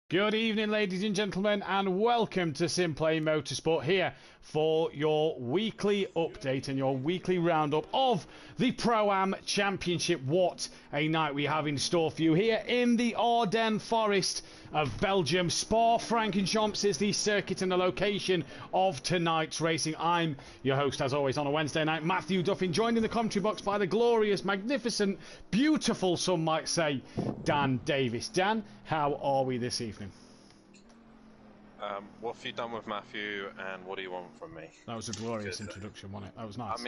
Good evening, ladies and gentlemen, and welcome to Simplay Motorsport here for your weekly update and your weekly roundup of the Pro-Am Championship. What a night we have in store for you here in the Ardennes Forest of Belgium. Spa-Francorchamps is the circuit and the location of tonight's racing. I'm your host, as always, on a Wednesday night, Mathew Duffin, joined in the commentary box by the glorious, magnificent, beautiful, some might say, Dan Davis. Dan, how are we this evening? What have you done with Mathew, and what do you want from me? That was a glorious introduction, wasn't it? That was nice. I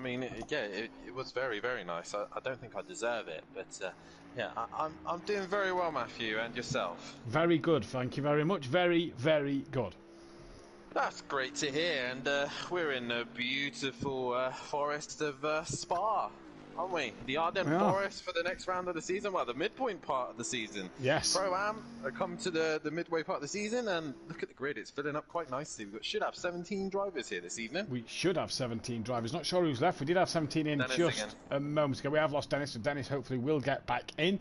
mean, yeah, it was very, very nice. I don't think I deserve it, but yeah, I'm doing very well, Mathew, and yourself? Very good, thank you very much. Very, very good. That's great to hear, and we're in the beautiful forest of Spa, aren't we? The Ardennes Forest for the next round of the season, well, the midpoint part of the season. Yes. Pro-Am come to the midway part of the season, and look at the grid, it's filling up quite nicely. We should have 17 drivers here this evening. We should have 17 drivers. Not sure who's left. We did have 17 in just a moment ago. We have lost Dennis, so Dennis hopefully will get back in.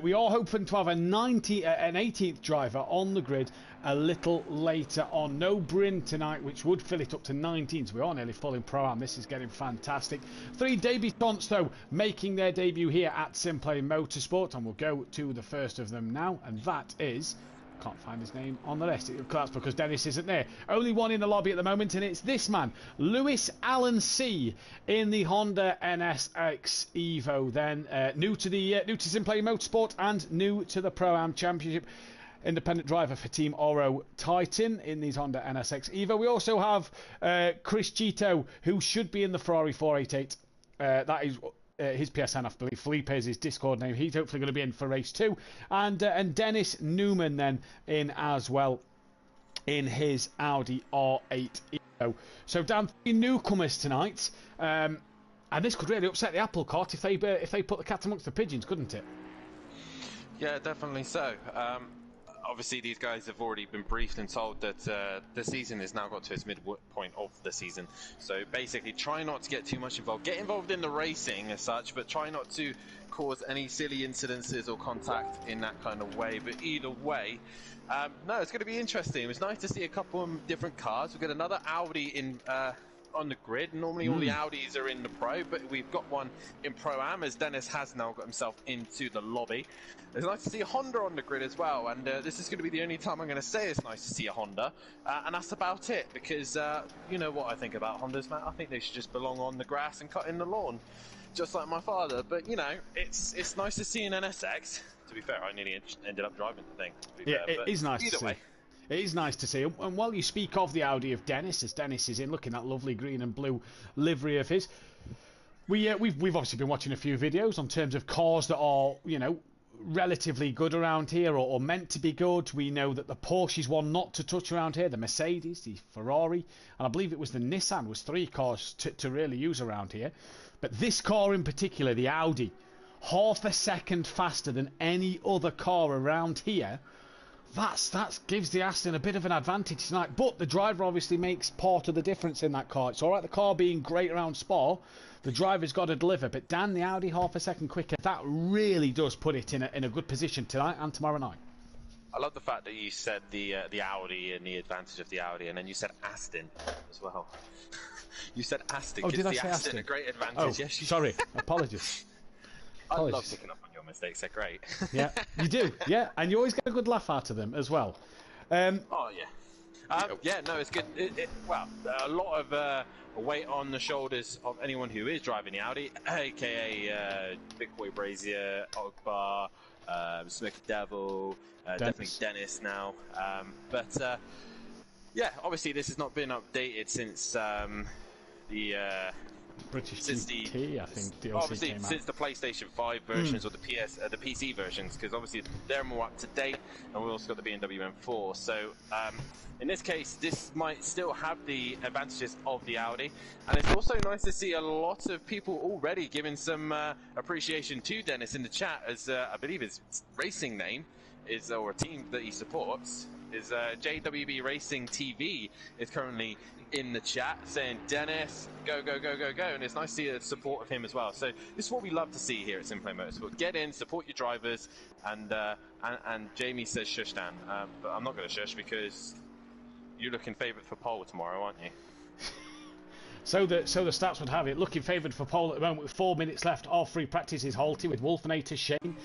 We are hoping to have an 18th driver on the grid a little later on. No Bryn tonight, which would fill it up to 19, so we are nearly full in Pro-Am. This is getting fantastic. 3 debutants, though, making their debut here at Simplay Motorsport, and we'll go to the first of them now, and that is, can't find his name on the list. That's because Dennis isn't there. Only one in the lobby at the moment, and it's this man, Lewis Allen C, in the Honda NSX Evo. Then new to Simplay Motorsport and new to the Pro-Am Championship. Independent driver for Team Oro Titan in these Honda NSX Evo. We also have Chris Gito, who should be in the Ferrari 488. That is his PSN, I believe. Felipe is his Discord name. He's hopefully going to be in for race 2. And Dennis Newman then in as well in his Audi R8 Evo. So Dan, 3 newcomers tonight. And this could really upset the apple cart if they put the cat amongst the pigeons, couldn't it? Yeah, definitely so. obviously these guys have already been briefed and told that the season has now got to its midpoint of the season. So basically try not to get too much involved. Get involved in the racing as such, but try not to cause any silly incidences or contact in that kind of way. But either way, no, it's going to be interesting. It was nice to see a couple of different cars. We've got another Audi in on the grid. Normally all the Audis are in the Pro, but we've got one in Pro-Am, as Dennis has now got himself into the lobby. It's nice to see a Honda on the grid as well, and this is going to be the only time I'm going to say it's nice to see a Honda, and that's about it, because you know what I think about Hondas, Matt. I think they should just belong on the grass and cut in the lawn, just like my father. But you know, it's nice to see an NSX. To be fair, I nearly ended up driving the thing. Yeah, it is nice to see. It is nice to see. And while you speak of the Audi of Dennis, as Dennis is in, looking at that lovely green and blue livery of his, we've obviously been watching a few videos on terms of cars that are, you know, relatively good around here, or meant to be good. We know that the Porsche is one not to touch around here, the Mercedes, the Ferrari, and I believe it was the Nissan, was 3 cars to really use around here. But this car in particular, the Audi, half a second faster than any other car around here. That gives the Aston a bit of an advantage tonight, but the driver obviously makes part of the difference in that car. It's all right, the car being great around Spa, the driver's got to deliver. But Dan, the Audi half a second quicker, that really does put it in a good position tonight and tomorrow night. I love the fact that you said the Audi and the advantage of the Audi, and then you said Aston as well. You said Aston. Oh, did I say Aston a great advantage? Oh, yes, sorry, apologies. I love picking up on your mistakes, they're great. Yeah, you do, yeah, and you always get a good laugh out of them as well. Oh, yeah. Yeah, no, it's good. Well, a lot of weight on the shoulders of anyone who is driving the Audi, aka Big Boy Brazier, Ogbar, Smoky Devil, definitely Dennis now. But yeah, obviously this has not been updated since the British GT, I think DLC obviously came since out. the PlayStation 5 versions or the PC versions, because obviously they're more up to date, and we've also got the BMW M4. So in this case, this might still have the advantages of the Audi, and it's also nice to see a lot of people already giving some appreciation to Dennis in the chat, as I believe his racing name is, or a team that he supports, is JWB Racing TV is currently in the chat saying, Dennis, go, go, go, go, go. And it's nice to see the support of him as well. So this is what we love to see here at Simplay Motorsport. Get in, support your drivers, and Jamie says shush, Dan. But I'm not going to shush, because you're looking favourite for pole tomorrow, aren't you? So the stats would have it, looking favoured for pole at the moment with 4 minutes left of free practice is Halty, with Wolfinator, Shane,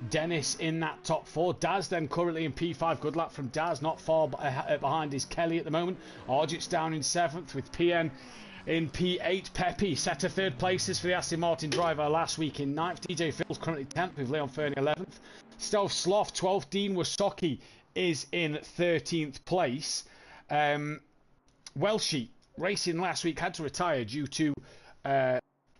Dennis in that top 4. Daz then currently in P5. Good luck from Daz, not far behind is Kelly at the moment. Argit's down in 7th with PN in P8. Pepe set to 3rd places for the Aston Martin driver last week in 9th. DJ Phil's currently 10th with Leon Fernie 11th. Stealth Sloth 12th. Dean Wasocki is in 13th place. Welshie, racing last week, had to retire due to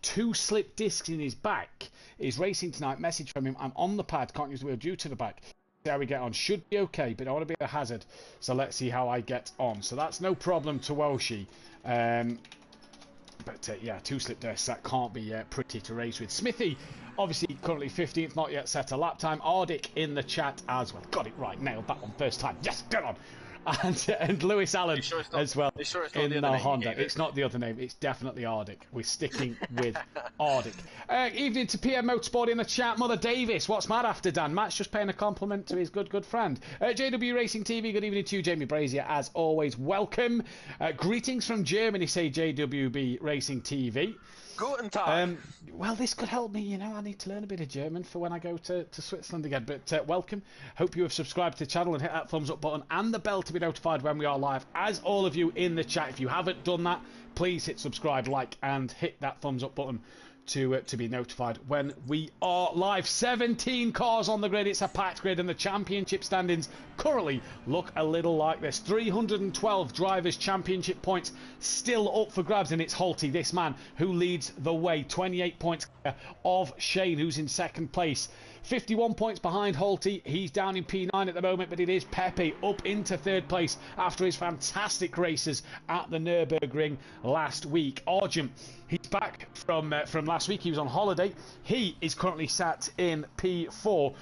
2 slip discs in his back. Is racing tonight. Message from him: I'm on the pad, can't use the wheel due to the back. See how we get on. Should be okay, but I want to be a hazard, so let's see how I get on. So that's no problem to Welshie. But yeah, 2 slip discs, that can't be pretty to race with. Smithy, obviously currently 15th, not yet set a lap time. Ardic in the chat as well. Got it right, nailed that one first time. Yes, get on. And Lewis Allen as well in the Honda. It's not the other name. It's definitely Ardic. We're sticking with Ardic. Evening to PM Motorsport in the chat. Mother Davis, what's mad after Dan? Matt's just paying a compliment to his good friend. JW Racing TV, good evening to you. Jamie Brazier, as always, welcome. Greetings from Germany, say JWB Racing TV. Guten Tag. Well, this could help me, you know. I need to learn a bit of German for when I go to Switzerland again. But welcome. Hope you have subscribed to the channel and hit that thumbs up button and the bell to be notified when we are live. As all of you in the chat, if you haven't done that, please hit subscribe, like, and hit that thumbs up button to be notified when we are live. 17 cars on the grid. It's a packed grid, and the championship standings currently look a little like this. 312 drivers' championship points still up for grabs, and it's Halty, this man, who leads the way. 28 points of Shane, who's in 2nd place. 51 points behind Halty. He's down in P9 at the moment, but it is Pepe up into 3rd place after his fantastic races at the Nürburgring last week. Argent, he's back from last week. He was on holiday. He is currently sat in P4.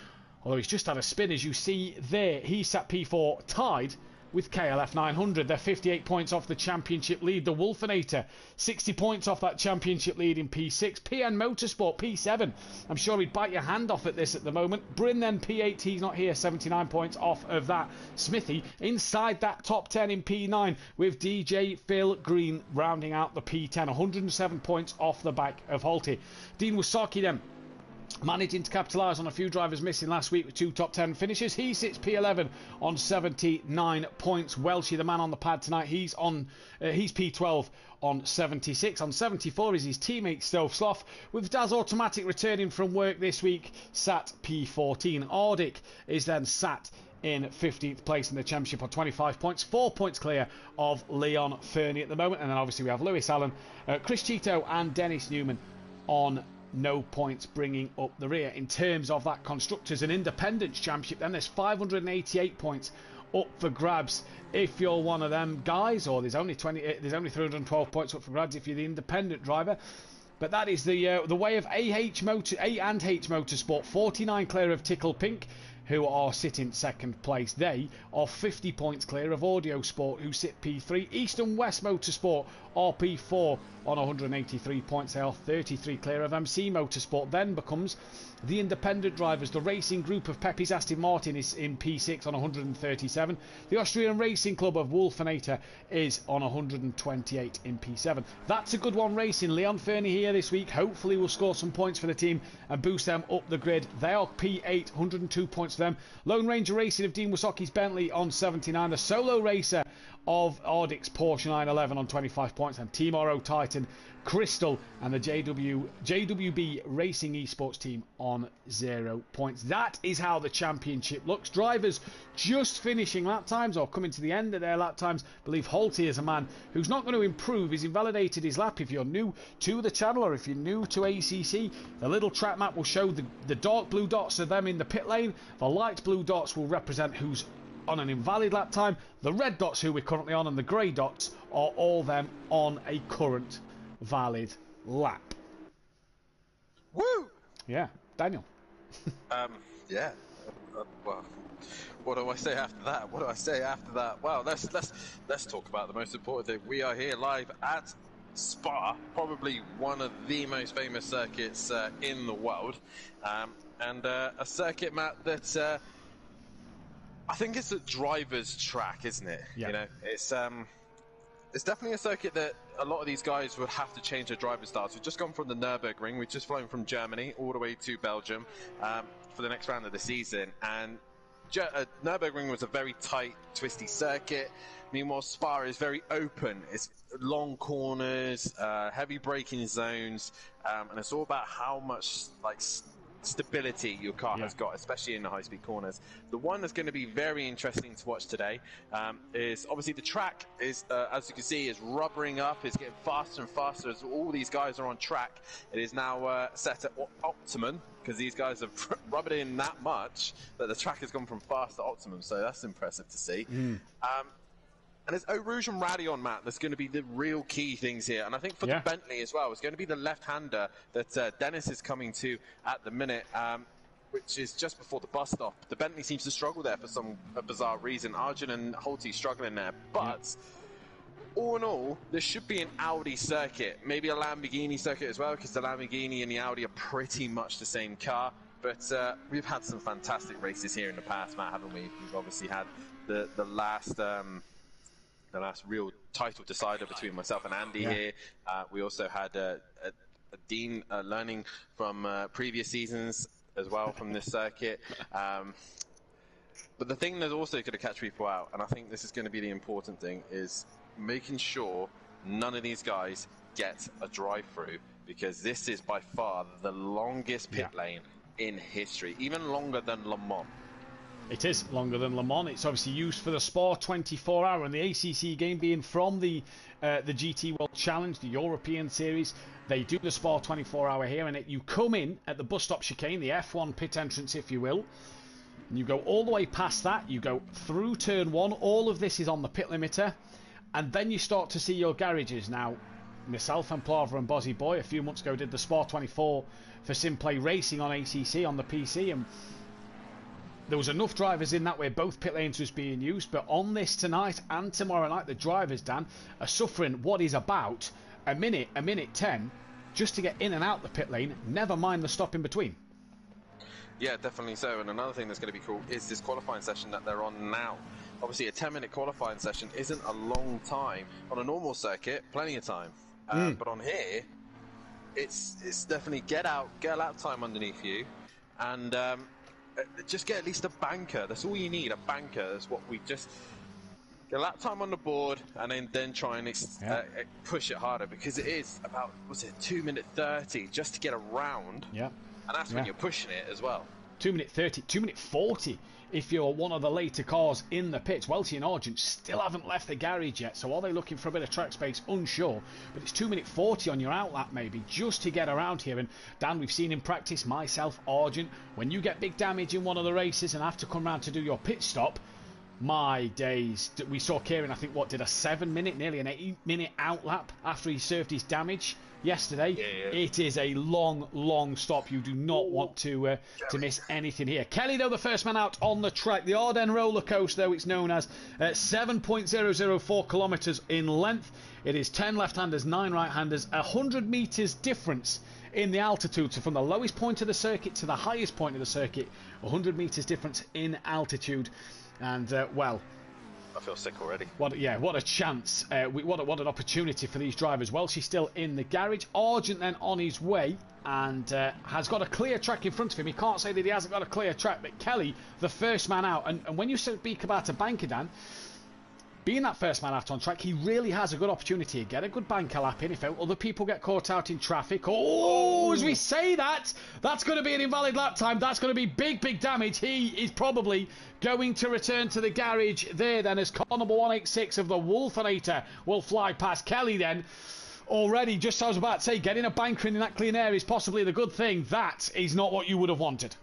although he's just had a spin, as you see there. He sat P4, tied with KLF 900. They're 58 points off the championship lead. The Wolfinator, 60 points off that championship lead in P6. PN Motorsport, P7. I'm sure he'd bite your hand off at this at the moment. Bryn then P8, he's not here, 79 points off of that. Smithy inside that top 10 in P9 with DJ Phil Green rounding out the P10. 107 points off the back of Holty. Dean Wasaki then managing to capitalise on a few drivers missing last week with 2 top 10 finishes. He sits P11 on 79 points. Welshie, the man on the pad tonight, he's P12 on 76. On 74 is his teammate Stove Sloth, with Daz Automatic returning from work this week, sat P14. Ardic is then sat in 15th place in the championship on 25 points, 4 points clear of Leon Fernie at the moment. And then obviously we have Lewis Allen, Chris Cheeto and Dennis Newman on no points, bringing up the rear. In terms of that Constructors and Independents Championship, then there's 588 points up for grabs if you're one of them guys, or there's only 312 points up for grabs if you're the independent driver. But that is the way of A and H Motorsport, 49 clear of Tickle Pink, who are sitting second place. They are 50 points clear of Audio Sport, who sit P3. East and West Motorsport are P4 on 183 points. They are 33 clear of MC Motorsport. Then becomes the independent drivers. The racing group of Pepe's Aston Martin is in P6 on 137. The Austrian Racing Club of Wolfinator is on 128 in P7. That's a good one racing. Leon Fernie here this week. Hopefully will score some points for the team and boost them up the grid. They are P8, 102 points for them. Lone Ranger Racing of Dean Wasaki's Bentley on 79. The solo racer of Ardic's Porsche 911 on 25 points. And Team Oro Titan, Crystal and the JWB Racing Esports team on 0 points. That is how the championship looks. Drivers just finishing lap times or coming to the end of their lap times. I believe Holty is a man who's not going to improve. He's invalidated his lap. If you're new to the channel or if you're new to ACC, the little track map will show the dark blue dots are them in the pit lane. The light blue dots will represent who's on an invalid lap time. The red dots who we're currently on, and the grey dots are all them on a current valid lap. Woo! Yeah, Daniel. Yeah. Well, what do I say after that? Well, let's talk about the most important thing. We are here live at Spa, probably one of the most famous circuits in the world, and a circuit map that I think it's a driver's track, isn't it? Yeah. You know, it's definitely a circuit that a lot of these guys would have to change their driver's styles. We've just gone from the Nürburgring. We've just flown from Germany all the way to Belgium for the next round of the season. And Nürburgring was a very tight, twisty circuit. Meanwhile, Spa is very open. It's long corners, heavy braking zones, and it's all about how much stability your car has got, especially in the high-speed corners. The one that's going to be very interesting to watch today is obviously the track is, as you can see, is rubbering up. It's getting faster and faster as all these guys are on track. It is now set at optimum because these guys have rubbed it in that much that the track has gone from fast to optimum. So that's impressive to see. And it's Eau Rouge and Radeon, Matt, that's going to be the real key things here. And I think for the Bentley as well, it's going to be the left-hander that Dennis is coming to at the minute, which is just before the bus stop. The Bentley seems to struggle there for some bizarre reason. Arjun and Holty struggling there. But all in all, there should be an Audi circuit, maybe a Lamborghini circuit as well, because the Lamborghini and the Audi are pretty much the same car. But we've had some fantastic races here in the past, Matt, haven't we? We've obviously had the last real title decider between myself and Andy here. We also had a Dean learning from previous seasons as well from this circuit. But the thing that's also going to catch people out, and I think this is going to be the important thing, is making sure none of these guys get a drive-through, because this is by far the longest pit lane in history, even longer than Le Mans. It is longer than Le Mans. It's obviously used for the Spa 24-hour, and the ACC game being from the GT World Challenge, the European Series. They do the Spa 24-hour here, and you come in at the bus stop chicane, the F1 pit entrance, if you will. And you go all the way past that. You go through turn 1. All of this is on the pit limiter, and then you start to see your garages. Now, myself and Plava and Bozzy Boy a few months ago did the Spa 24 for Simplay Racing on ACC on the PC, and there was enough drivers in that way, both pit lanes was being used, but on this tonight and tomorrow night, the drivers, Dan, are suffering what is about a minute 10, just to get in and out the pit lane, never mind the stop in between. Yeah, definitely so. And another thing that's going to be cool is this qualifying session that they're on now. Obviously, a 10-minute qualifying session isn't a long time. On a normal circuit, plenty of time. But on here, it's definitely get a lap time underneath you, and just get at least a banker. That's all you need, a banker. That's what we just get a lap time on the board, and then try and push it harder, because it is about, what's it, 2:30 just to get around. Yeah. And that's when you're pushing it as well. 2:30, 2:40 if you're one of the later cars in the pits. Welty and Argent still haven't left the garage yet, so are they looking for a bit of track space? Unsure, but it's 2:40 on your outlap maybe, just to get around here. And Dan, we've seen in practice, myself, Argent, when you get big damage in one of the races and have to come round to do your pit stop, my days. We saw Kieran, I think, did a 7-minute, nearly an 8-minute outlap after he served his damage yesterday. It is a long stop. You do not want to miss anything here. Kelly, though, the first man out on the track. The Ardennes roller coaster, though it's known as, 7.004 kilometres in length. It is 10 left-handers, 9 right-handers, 100 metres difference in the altitude. So from the lowest point of the circuit to the highest point of the circuit, 100 metres difference in altitude. And well, I feel sick already. What a chance! What an opportunity for these drivers. Well, she's still in the garage. Argent then on his way, and has got a clear track in front of him. He can't say that he hasn't got a clear track, but Kelly, the first man out, and when you speak about a banker, Dan, being that first man out on track, he really has a good opportunity to get a good banker lap in if other people get caught out in traffic. Oh, as we say that, that's going to be an invalid lap time. That's going to be big damage. He is probably going to return to the garage there then, as car number 186 of the Wolfinator will fly past Kelly then. Already, just as I was about to say, getting a banker in that clean air is possibly the good thing. That is not what you would have wanted.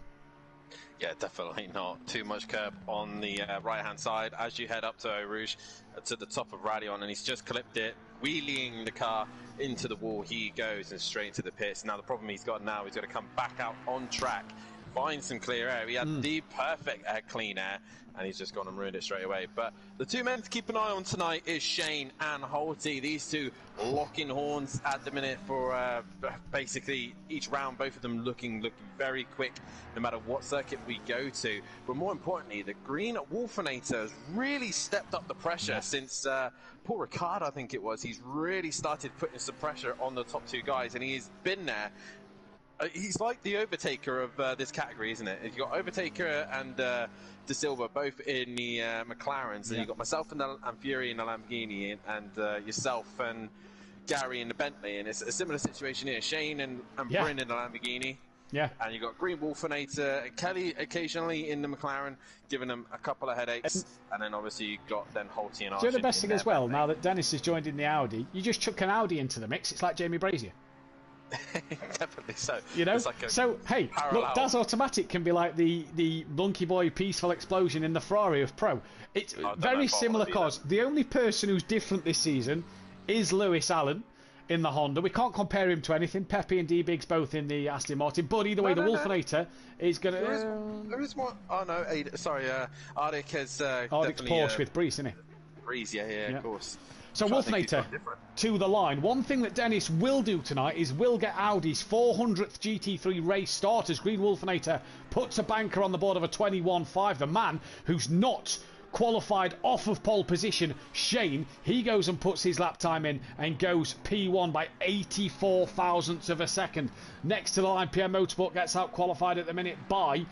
Yeah, definitely not. Too much curb on the right-hand side as you head up to Eau Rouge, to the top of Radion, and he's just clipped it, wheeling the car into the wall. He goes and straight into the pits. Now, the problem he's got now, he's got to come back out on track, find some clear air. He had the perfect clean air, and he's just gone and ruined it straight away. But the two men to keep an eye on tonight is Shane and Holty. These two locking horns at the minute for basically each round, both of them looking very quick no matter what circuit we go to. But more importantly, the green Wolfinator has really stepped up the pressure since Paul Ricard, I think it was. He's really started putting some pressure on the top two guys, and he's been there. He's like the overtaker of this category, isn't it? You've got Overtaker and De Silva both in the McLarens, and you've got myself and Fury in the Lamborghini, and yourself and Gary in the Bentley, and it's a similar situation here. Shane and Bryn in the Lamborghini. Yeah. And you've got Green Wolfinator, Kelly occasionally in the McLaren, giving them a couple of headaches, and then obviously you've got then Holty and Argent. Do the best thing as well, now that Dennis has joined in the Audi, you just chuck an Audi into the mix, it's like Jamie Brazier. Definitely so. You know, like so hey, look, Daz Automatic can be like the Monkey Boy peaceful explosion in the Ferrari of Pro. It's very similar cars. The only person who's different this season is Lewis Allen in the Honda. We can't compare him to anything. Pepe and D-Biggs both in the Aston Martin. But either way, the Wolfinator is going to... There is one... Oh, no. Sorry. Ardic has... Ardic's Porsche with Breeze, isn't it? Breeze, yeah, of course. So Wolfinator to the line. One thing that Dennis will do tonight is will get Audi's 400th GT3 race start as Green Wolfinator puts a banker on the board of a 21.5. The man who's not qualified off of pole position, Shane, he goes and puts his lap time in and goes P1 by 84 thousandths of a second. Next to the line, PM Motorsport gets out qualified at the minute by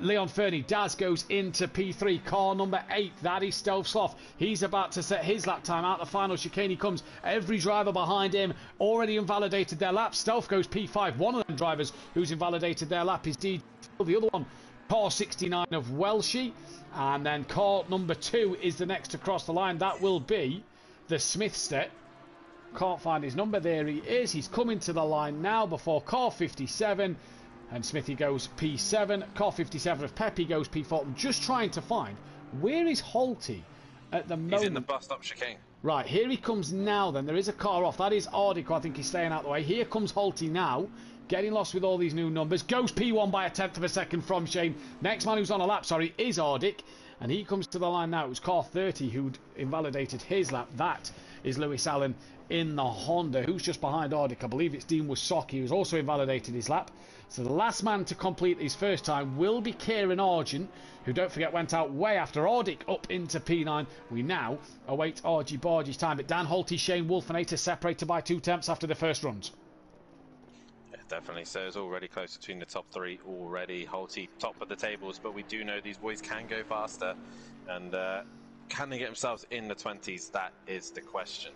Leon Fernie. Daz goes into P3, car number 8. That is Stove Sloth. He's about to set his lap time out. The final chicane he comes. Every driver behind him already invalidated their lap. Stove goes P5. One of them drivers who's invalidated their lap is D. The other one, car 69 of Welshie. And then car number 2 is the next to cross the line. That will be the Smithstead. Can't find his number. There he is. He's coming to the line now before car 57. And Smithy goes P7. Car 57 of Pepe goes P4. I'm just trying to find, where is Holty at the moment? He's in the bust-up chicane. Right, here he comes now then. There is a car off. That is Ardico. I think he's staying out of the way. Here comes Holty now. getting lost with all these new numbers. Goes P1 by 1/10 of a second from Shane. Next man who's on a lap, sorry, is Ardick. And he comes to the line now. It was car 30 who'd invalidated his lap. That is Lewis Allen in the Honda, who's just behind Ardick. I believe it's Dean Wasocki, who's also invalidated his lap. So the last man to complete his first time will be Kieran Argent, who, don't forget, went out way after Ardick up into P9. We now await Argy Bargy's time. But Dan Holty, Shane Wolfenator separated by 2 tenths after the first runs. Yeah, definitely. So it's already close between the top 3 already. Holty top of the tables, but we do know these boys can go faster. And can they get themselves in the 20s? That is the question.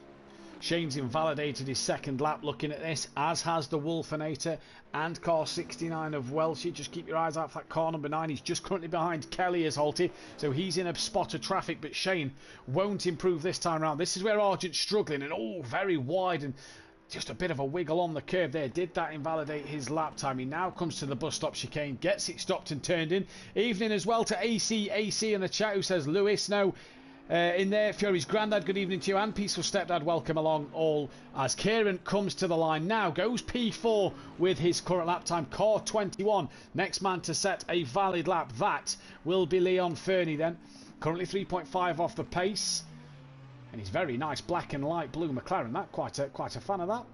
Shane's invalidated his second lap looking at this, as has the Wolfenator and car 69 of Welsh. Just keep your eyes out for that car number 9. He's just currently behind Kelly as Holty, so he's in a spot of traffic, but Shane won't improve this time around. This is where Argent's struggling, and very wide, and just a bit of a wiggle on the curb there. Did that invalidate his lap time? He now comes to the bus stop chicane, gets it stopped and turned in. Evening as well to AC in the chat, who says Lewis, no. In there, Fury's granddad, good evening to you, and Peaceful Stepdad, welcome along all, as Kieran comes to the line now, goes P4 with his current lap time, car 21, next man to set a valid lap, that will be Leon Fernie then, currently 3.5 off the pace, and he's very nice black and light blue McLaren, that quite a fan of that.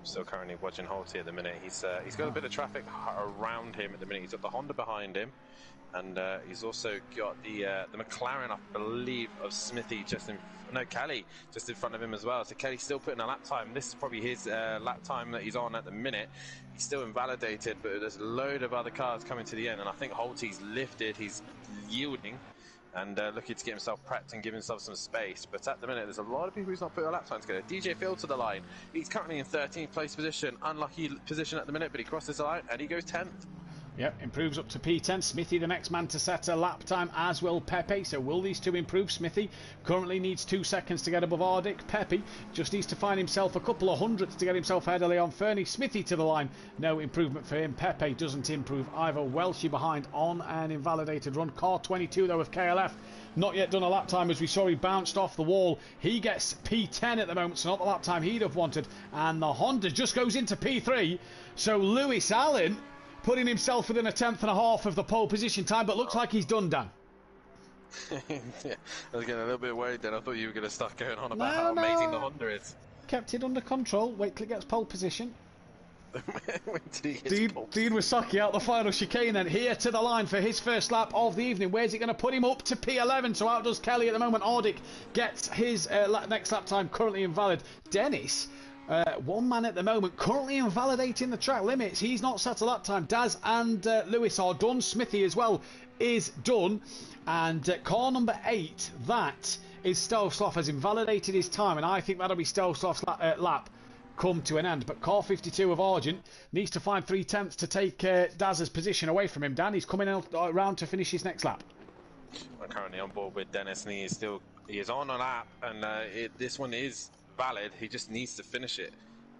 Still currently watching Holty at the minute. He's got a bit of traffic around him at the minute. He's got the Honda behind him, and he's also got the McLaren, I believe, of Smithy Kelly just in front of him as well. So Kelly's still putting a lap time. This is probably his lap time that he's on at the minute. He's still invalidated, but there's a load of other cars coming to the end, and I think Holty's lifted. He's yielding and looking to get himself prepped and give himself some space. But at the minute, there's a lot of people who's not putting a lap time together. DJ Phil to the line. He's currently in 13th place position. Unlucky position at the minute, but he crosses the line and he goes 10th. Yep, improves up to P10. Smithy, the next man to set a lap time, as will Pepe. So will these two improve? Smithy currently needs 2 seconds to get above Ardick. Pepe just needs to find himself a couple of hundredths to get himself ahead of Leon Fernie. Smithy to the line, no improvement for him. Pepe doesn't improve either. Welshie behind on an invalidated run. Car 22 though of KLF. Not yet done a lap time, as we saw he bounced off the wall. He gets P10 at the moment, so not the lap time he'd have wanted. And the Honda just goes into P3. So Lewis Allen putting himself within 1/10 and a half of the pole position time, but looks like he's done, Dan. Yeah, I was getting a little bit worried then. I thought you were going to start going on about how amazing the Honda is. Kept it under control. Wait till it gets pole position. Dean Wasocki out the final chicane then, here to the line for his first lap of the evening. Where's it going to put him up to P11? So outdoes Kelly at the moment. Ardick gets his next lap time currently invalid. Dennis, one man at the moment, currently invalidating the track limits. He's not set a lap time. Daz and Lewis are done. Smithy as well is done. And car number 8, that is Stelsloff, has invalidated his time. And I think that'll be Stelsloff's lap come to an end. But car 52 of Argent needs to find 3 tenths to take Daz's position away from him. Dan, he's coming around to finish his next lap. I'm currently on board with Dennis, and he is on a lap, and this one is valid. He just needs to finish it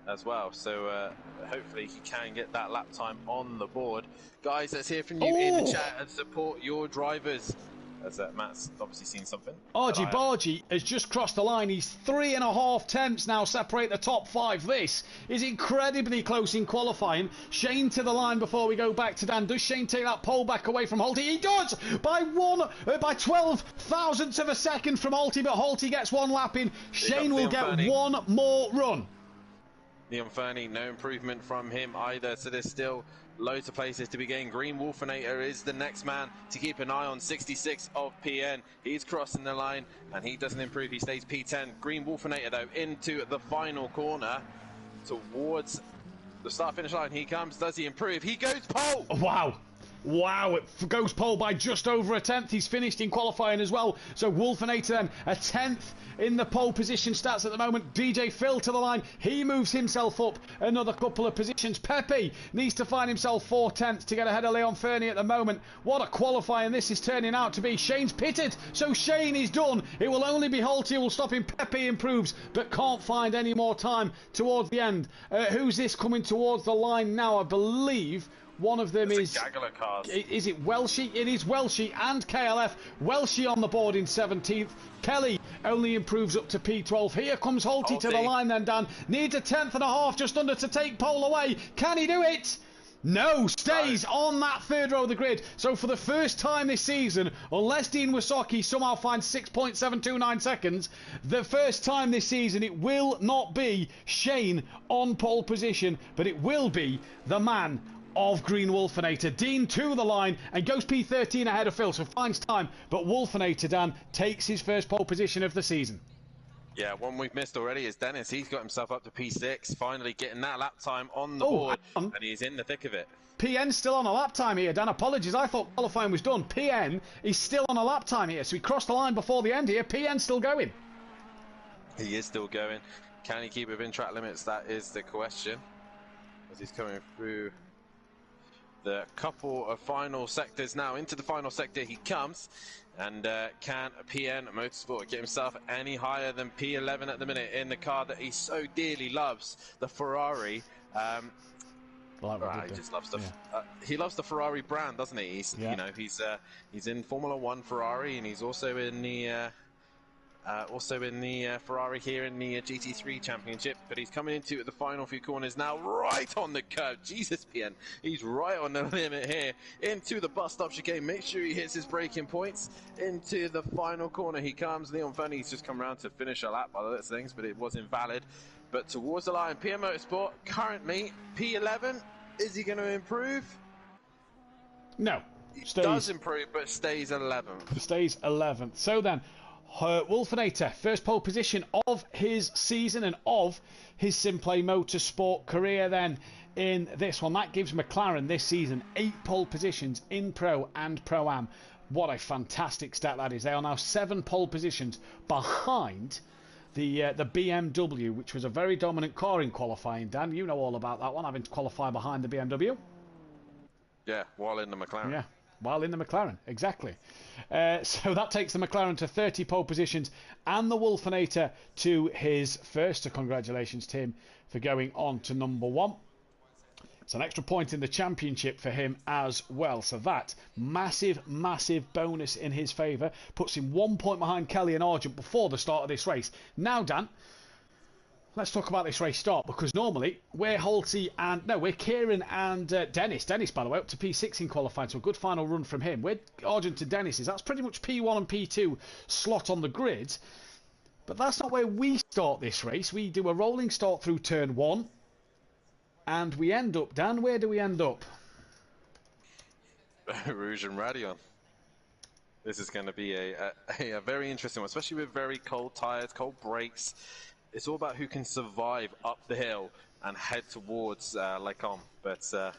as well, so hopefully he can get that lap time on the board. Guys, let's hear from you in the chat and support your drivers, as Matt's obviously seen something. Argy Bargy has just crossed the line. He's 3.5 tenths now separate the top 5. This is incredibly close in qualifying. Shane to the line before we go back to Dan. Does Shane take that pole back away from Holty? He does, by 12 thousandths of a second from Holty, but Holty gets 1 lap in. Shane will get 1 more run. Leon Fernie, no improvement from him either, so there's still loads of places to be gained. Green Wolfenator is the next man to keep an eye on, 66 of PN. He's crossing the line and he doesn't improve, he stays P10. Green Wolfenator though into the final corner towards the start finish line. He comes, does he improve? He goes pole! Wow, it goes pole by just over 1/10. He's finished in qualifying as well. So Wolfenator then 1/10 in the pole position stats at the moment. DJ Phil to the line. He moves himself up another couple of positions. Pepe needs to find himself 4 tenths to get ahead of Leon Fernie at the moment. What a qualifying this is turning out to be. Shane's pitted, so Shane is done. It will only be Holty who will stop him. Pepe improves, but can't find any more time towards the end. Who's this coming towards the line now? I believe One of them is it Welshie? It is Welshie and KLF. Welshie on the board in 17th. Kelly only improves up to P12. Here comes Holty to the line then, Dan. Needs a 10th and a half, just under to take pole away. Can he do it? No, stays on that third row of the grid. So for the first time this season, unless Dean Wysocki somehow finds 6.729 seconds, the first time this season it will not be Shane on pole position, but it will be the man of Green Wolfenator. Dean to the line and goes P13 ahead of Phil, so finds time, but Wolfenator, Dan, takes his first pole position of the season. Yeah, one we've missed already is Dennis. He's got himself up to P6, finally getting that lap time on the board, and he's in the thick of it. PN's still on a lap time here, Dan. Apologies, I thought qualifying was done. PN is still on a lap time here, so he crossed the line before the end here. PN's still going. He is still going. Can he keep within track limits? That is the question, as he's coming through the couple of final sectors now. Into the final sector he comes. And can PN Motorsport get himself any higher than P11 at the minute in the car that he so dearly loves, the Ferrari? He just loves the he loves the Ferrari brand, doesn't he? He's you know, he's in Formula One Ferrari, and he's also in the Ferrari here in the GT3 Championship. But he's coming into the final few corners now, right on the curve. Jesus, PN, he's right on the limit here. Into the bus stop chicane, make sure he hits his braking points. Into the final corner he comes. Leon Fernie's just come around to finish a lap by the looks of things, but it was invalid. But towards the line, PN Motorsport currently P11. Is he going to improve? No. He does improve, but stays 11th. Stays 11th. So then, Wolfenator, first pole position of his season and of his Simplay Motorsport career then in this one. That gives McLaren this season 8 pole positions in Pro and Pro-Am. What a fantastic stat that is. They are now 7 pole positions behind the BMW, which was a very dominant car in qualifying. Dan, you know all about that one, having to qualify behind the BMW. Yeah, while in the McLaren. Yeah, while in the McLaren, exactly. So that takes the McLaren to 30 pole positions and the Wolfenator to his first. So congratulations to him for going on to number 1. It's an extra point in the championship for him as well. So that massive bonus in his favour. Puts him 1 point behind Kelly and Argent before the start of this race. Now, Dan, let's talk about this race start, because normally we're Kieran and Dennis. Dennis, by the way, up to P6 in qualifying, so a good final run from him. We're Argent and Dennis's. That's pretty much P1 and P2 slot on the grid. But that's not where we start this race. We do a rolling start through turn 1. And we end up, Dan, where do we end up? Rouge and Radion. This is going to be a very interesting one, especially with very cold tyres, cold brakes. It's all about who can survive up the hill and head towards Lecom. But 30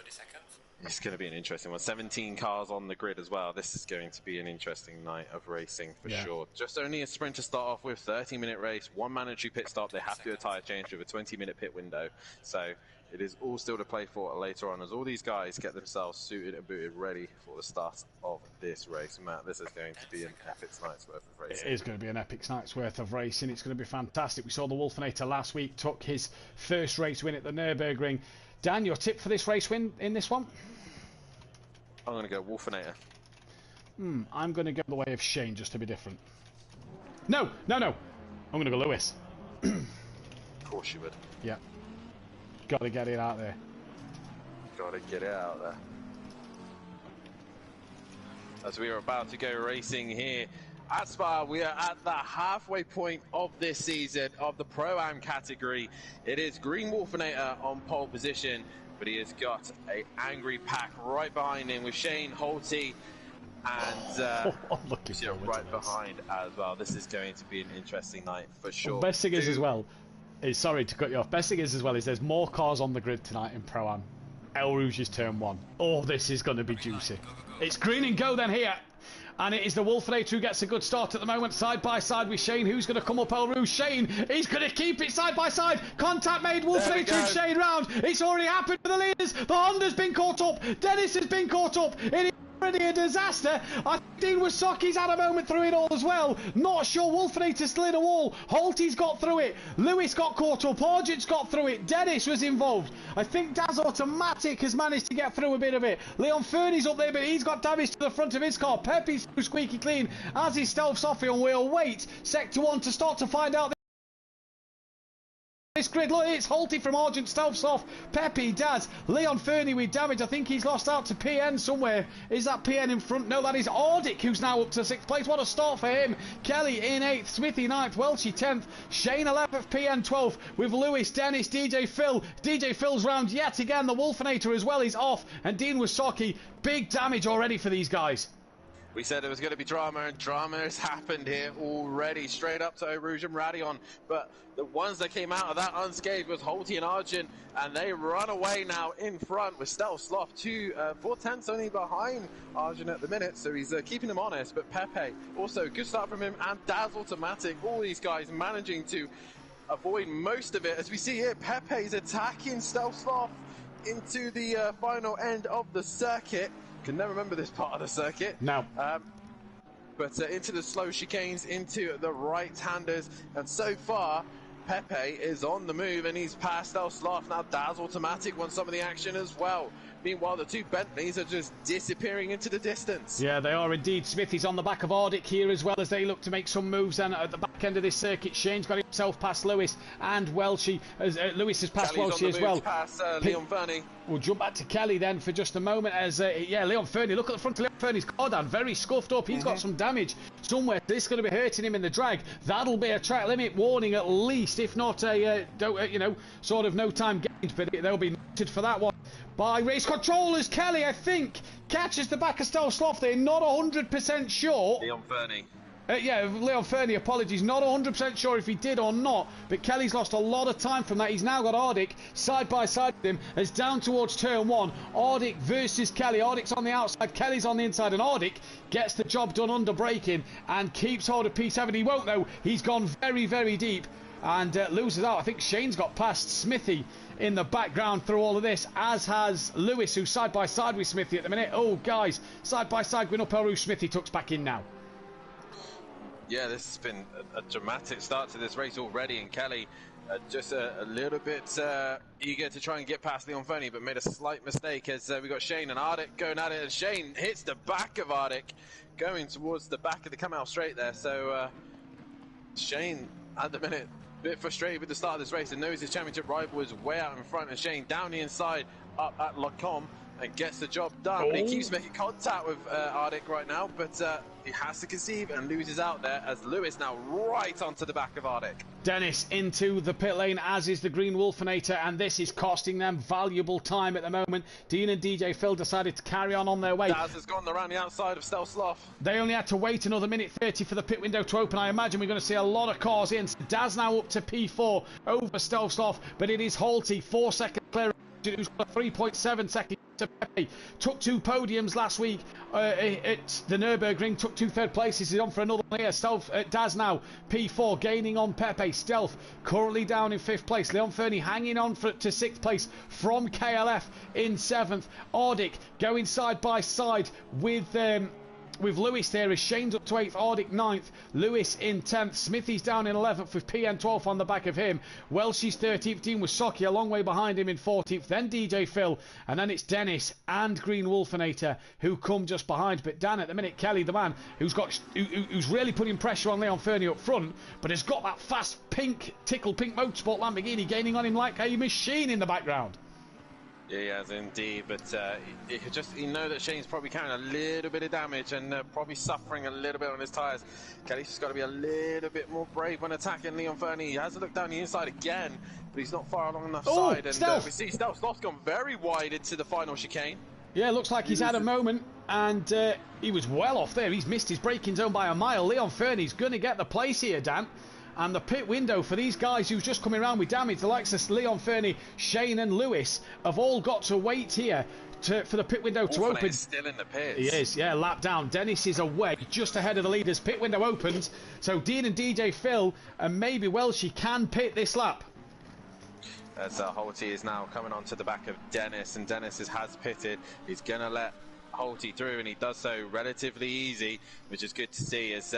seconds. It's going to be an interesting one. 17 cars on the grid as well. This is going to be an interesting night of racing for sure. Just only a sprint to start off with, 30-minute race, 1 mandatory pit stop. They have to do a tyre change with a 20-minute pit window. So it is all still to play for later on as all these guys get themselves suited and booted ready for the start of this race. Matt, this is going to be an epic night's worth of racing. It is going to be an epic night's worth of racing. It's going to be fantastic. We saw the Wolfenator last week took his first race win at the Nürburgring. Dan, your tip for this race win in this one? I'm going to go Wolfenator. I'm going to go the way of Shane, just to be different. No. I'm going to go Lewis. Of course you would. Yeah. Got to get it out there. Got to get it out there. As we are about to go racing here at Spa, we are at the halfway point of this season of the Pro-Am category. It is Green Wolfenator on pole position, but he has got an angry pack right behind him with Shane Holty and right behind as well. This is going to be an interesting night for sure. Best thing is as well, sorry to cut you off, best thing is as well is there's more cars on the grid tonight in Pro-Am. El Rouge is turn 1. Oh, this is going to be juicy. It's green and go then here. And it is the Wolfenator who gets a good start at the moment, side by side with Shane. Who's going to come up El Rouge? Shane, he's going to keep it side by side. Contact made, Wolfenator and Shane round. It's already happened for the leaders. The Honda's been caught up. Dennis has been caught up. It is already a disaster. I think Dean Wysoki's had a moment through it all as well. Not sure Wolfinator still in a wall. Holty's got through it. Lewis got caught up. Argent's got through it. Dennis was involved. I think Daz Automatic has managed to get through a bit of it. Leon Fernie's up there, but he's got damage to the front of his car. Pepe's through squeaky clean, as is Stealth Sophie, and we'll wait Sector 1 to start to find out this grid. Look, it's Holty from Argent, Stealth Soft, Pepe, Daz, Leon Fernie with damage. I think he's lost out to PN somewhere. Is that PN in front? No, that is Ardic, who's now up to 6th place. What a start for him. Kelly in 8th, Smithy 9th, Welchie 10th, Shane 11th, PN 12th, with Lewis, Dennis, DJ Phil. DJ Phil's round yet again. The Wolfinator as well is off, and Dean Wysoki. Big damage already for these guys. We said there was going to be drama, and drama has happened here already, straight up to Eau Rouge and Radion. But the ones that came out of that unscathed was Holty and Argent, and they run away now in front with Stealth Sloth, 4/10 only behind Argent at the minute, so he's keeping him honest. But Pepe, also good start from him, and Daz Automatic, all these guys managing to avoid most of it. As we see here, Pepe's attacking Stealth Sloth into the final end of the circuit. Can never remember this part of the circuit. No. But into the slow chicanes, into the right-handers, and so far Pepe is on the move, and he's passed El Sloth. Now Daz Automatic wants some of the action as well. Meanwhile, the two Bentleys are just disappearing into the distance. Yeah, they are indeed. Smithy's on the back of Ardic here as well, as they look to make some moves. And at the back end of this circuit, Shane's got himself past Lewis and Welchie. As Lewis has passed Kelly's Welchie as well. Past Leon Fernie. We'll jump back to Kelly then for just a moment. As yeah, Leon Fernie. Look at the front of Leon Fernie's car down, very scuffed up. He's got some damage somewhere. This is going to be hurting him in the drag. That'll be a track limit warning at least, if not a you know, sort of no time gained. But they'll be noted for that one by race controllers. Kelly, I think, catches the back of Stealth Sloth. They're not 100% sure. Leon Fernie. Yeah, Leon Fernie, apologies. Not 100% sure if he did or not, but Kelly's lost a lot of time from that. He's now got Ardic side by side with him as down towards turn 1. Ardic versus Kelly. Ardic's on the outside, Kelly's on the inside, and Ardic gets the job done under braking and keeps hold of P7. He won't though. He's gone very, very deep and loses out. I think Shane's got past Smithy in the background through all of this, as has Lewis, who's side by side with Smithy at the minute. Oh, guys, side by side going up Eau Rouge. Smithy tucks back in now. Yeah, this has been a dramatic start to this race already, and Kelly just a little bit eager to try and get past Leon Fernie, but made a slight mistake as we got Shane and Ardic going at it, and Shane hits the back of Ardic, going towards the back of the come-out straight there. So Shane, at the minute, a bit frustrated with the start of this race and knows his championship rival is way out in front, and Shane down the inside up at Lacombe and gets the job done. But he keeps making contact with Ardic right now, but he has to conceive and loses out there as Lewis now right onto the back of Ardic. Dennis into the pit lane, as is the Green Wolfinator, and this is costing them valuable time at the moment. Dean and DJ Phil decided to carry on their way. Daz has gone around the outside of Stealth Sloth. They only had to wait another minute 30 for the pit window to open. I imagine we're going to see a lot of cars in. Daz now up to P4 over Stealth Sloth, but it is Holty, 4 seconds clear, who's got a 3.7 second to Pepe. Took 2 podiums last week at the Nürburgring, took 2 third places. He's on for another one here. Daz now P4, gaining on Pepe. Stealth currently down in 5th place. Leon Fernie hanging on to 6th place from KLF in 7th. Ardic going side by side with Lewis there as Shane's up to 8th, Ardic 9th, Lewis in 10th, Smithy's down in 11th with PN 12th on the back of him. Welchie's 13th, Dean Wysoki a long way behind him in 14th, then DJ Phil, and then it's Dennis and Green Wolfinator who come just behind. But Dan, at the minute, Kelly, the man who's really putting pressure on Leon Fernie up front, but has got that fast tickle pink motorsport Lamborghini gaining on him like a machine in the background. Yeah, he has indeed, but you know that Shane's probably carrying a little bit of damage and probably suffering a little bit on his tyres. Kelly's just got to be a little bit more brave when attacking Leon Fernie. He has to look down the inside again, but he's not far along enough side. And we see Stealth Sloth's gone very wide into the final chicane. Yeah, looks like he's had a moment, and he was well off there. He's missed his braking zone by a mile. Leon Fernie's going to get the place here, Dan. And the pit window for these guys who's just coming around with damage, the likes of Leon Fernie, Shane and Lewis, have all got to wait here for the pit window to open. Still in the pits. He is, yeah, lap down. Dennis is away, just ahead of the leaders. Pit window opens, so Dean and DJ Phil and maybe Welchie can pit this lap. As Holty is now coming onto the back of Dennis, and Dennis has pitted. He's going to let Holty through, and he does so relatively easy, which is good to see, as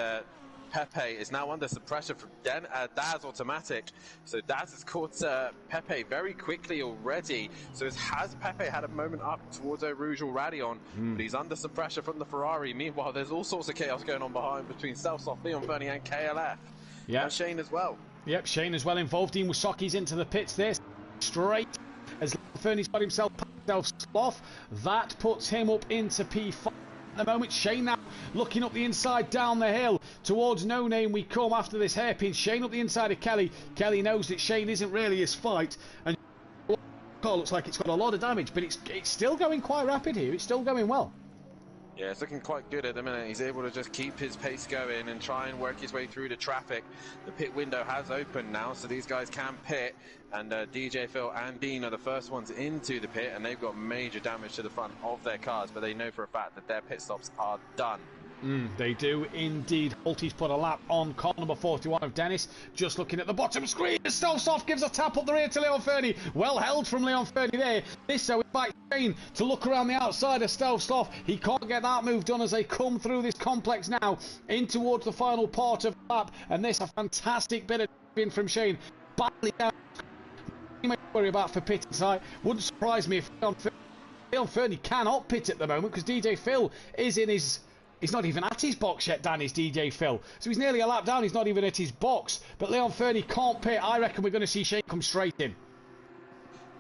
Pepe is now under some pressure from Daz Automatic. So Daz has caught Pepe very quickly already. So has Pepe had a moment up towards Rouge already on, but he's under some pressure from the Ferrari. Meanwhile, there's all sorts of chaos going on behind between Selsoft, Leon Fernie and KLF. Yeah. And Shane as well. Yep, Shane as well involved. Dean Wasaki's into the pits there. Straight as Leon Fernie's got himself off. That puts him up into P5. At the moment, Shane now looking up the inside down the hill towards No Name. We come after this hairpin. Shane up the inside of Kelly. Kelly knows that Shane isn't really his fight, and car looks like it's got a lot of damage, but it's still going quite rapid here. It's still going well. Yeah, it's looking quite good at the minute. He's able to just keep his pace going and try and work his way through the traffic. The pit window has opened now, so these guys can pit. And DJ, Phil and Dean are the first ones into the pit, and they've got major damage to the front of their cars, but they know for a fact that their pit stops are done. They do indeed. Holty's put a lap on car number 41 of Dennis. Just looking at the bottom screen, Selsoft gives a tap up the rear to Leon Fernie. Well held from Leon Fernie there. This so invites Shane to look around the outside of Selsoft. He can't get that move done as they come through this complex now in towards the final part of the lap. And this a fantastic bit of in from Shane. Badly down. You may worry about for pit inside. Wouldn't surprise me if Leon Fernie cannot pit at the moment, because DJ Phil is in his... He's not even at his box yet, Dan, is DJ Phil. So he's nearly a lap down. He's not even at his box. But Leon Fernie can't pit. I reckon we're going to see Shane come straight in.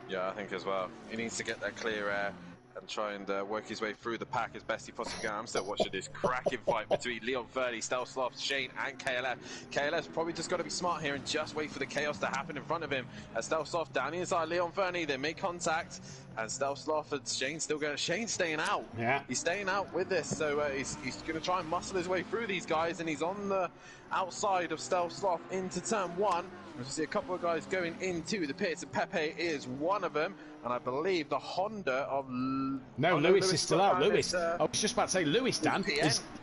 Yeah, I think as well. He needs to get that clear air and try and work his way through the pack as best he possibly can. I'm still watching this cracking fight between Leon Fernie, Selsoft, Shane and KLF. KLF's probably just got to be smart here and just wait for the chaos to happen in front of him. As Selsoft down the inside, Leon Fernie, they make contact. And Selsoft and Shane still going. Shane's staying out. Yeah. He's staying out with this. So he's going to try and muscle his way through these guys. And he's on the outside of Selsoft into turn one. We see a couple of guys going into the pits, and Pepe is one of them. And I believe the Honda of... No, Lewis is still out. Lewis. I was just about to say Lewis, Dan.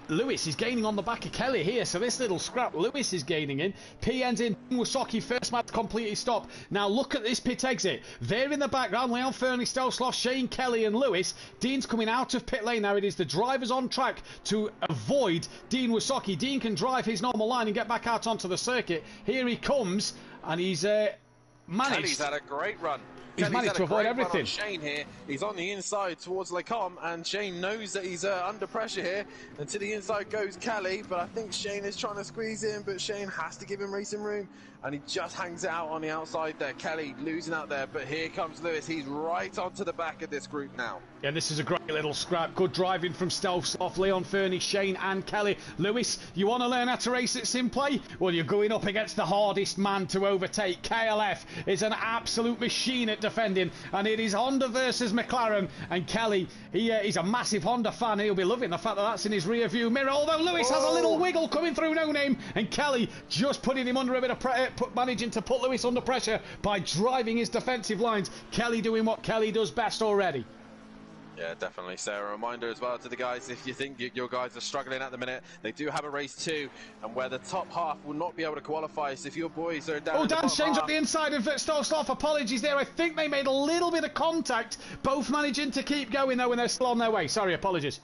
Lewis is gaining on the back of Kelly here. So this little scrap, Lewis is gaining in. PN's in. Wasaki first man to completely stop. Now look at this pit exit. There in the background, Leon Fernie, Selsoft, Shane, Kelly and Lewis. Dean's coming out of pit lane now. It is the drivers on track to avoid Dean Wasaki. Dean can drive his normal line and get back out onto the circuit. Here he comes, and he's managed. Kelly's had a great run. He's managed to avoid everything. Shane here, he's on the inside towards Lecom, and Shane knows that he's under pressure here. And to the inside goes Kelly, but I think Shane is trying to squeeze in, but Shane has to give him racing room, and he just hangs it out on the outside there. Kelly losing out there, but here comes Lewis. He's right onto the back of this group now. Yeah, this is a great little scrap. Good driving from Selsoft, Leon Fernie, Shane and Kelly. Lewis, you want to learn how to race at Simplay? Well, you're going up against the hardest man to overtake. KLF is an absolute machine at defending, and it is Honda versus McLaren. And Kelly, he's a massive Honda fan. He'll be loving the fact that that's in his rear view mirror, although Lewis has a little wiggle coming through No Name, and Kelly just putting him under a bit of pressure, managing to put Lewis under pressure by driving his defensive lines. Kelly doing what Kelly does best already. Yeah, definitely. So a reminder as well to the guys, if you think your guys are struggling at the minute, they do have a race too, and where the top half will not be able to qualify. So if your boys are down... Oh, Dan Shane's up the inside of Selsoft. Apologies there. I think they made a little bit of contact. Both managing to keep going though when they're still on their way. Sorry, apologies.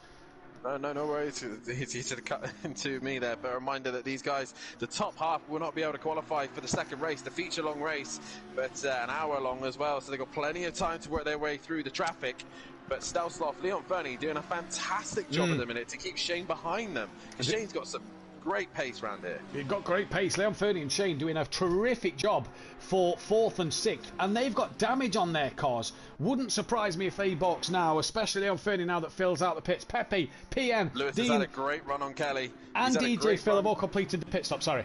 No worries. He should have cut into me there. But a reminder that these guys, the top half, will not be able to qualify for the second race, the feature-long race, but an hour long as well. So they've got plenty of time to work their way through the traffic. But Selsoft, Leon Fernie doing a fantastic job at the minute to keep Shane behind them. And Shane's got some great pace around here. They've got great pace. Leon Fernie and Shane doing a terrific job for 4th and 6th. And they've got damage on their cars. Wouldn't surprise me if they box now, especially Leon Fernie now that fills out the pits. Pepe, PN, Lewis Dean, has had a great run on Kelly. And DJ Phil have all completed the pit stop. Sorry.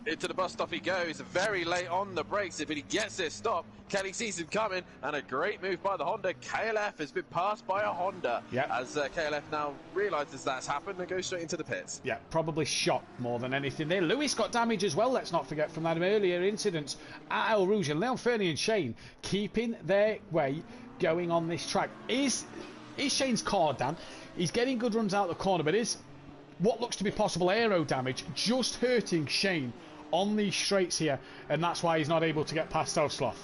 Into the bus stop he goes, very late on the brakes. If he gets this stop, Kelly sees him coming, and a great move by the Honda. KLF has been passed by a Honda. Yep. As KLF now realises that's happened and goes straight into the pits. Yeah, probably shocked more than anything there. Lewis got damage as well, let's not forget, from that earlier incident at El Rouge. And Leon Fernie and Shane keeping their way going on this track. Is Shane's car, Dan? He's getting good runs out the corner, but is what looks to be possible aero damage just hurting Shane on these straights here, and that's why he's not able to get past Selsoft?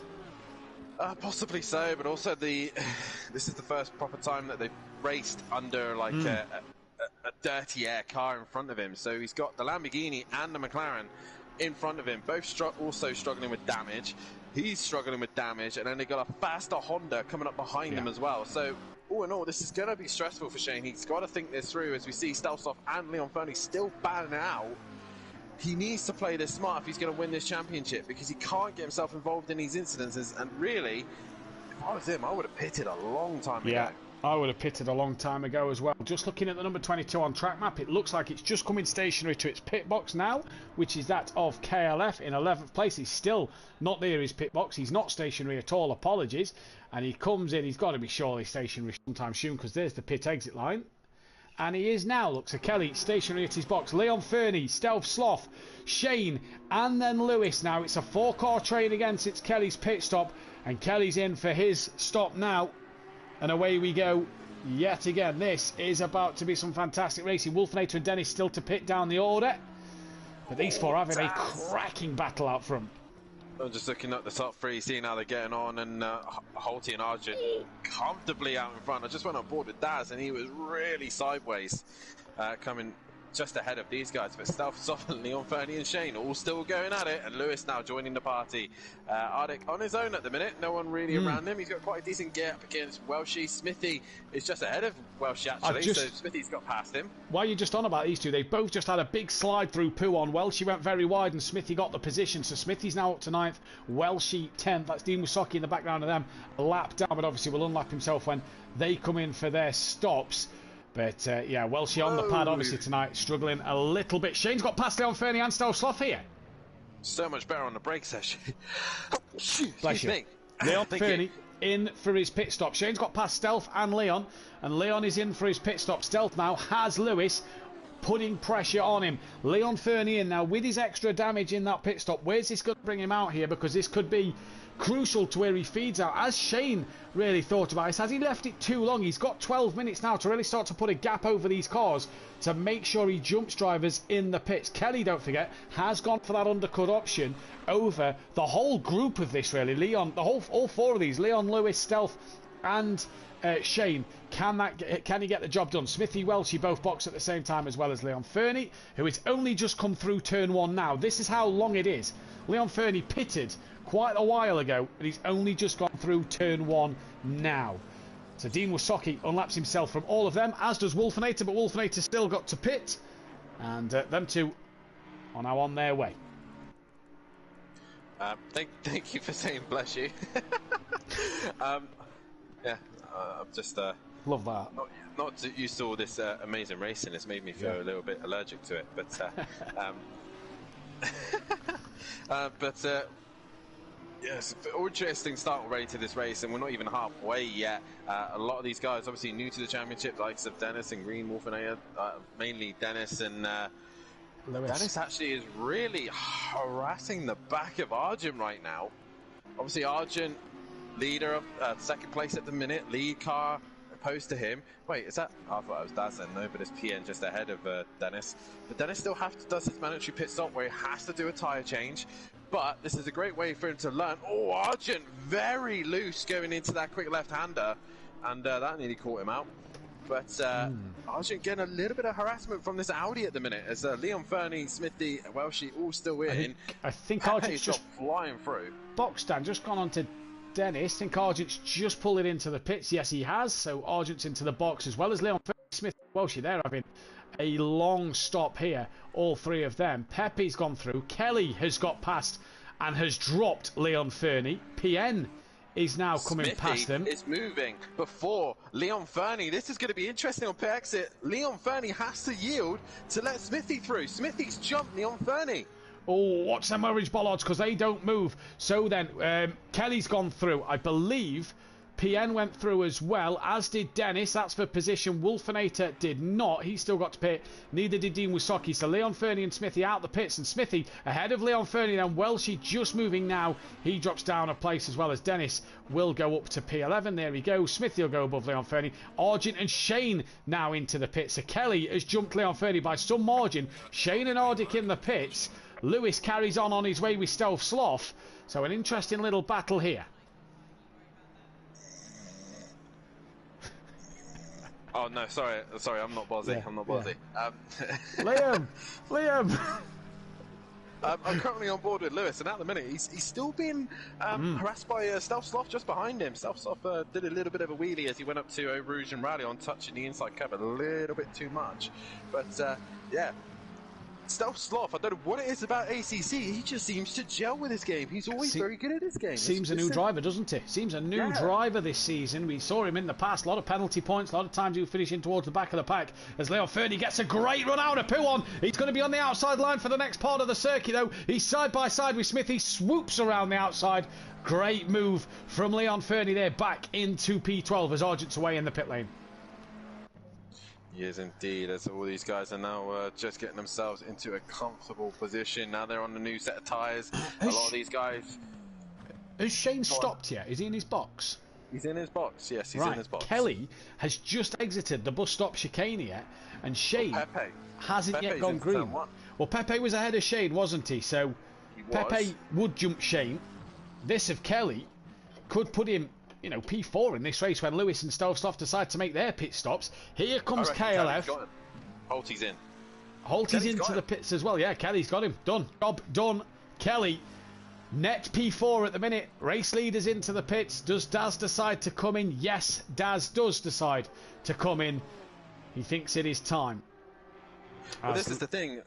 Possibly so, but also this is the first proper time that they've raced under like a dirty air car in front of him. So he's got the Lamborghini and the McLaren in front of him, both also struggling with damage. He's struggling with damage, and then they got a faster Honda coming up behind him as well. So all in all, this is going to be stressful for Shane. He's got to think this through, as we see Stelsoff and Leon Fernie still batting it out. He needs to play this smart if he's going to win this championship, because he can't get himself involved in these incidences. And really, if I was him, I would have pitted a long time ago. Yeah, I would have pitted a long time ago as well. Just looking at the number 22 on track map, it looks like it's just coming stationary to its pit box now, which is that of KLF in 11th place. He's still not near his pit box. He's not stationary at all, apologies. And he comes in, he's got to be surely stationary sometime soon, because there's the pit exit line. And he is now. Looks at Kelly stationary at his box. Leon Fernie, Stealth Sloth, Shane, and then Lewis. Now it's a 4-car train again since Kelly's pit stop, and Kelly's in for his stop now. And away we go yet again. This is about to be some fantastic racing. Wolfinator and Dennis still to pit down the order, but these four having a cracking battle out front. I'm just looking at the top three, seeing how they're getting on, and Holty and Argent comfortably out in front. I just went on board with Daz, and he was really sideways, coming just ahead of these guys. But Stealth, Leon Fernie and Shane all still going at it, and Lewis now joining the party. Ardic on his own at the minute, no one really around him. He's got quite a decent get up against Welshie. Smithy is just ahead of Welshie actually, so Smithy's got past him. While you're just on about these two, they both just had a big slide through poo on. Welshie went very wide and Smithy got the position, so Smithy's now up to 9th, Welshie 10th. That's Dean Wasocki in the background of them, a lap down, but obviously will unlap himself when they come in for their stops. But yeah, Welshie on the pad obviously tonight, struggling a little bit. Shane's got past Leon Fernie and Stealth Sloth here. So much better on the brakes, actually. Bless you. Leon Fernie in for his pit stop. Shane's got past Stealth and Leon is in for his pit stop. Stealth now has Lewis, putting pressure on him. Leon Fernie in now with his extra damage in that pit stop. Where's this going to bring him out here? Because this could be crucial to where he feeds out, as Shane really thought about it. Has he left it too long? He's got 12 minutes now to really start to put a gap over these cars to make sure he jumps drivers in the pits. Kelly, don't forget, has gone for that undercut option over the whole group of this, really. Leon, all four of these, Leon, Lewis, Stealth and Shane. Can he get the job done? Smithy, Welshie both box at the same time, as well as Leon Fernie, who has only just come through turn 1 now. This is how long it is. Leon Fernie pitted quite a while ago, and he's only just gone through turn 1 now. So Dean Wasocki unlaps himself from all of them, as does Wolfinator, but Wolfinator still got to pit, and them two are now on their way. Thank you for saying bless you. Yeah, I'm just love that. Not used to all this amazing racing. It's made me feel a little bit allergic to it, but yes, interesting start already to this race, and we're not even halfway yet. A lot of these guys obviously new to the championship, likes of Dennis and Green, Wolfinator, mainly Dennis, and Lewis. Dennis actually is really harassing the back of Argent right now. Obviously Argent, leader of second place at the minute, lead car opposed to him. Wait, is that? I thought it was Daz then, no, but it's PN just ahead of Dennis. But Dennis still does his mandatory pit stop where he has to do a tyre change. But this is a great way for him to learn. Oh, Argent very loose going into that quick left-hander, and that nearly caught him out. But Argent getting a little bit of harassment from this Audi at the minute, as Leon Fernie, Smithy, Welshie all still in. I think Argent's just flying through. Box down, just gone on to Dennis. I think Argent's just pulled it into the pits. Yes, he has. So Argent's into the box, as well as Leon Fernie, Smith, Welshie. They're having a long stop here, all three of them. Pepe's gone through. Kelly has got past and has dropped Leon Fernie. PN is now coming Smithy past them. Is moving before Leon Fernie. This is going to be interesting on pit exit. Leon Fernie has to yield to let Smithy through. Smithy's jumped Leon Fernie. Oh, watch them orange bollards, because they don't move. So then, Kelly's gone through. I believe PN went through as well, as did Dennis. That's for position. Wolfinator did not. He still got to pit. Neither did Dean Wasocki. So Leon Fernie and Smithy out the pits. And Smithy ahead of Leon Fernie. Then Welshie just moving now. He drops down a place, as well as Dennis will go up to P11. There we go. Smithy will go above Leon Fernie. Argent and Shane now into the pits. So Kelly has jumped Leon Fernie by some margin. Shane and Ardic in the pits. Lewis carries on his way with Stealth Sloth. So an interesting little battle here. Oh no, sorry, I'm not Bozzy. Yeah, I'm not Bozzy. Liam. I'm currently on board with Lewis, and at the minute he's still being harassed by Stealth Sloth just behind him. Stealth Sloth did a little bit of a wheelie as he went up to Eau Rouge and Rally on touching the inside curb a little bit too much. But yeah, Stealth Sloth, I don't know what it is about ACC, he just seems to gel with his game. He's always very good at his game. Seems a new driver, doesn't he? Seems a new driver this season. We saw him in the past, a lot of penalty points, a lot of times he was finishing towards the back of the pack as Leon Fernie gets a great run out of Pouon. He's going to be on the outside line for the next part of the circuit though. He's side by side with Smith, he swoops around the outside. Great move from Leon Fernie there, back into P12 as Argent's away in the pit lane. Yes, indeed, as all these guys are now just getting themselves into a comfortable position. Now they're on the new set of tyres. A lot of these guys... Has Shane stopped yet? Is he in his box? He's in his box, yes, he's in his box. Kelly has just exited the bus stop chicane yet, and Shane hasn't yet gone green. Well, Pepe was ahead of Shane, wasn't he? So Pepe would jump Shane. This of Kelly could put him... You know, P4 in this race when Lewis and Stealth Sloth decide to make their pit stops. Here comes KLF. Holty's in. Holty's into the pits as well. Yeah, Kelly's got him. Done. Job done. Kelly, net P4 at the minute. Race leaders into the pits. Does Daz decide to come in? Yes, Daz does decide to come in. He thinks it is time. Well, this is the thing.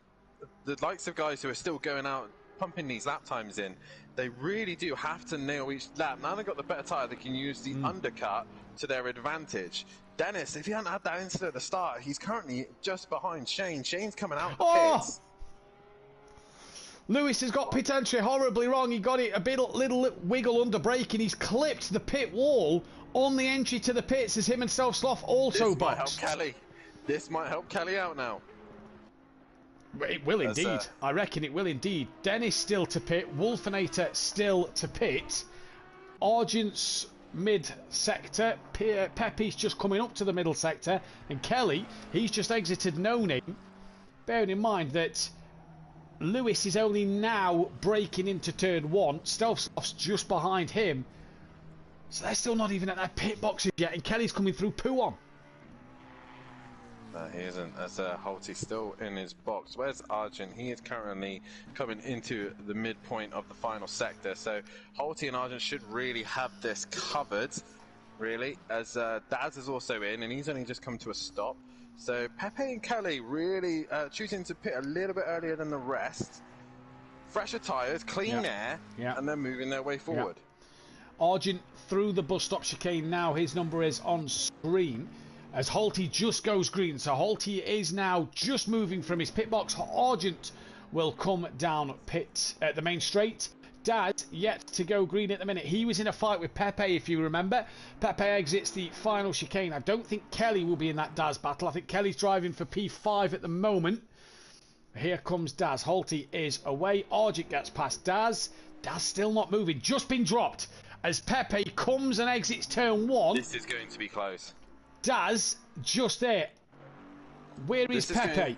The likes of guys who are still going out pumping these lap times in, they really do have to nail each lap. Now they've got the better tyre, they can use the undercut to their advantage. Dennis, if he hadn't had that incident at the start, he's currently just behind Shane. Shane's coming out of the pits. Lewis has got pit entry horribly wrong. He got it a little wiggle under brake and he's clipped the pit wall on the entry to the pits as him and Stealth Sloth also box. This might help Kelly. This might help Kelly out now. It will indeed. I reckon it will indeed. Dennis still to pit. Wolfinator still to pit. Argent's mid-sector. Pepe's just coming up to the middle sector. And Kelly, he's just exited no name. Bearing in mind that Lewis is only now breaking into turn 1. Stealth Sloth's just behind him. So they're still not even at their pit boxes yet. And Kelly's coming through Pouon. No, he isn't. As Holty's still in his box. Where's Argent? He is currently coming into the midpoint of the final sector. So Holty and Argent should really have this covered, really, as Daz is also in, and he's only just come to a stop. So Pepe and Kelly really choosing to pit a little bit earlier than the rest. Fresher tyres, clean air, and then moving their way forward. Argent through the bus stop chicane now. His number is on screen. As Holty just goes green. So Holty is now just moving from his pit box. Argent will come down pit at the main straight. Daz yet to go green at the minute. He was in a fight with Pepe, if you remember. Pepe exits the final chicane. I don't think Kelly will be in that Daz battle. I think Kelly's driving for P5 at the moment. Here comes Daz. Holty is away. Argent gets past Daz. Daz still not moving. Just been dropped as Pepe comes and exits turn 1. This is going to be close. Daz just there. Where is Pepe?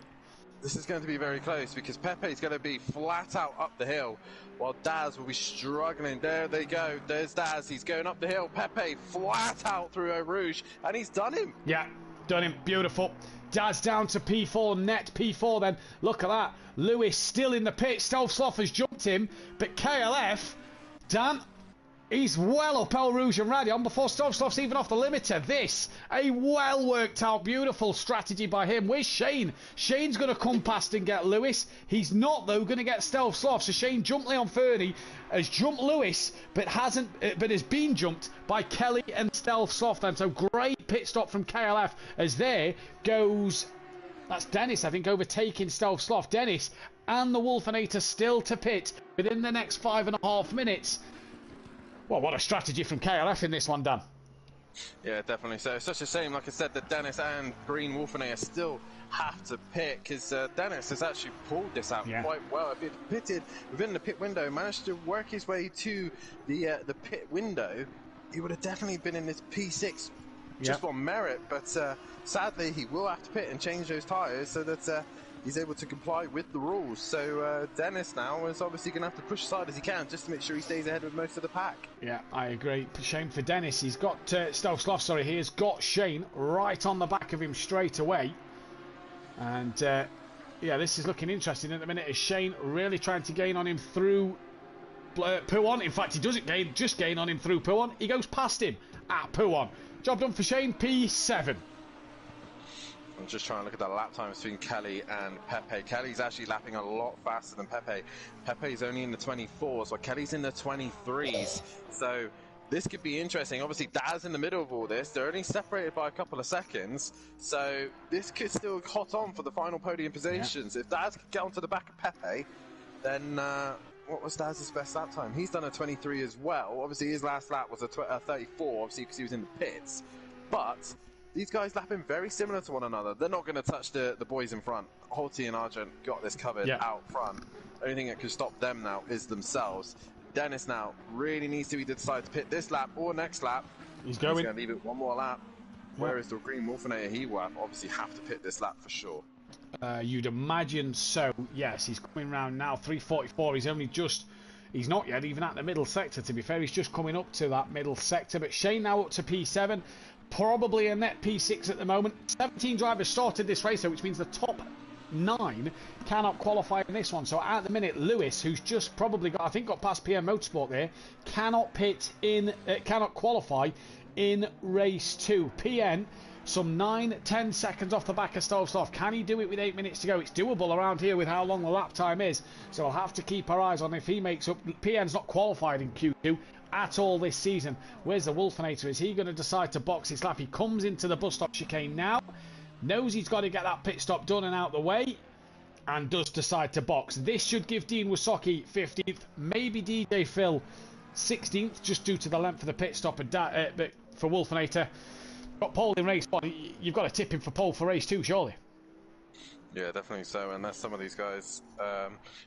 This is going to be very close because Pepe is going to be flat out up the hill while Daz will be struggling. There they go. There's Daz. He's going up the hill. Pepe flat out through Eau Rouge and he's done him. Yeah, done him. Beautiful. Daz down to P4, net P4 then. Look at that. Lewis still in the pit. Stealth Sloth has jumped him, but KLF, Dan, he's well up El Rouge and Rally on before Stealth Sloth's even off the limiter. This, a well worked out, beautiful strategy by him. Where's Shane? Shane's going to come past and get Lewis. He's not, though, going to get Stealth Sloth. So Shane jumped Leon Fernie, has jumped Lewis, but has been jumped by Kelly and Stealth Sloth. And so great pit stop from KLF as there goes, that's Dennis, I think, overtaking Stealth Sloth. Dennis and the Wolfinator still to pit within the next 5.5 minutes. Well, what a strategy from KLF in this one, Dan. Yeah, definitely. So it's such a shame, like I said, that Dennis and Green Wolfinator still have to pit because Dennis has actually pulled this out quite well. If he had pitted within the pit window, managed to work his way to the pit window, he would have definitely been in this P6 just on merit. But sadly, he will have to pit and change those tyres so that he's able to comply with the rules. So Dennis now is obviously going to have to push as hard as he can just to make sure he stays ahead with most of the pack. Yeah, I agree. Shame for Dennis. He's got he has got Shane right on the back of him straight away. And yeah, this is looking interesting at the minute. Is Shane really trying to gain on him through Pouon? In fact, he doesn't just gain on him through Pouon. He goes past him at Pouon. Job done for Shane, P7. I'm just trying to look at the lap times between Kelly and Pepe. Kelly's actually lapping a lot faster than Pepe. Pepe's only in the 24s, while Kelly's in the 23s. So this could be interesting. Obviously, Daz in the middle of all this. They're only separated by a couple of seconds. So this could still hot on for the final podium positions. Yeah. If Daz could get onto the back of Pepe, then what was Daz's best lap time? He's done a 23 as well. Obviously, his last lap was a 34, obviously, because he was in the pits. But these guys lapping very similar to one another. They're not going to touch the boys in front. Holty and Argent got this covered out front. The only thing that can stop them now is themselves. Dennis now really needs to either decide to pit this lap or next lap. He's going to leave it one more lap. Where is the green Wolfinator? He will obviously have to pit this lap for sure. You'd imagine so. Yes, he's coming round now. 3:44. He's not yet even at the middle sector, to be fair. He's just coming up to that middle sector. But Shane now up to P7. Probably a net P6 at the moment. 17 drivers started this race, which means the top 9 cannot qualify in this one. So at the minute, Lewis, who's just probably got past PM Motorsport there, cannot qualify in race 2. PN, some 9-10 seconds off the back of Stovestoff. Can he do it with 8 minutes to go? It's doable around here with how long the lap time is. So we'll have to keep our eyes on if he makes up. PN's not qualified in Q2 at all this season. Where's the Wolfinator? Is he going to decide to box his lap? He comes into the bus stop chicane now, knows he's got to get that pit stop done and out the way, and does decide to box. This should give Dean Wysocki 15th, maybe DJ Phil 16th, just due to the length of the pit stop. But for Wolfinator, got pole in race 1. You've got to tip him for pole for race 2, surely. Yeah, definitely so. And that's some of these guys.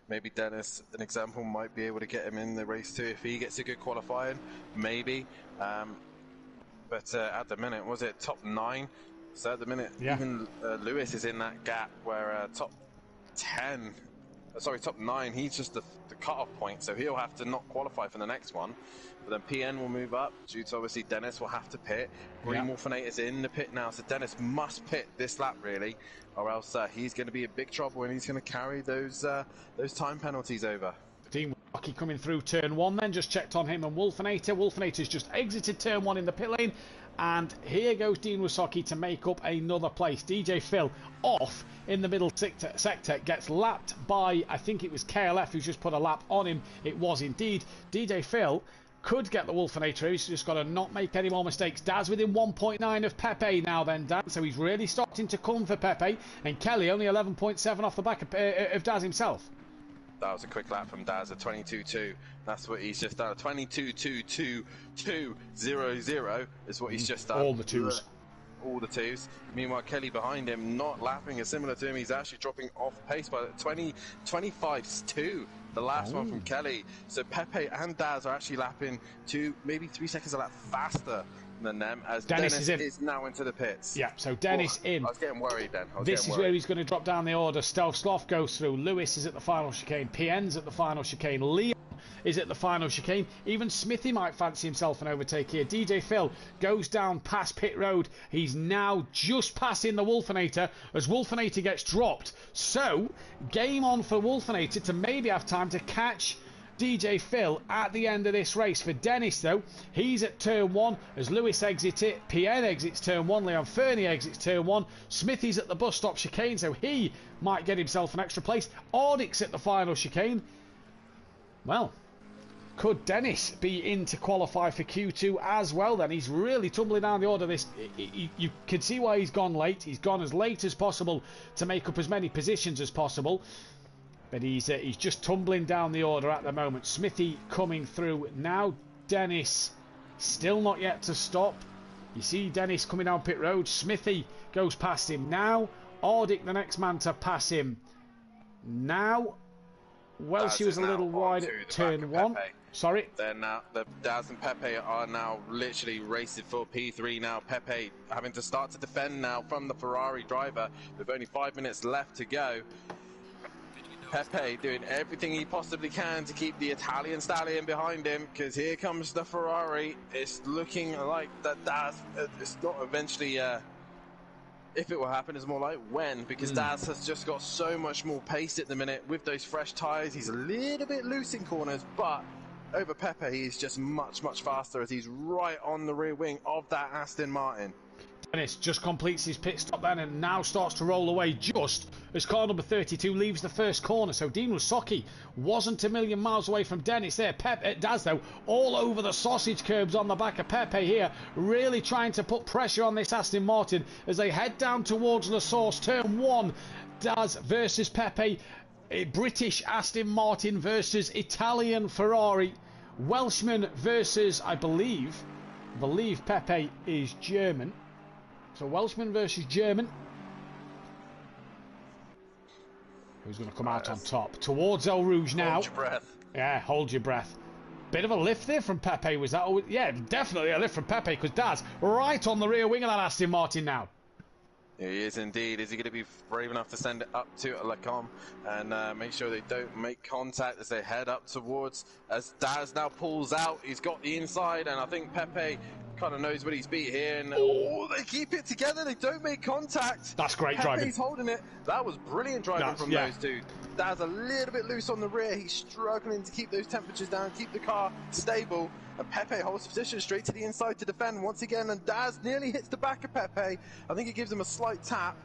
Maybe Dennis, an example, might be able to get him in the race 2 if he gets a good qualifying. Maybe. But at the minute, was it top 9? So at the minute, even Lewis is in that gap where top 9, he's just the cut-off point. So he'll have to not qualify for the next one. But then PN will move up due to obviously Dennis will have to pit. Green Wolfinator's in the pit now, so Dennis must pit this lap really, or else he's going to be in big trouble and he's going to carry those time penalties over. Dean Wysocki coming through turn 1 then, just checked on him and Wolfinator. Wolfinator's just exited turn 1 in the pit lane, and here goes Dean Wysocki to make up another place. DJ Phil off in the middle sector, gets lapped by, I think it was KLF who's just put a lap on him. It was indeed. DJ Phil could get the Wolfinator. He's just got to not make any more mistakes. Daz within 1.9 of Pepe now then, Dan. So he's really starting to come for Pepe. And Kelly only 11.7 off the back of Daz himself. That was a quick lap from Daz, a 22.2. That's what he's just done. A 22.2.2.0.0 is what he's just done. All the 2s. All the 2s. Meanwhile, Kelly behind him, not lapping as similar to him. He's actually dropping off pace by 25.2. The last one from Kelly. So Pepe and Daz are actually lapping 2, maybe 3 seconds a lap faster than them, as Dennis is now into the pits. Yeah, so Dennis in. I was getting worried then. This is where he's going to drop down the order. Stealth Sloth goes through. Lewis is at the final chicane. PN's at the final chicane. Leon is at the final chicane. Even Smithy might fancy himself an overtake here. DJ Phil goes down past pit road. He's now just passing the Wolfinator as Wolfinator gets dropped. So, game on for Wolfinator to maybe have time to catch DJ Phil at the end of this race. For Dennis though, he's at turn 1 as Lewis exits it. PN exits turn 1. Leon Fernie exits turn 1. Smithy's at the bus stop chicane, so he might get himself an extra place. Audic's at the final chicane. Well, could Dennis be in to qualify for Q2 as well then? He's really tumbling down the order. You can see why he's gone late. He's gone as late as possible to make up as many positions as possible. But he's just tumbling down the order at the moment. Smithy coming through now. Dennis still not yet to stop. You see Dennis coming down pit road. Smithy goes past him now. Audic the next man to pass him now. Welsh was a little wide at turn 1. Sorry. They're now, Daz and Pepe are now literally racing for P3 now. Pepe having to start to defend now from the Ferrari driver with only 5 minutes left to go. Pepe doing everything he possibly can to keep the Italian stallion behind him, because here comes the Ferrari. It's looking like that Daz, it's not eventually, if it will happen, it's more like when, because Daz has just got so much more pace at the minute with those fresh tyres. He's a little bit loose in corners, but over Pepe, he's just much, much faster as he's right on the rear wing of that Aston Martin. Dennis just completes his pit stop then and now starts to roll away just as car number 32 leaves the first corner. So Dean Lusocki wasn't a million miles away from Dennis there. Daz, though, all over the sausage curbs on the back of Pepe here, really trying to put pressure on this Aston Martin as they head down towards La Source. Turn 1, Daz versus Pepe. British Aston Martin versus Italian Ferrari. Welshman versus, I believe Pepe is German. So Welshman versus German. Who's going to come out on top? Towards El Rouge now. Hold your breath. Yeah, hold your breath. Bit of a lift there from Pepe. Was that? Yeah, definitely a lift from Pepe, because Daz right on the rear wing of that Aston Martin now. He is indeed. Is he going to be brave enough to send it up to Lacombe and make sure they don't make contact as they head up towards, as Daz now pulls out. He's got the inside, and I think Pepe kind of knows what he's beat here, and they keep it together. They don't make contact. That's great driving. Pepe's holding it. That was brilliant driving from those two. Daz a little bit loose on the rear. He's struggling to keep those temperatures down, keep the car stable. And Pepe holds position straight to the inside to defend once again, and Daz nearly hits the back of Pepe. I think it gives him a slight tap,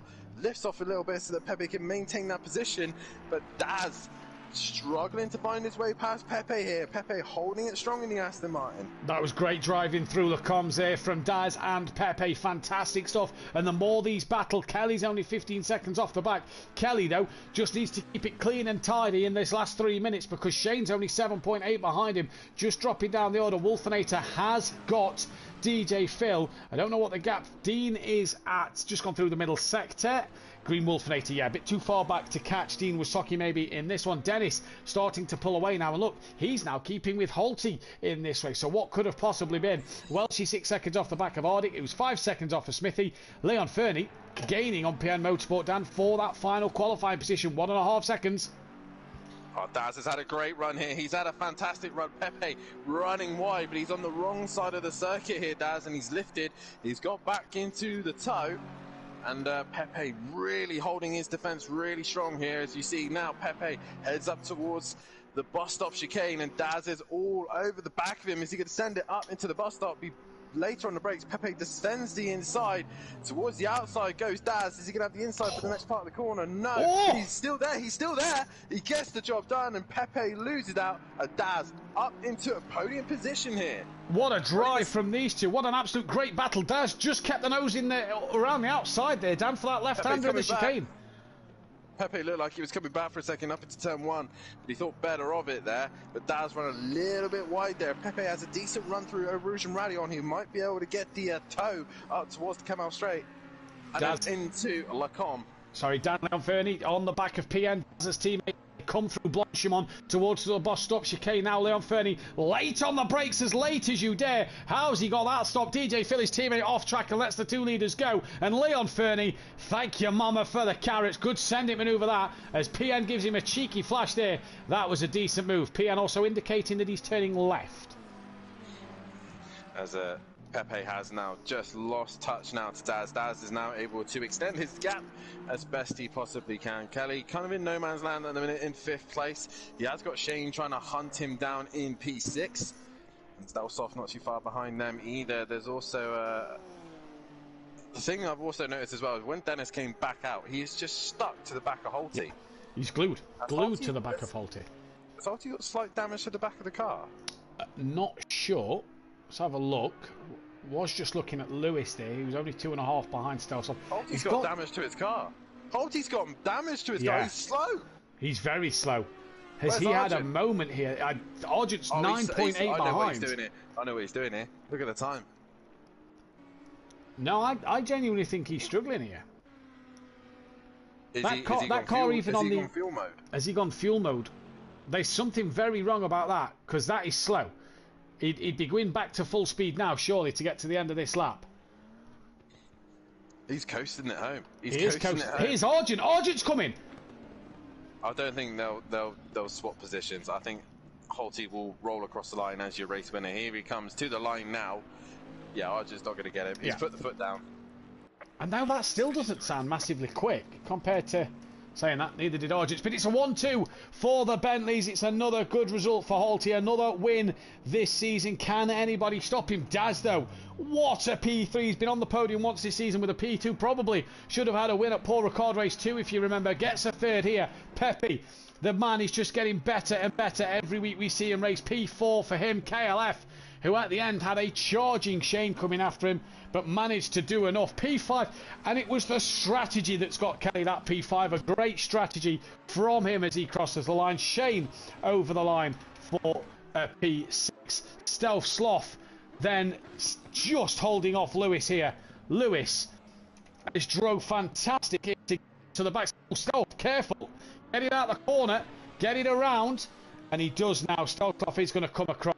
lifts off a little bit so that Pepe can maintain that position, but Daz struggling to find his way past Pepe here. Pepe holding it strong in the Aston Martin. That was great driving through the comms there from Daz and Pepe. Fantastic stuff. And the more these battle, Kelly's only 15 seconds off the back. Kelly, though, just needs to keep it clean and tidy in this last 3 minutes, because Shane's only 7.8 behind him. Just dropping down the order. Wolfenator has got DJ Phil. I don't know what the gap Dean is at. Just gone through the middle sector. Green Wolfenator, yeah, a bit too far back to catch Dean Lusocki maybe in this one. Dennis starting to pull away now, and look, he's now keeping with Holty in this race. So what could have possibly been? Welshie 6 seconds off the back of Ardick. It was 5 seconds off of Smithy. Leon Fernie gaining on PN Motorsport, Dan, for that final qualifying position. 1.5 seconds. Oh, Daz has had a great run here. He's had a fantastic run. Pepe running wide, but he's on the wrong side of the circuit here, Daz, and he's lifted. He's got back into the toe. And Pepe really holding his defence really strong here. As you see now, Pepe heads up towards the bus stop chicane, and Daz is all over the back of him. Is he going to send it up into the bus stop? Later on the brakes, Pepe descends the inside. Towards the outside goes Daz. Is he going to have the inside for the next part of the corner? No. Oh! He's still there. He's still there. He gets the job done, and Pepe loses out. Daz up into a podium position here. What a drive from these two. What an absolute great battle. Daz just kept the nose in there around the outside there, Dan, for that left-hander in the chicane. Pepe looked like he was coming back for a second up into turn 1, but he thought better of it there. But Daz ran a little bit wide there. Pepe has a decent run through Rouge and Radion. He might be able to get the toe up towards the Kemal Straight and then into Lacombe. Sorry, Dan Leon Fernie on the back of PN. Daz's teammate come through Blanchimont towards the bus stop chicane. Now Leon Fernie late on the brakes, as late as you dare. How's he got that stop? DJ Philly's teammate off track and lets the two leaders go. And Leon Fernie, thank you mama for the carrots. Good sending manoeuvre that, as PN gives him a cheeky flash there. That was a decent move. PN also indicating that he's turning left. As Pepe has now just lost touch now to Daz. Daz is now able to extend his gap as best he possibly can. Kelly kind of in no man's land at the minute in 5th place. He has got Shane trying to hunt him down in P6. And Stelsoft not too far behind them either. There's also the thing I've also noticed as well is when Dennis came back out, he is just stuck to the back of Holty. Yeah. He's glued to the back of Holty. Has Holty got slight damage to the back of the car? Not sure. Let's have a look. Was just looking at Lewis there. He was only 2.5 behind Stelsoft. Holty's got damage to his car. Holty's got damage to his car. He's slow. He's very slow. Has he had a moment here? Argent's 9.8 behind. I know what he's doing here. I know what he's doing here. Look at the time. No, I genuinely think he's struggling here. That car even on the... fuel mode? Has he gone fuel mode? There's something very wrong about that, because that is slow. He'd be going back to full speed now, surely, to get to the end of this lap. He's coasting it home. He is coasting. Here's Argent. Argent's coming. I don't think they'll swap positions. I think Holty will roll across the line as your race winner. Here he comes to the line now. Yeah, Argent's not going to get him. He's put the foot down. And now that still doesn't sound massively quick compared to saying that. Neither did Argent. But it's a 1-2 for the Bentleys. It's another good result for Holty. Another win this season. Can anybody stop him? Daz, though. What a P3. He's been on the podium once this season with a P2. Probably should have had a win at Paul Ricard race 2, if you remember. Gets a third here. Pepe, the man, is just getting better and better every week we see him race. P4 for him. KLF, who at the end had a charging Shane coming after him, but managed to do enough. P5, and it was the strategy that's got Kelly that P5. A great strategy from him as he crosses the line. Shane over the line for P6. Stealth Sloth then just holding off Lewis here. Lewis has drove fantastic to the back. Oh, Stealth, careful. Get it out the corner, get it around, and he does now. Stealth Sloth is going to come across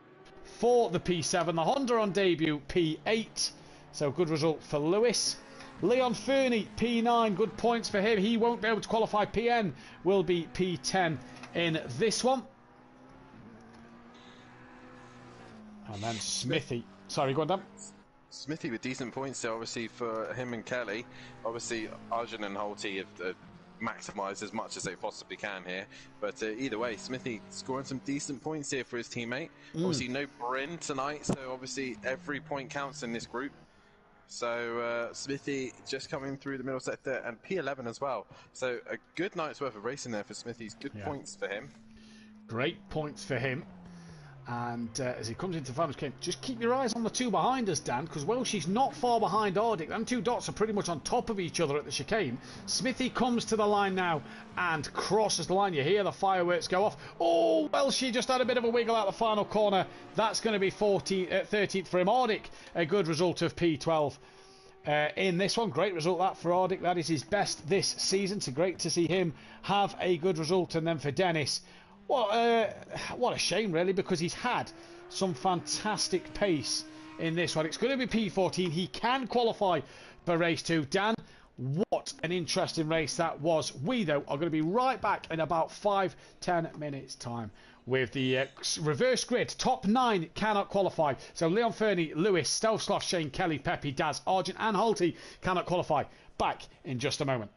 for the P7. The Honda on debut, P8. So good result for Lewis. Leon Fernie, P9. Good points for him. He won't be able to qualify. PN will be P10 in this one. And then Smithy. Sorry, go on, Dan. Smithy with decent points there, obviously, for him and Kelly. Obviously, Arjun and Holty have maximised as much as they possibly can here. But either way, Smithy scoring some decent points here for his teammate. Obviously, no Bryn tonight, so obviously every point counts in this group. So Smithy just coming through the middle sector, and P11 as well. So a good night's worth of racing there for Smithy's. Good points for him. Great points for him. And as he comes into Farmers Cane, just keep your eyes on the two behind us, Dan, because Welshie's not far behind Ardic. Them two dots are pretty much on top of each other at the chicane. Smithy comes to the line now and crosses the line. You hear the fireworks go off. Oh, Welshie just had a bit of a wiggle out the final corner. That's going to be 13th for him. Ardic, a good result of P12 in this one. Great result that for Ardic. That is his best this season. So great to see him have a good result. And then for Dennis, what a shame, really, because he's had some fantastic pace in this one. It's going to be P14. He can qualify for race 2. Dan, what an interesting race that was. We, though, are going to be right back in about 5-10 minutes' time with the reverse grid. Top 9 cannot qualify. So Leon Fernie, Lewis, Stealth Sloth, Shane, Kelly, Pepe, Daz, Argent and Holty cannot qualify. Back in just a moment.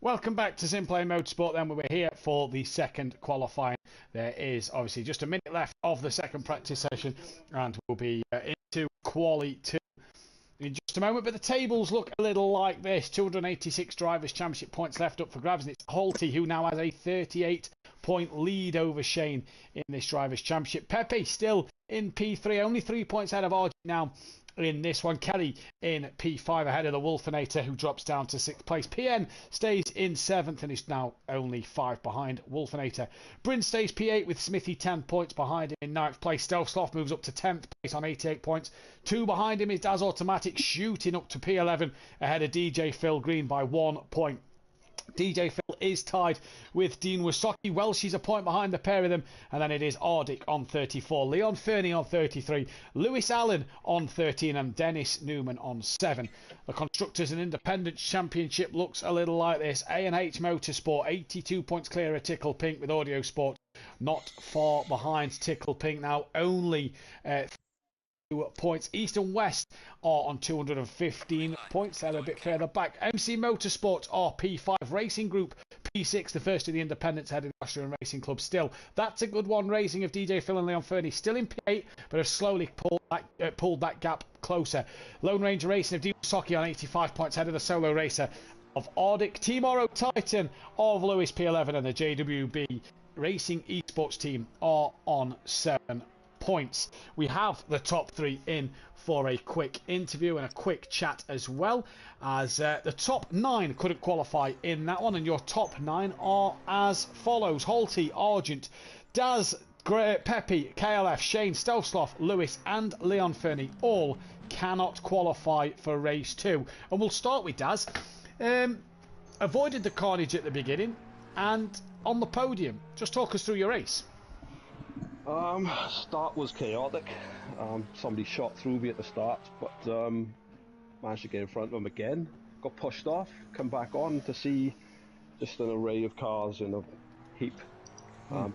Welcome back to Simplay Motorsport. Then we're here for the second qualifying. There is obviously just a minute left of the second practice session, and we'll be into quali 2 in just a moment. But the tables look a little like this: 286 drivers' championship points left up for grabs, and it's Holty who now has a 38-point lead over Shane in this drivers' championship. Pepe still in P3, only 3 points ahead of Argy now in this one. Kelly in P5 ahead of the Wolfinator, who drops down to 6th place. PN stays in 7th and is now only 5 behind Wolfinator. Bryn stays P8 with Smithy 10 points behind him in 9th place. Stealth Sloth moves up to 10th place on 88 points. 2 behind him is Daz Automatic, shooting up to P11 ahead of DJ Phil Green by 1 point. DJ Phil is tied with Dean Wasocki. Welsh's a point behind the pair of them, and then it is Ardick on 34, Leon Fernie on 33, Lewis Allen on 13, and Dennis Newman on 7. The Constructors and Independents Championship looks a little like this. A&H Motorsport 82 points clear of Tickle Pink, with Audio Sport not far behind Tickle Pink now, only 2 points. East and West are on 215 points. They're a bit further back. MC Motorsports are P5. Racing Group P6, the first of the independents heading Austrian Racing Club. Still, that's a good one. Racing of DJ Phil and Leon Fernie still in P8, but have slowly pulled that gap closer. Lone Ranger Racing of Dean Wasocki on 85 points ahead of the solo racer of Ardick. Team Oro Titan of Lewis P11 and the JWB Racing Esports team are on 7 points. We have the top 3 in for a quick interview and a quick chat, as well as the top 9 couldn't qualify in that one, and your top 9 are as follows: Holty, Argent, Daz, Pepe, KLF, Shane, Stealth Sloth, Lewis and Leon Fernie all cannot qualify for race 2. And we'll start with Daz. Avoided the carnage at the beginning and on the podium. Just talk us through your race. Start was chaotic. Somebody shot through me at the start, but managed to get in front of them again. Got pushed off, come back on to see just an array of cars in a heap.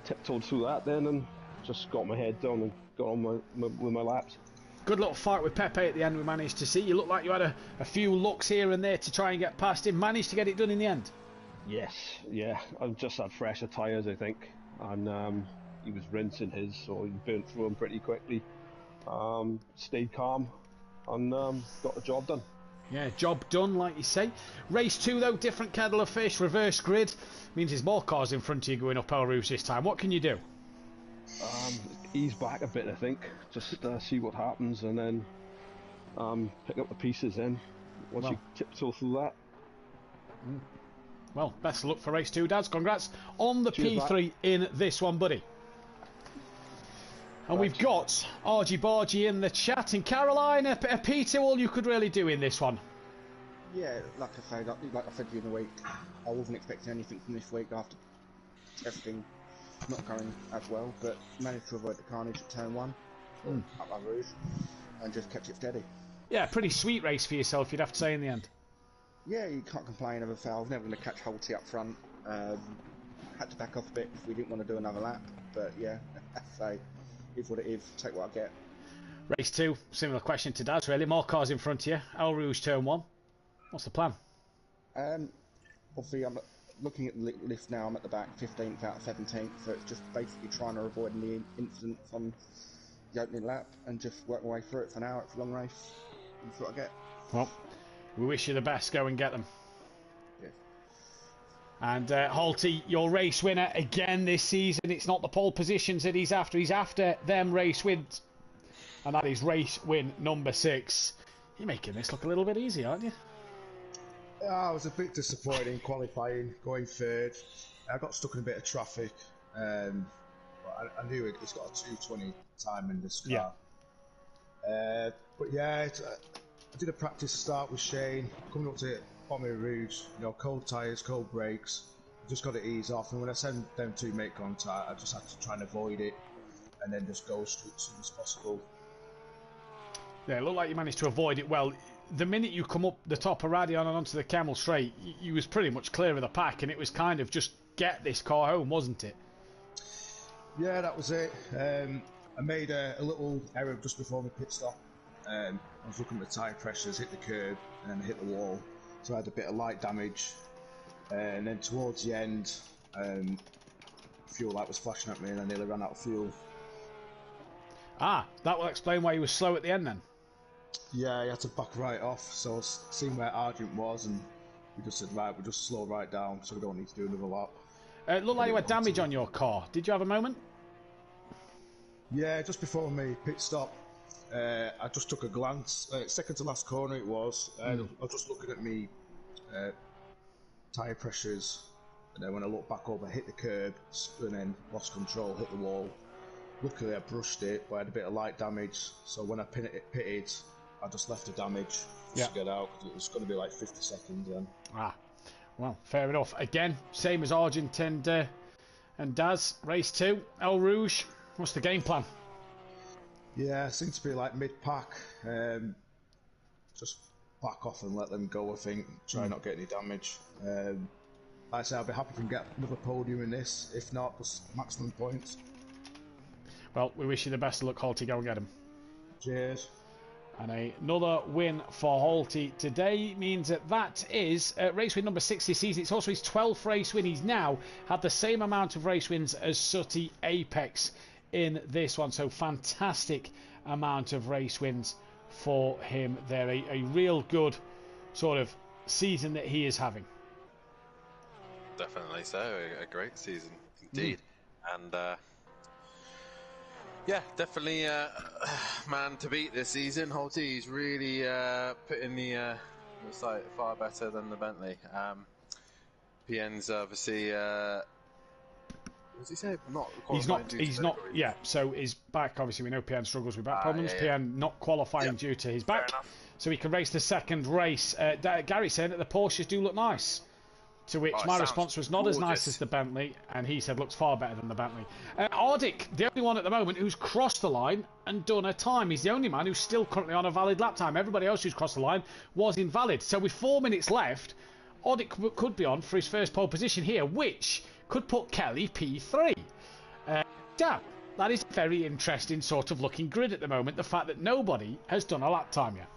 Tiptoed through that then and just got my head down and got on with my laps. Good little fight with Pepe at the end we managed to see. You looked like you had a few looks here and there to try and get past him. Managed to get it done in the end? Yes, yeah. I just had fresher tyres, I think, and he was rinsing his, so he burnt through them pretty quickly. Stayed calm and got the job done. Yeah, job done, like you say. Race 2 though, different kettle of fish, reverse grid. Means there's more cars in front of you going up El Rouge this time. What can you do? Ease back a bit, I think. Just see what happens and then pick up the pieces then once you tiptoe through that. Well, best of luck for race 2, Dads. Congrats on the Cheers, P3 mate. in this one, buddy. And we've got Argy Bargy in the chat. And Caroline, a P2 all you could really do in this one. Yeah, like I said to you in the week, I wasn't expecting anything from this week after testing not going as well, but managed to avoid the carnage at turn 1 up La Rouge and just kept it steady. Yeah, pretty sweet race for yourself, you'd have to say in the end. Yeah, you can't complain of a foul. I was never going to catch Holty up front. Had to back off a bit if we didn't want to do another lap, but yeah, so is what it is. Take what I get. Race 2, similar question to Dad's really. More cars in front of you. El Rouge turn 1. What's the plan? Obviously, I'm looking at the list now. I'm at the back, 15th out of 17th, so it's just basically trying to avoid any incidents on the opening lap and just work my way through it for now. It's a long race. That's what I get. Well, we wish you the best. Go and get them. Yeah. And Holty, your race winner again this season. It's not the pole positions that he's after. He's after them race wins. And that is race win number 6. You're making this look a little bit easy, aren't you? I was a bit disappointed in qualifying, going third. I got stuck in a bit of traffic. But I knew it's got a 2:20 time in this car. Yeah. But yeah, I did a practice start with Shane, coming up to Pommy Rouge, cold tyres, cold brakes. Just got to ease off, and when I sent them 2 make contact, I just had to try and avoid it, and then just go as soon as possible. Yeah, it looked like you managed to avoid it well. The minute you come up the top of Radion and onto the Camel Straight, you was pretty much clear of the pack, and it was kind of just get this car home, wasn't it? Yeah, that was it. I made a little error just before my pit stop. I was looking at the tyre pressures, hit the curb, and then hit the wall. So I had a bit of light damage. And then towards the end, fuel light was flashing at me and I nearly ran out of fuel. Ah, that will explain why you were slow at the end then. Yeah, I had to back right off, so I was seeing where Argent was, and we just said, right, we'll just slow right down, so we don't need to do another lap. It looked like you had damage on your car. Did you have a moment? Yeah, just before my pit stop, I just took a glance. Second to last corner it was. I was just looking at me tyre pressures, and then when I looked back over, I hit the curb, and then lost control, hit the wall. Luckily I brushed it, but I had a bit of light damage, so when I pitted, I just left the damage just to get out, because it was going to be like 50 seconds then. Ah, well, fair enough. Again, same as Argent and Daz, race 2, El Rouge. What's the game plan? Yeah, it seems to be like mid-pack. Just back off and let them go, I think. Try not to get any damage. Like I say, I'll be happy if we can get another podium in this. If not, just maximum points. Well, we wish you the best of luck, Holty. Go and get him. Cheers. And another win for Holty today means that is race win number 6 this season. It's also his 12th race win. He's now had the same amount of race wins as Sutty Apex in this one. So fantastic amount of race wins for him there. A real good sort of season that he is having. Definitely so. A great season indeed. And yeah, definitely man to beat this season. Holty, he's really put in the site far better than the Bentley. PN's obviously what does he say? He's not. Yeah. So his back. Obviously, we know PN struggles with back problems. Yeah. PN not qualifying due to his back, so he can race the second race. Gary saying that the Porsches do look nice. To which my response was not as nice as the Bentley, and he said looks far better than the Bentley. Ardic, the only one at the moment who's crossed the line and done a time. He's the only man who's still currently on a valid lap time. Everybody else who's crossed the line was invalid. So with 4 minutes left, Ardic could be on for his first pole position here, which could put Kelly P3. Yeah, that is a very interesting sort of looking grid at the moment. The fact that nobody has done a lap time yet.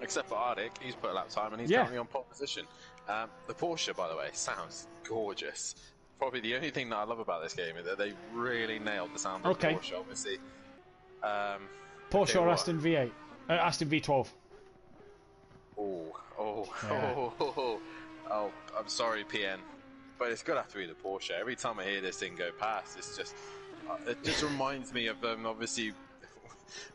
Except for Ardic, he's put a lap time and he's currently on pole position. The Porsche, by the way, sounds gorgeous. Probably the only thing that I love about this game is that they really nailed the sound of the Porsche, obviously. Porsche or Aston V8? Aston V12. Oh, I'm sorry, PN. But it's going to have to be the Porsche. Every time I hear this thing go past, it's just... it just reminds me of, obviously...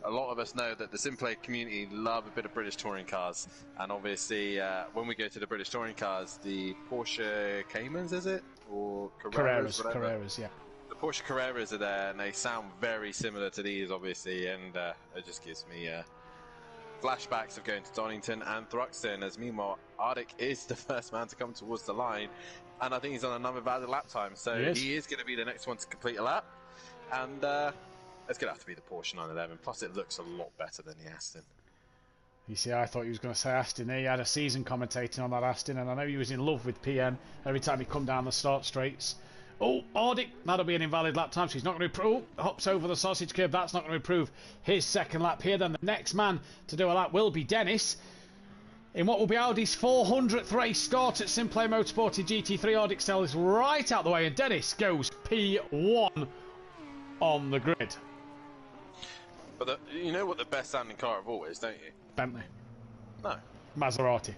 A lot of us know that the Simplay community love a bit of British touring cars, and obviously when we go to the British touring cars, the Porsche Caymans, is it? Or Carreras, yeah. The Porsche Carreras are there, and they sound very similar to these, obviously, and it just gives me flashbacks of going to Donington and Thruxton, as meanwhile Ardic is the first man to come towards the line, and I think he's on another valid lap time, so he is going to be the next one to complete a lap, and it's going to have to be the Porsche 911, plus it looks a lot better than the Aston. You see, I thought he was going to say Aston. He had a season commentating on that Aston, and I know he was in love with PN every time he come down the start straights. Oh, Ardic, that'll be an invalid lap time, so he's not going to improve. Hops over the sausage curb, that's not going to improve his second lap here. Then the next man to do a lap will be Dennis. In what will be Audi's 400th race start at Simplay Motorsport in GT3, Ardic sells right out the way, and Dennis goes P1 on the grid. But you know what the best sounding car of all is, don't you? Bentley. No. Maserati.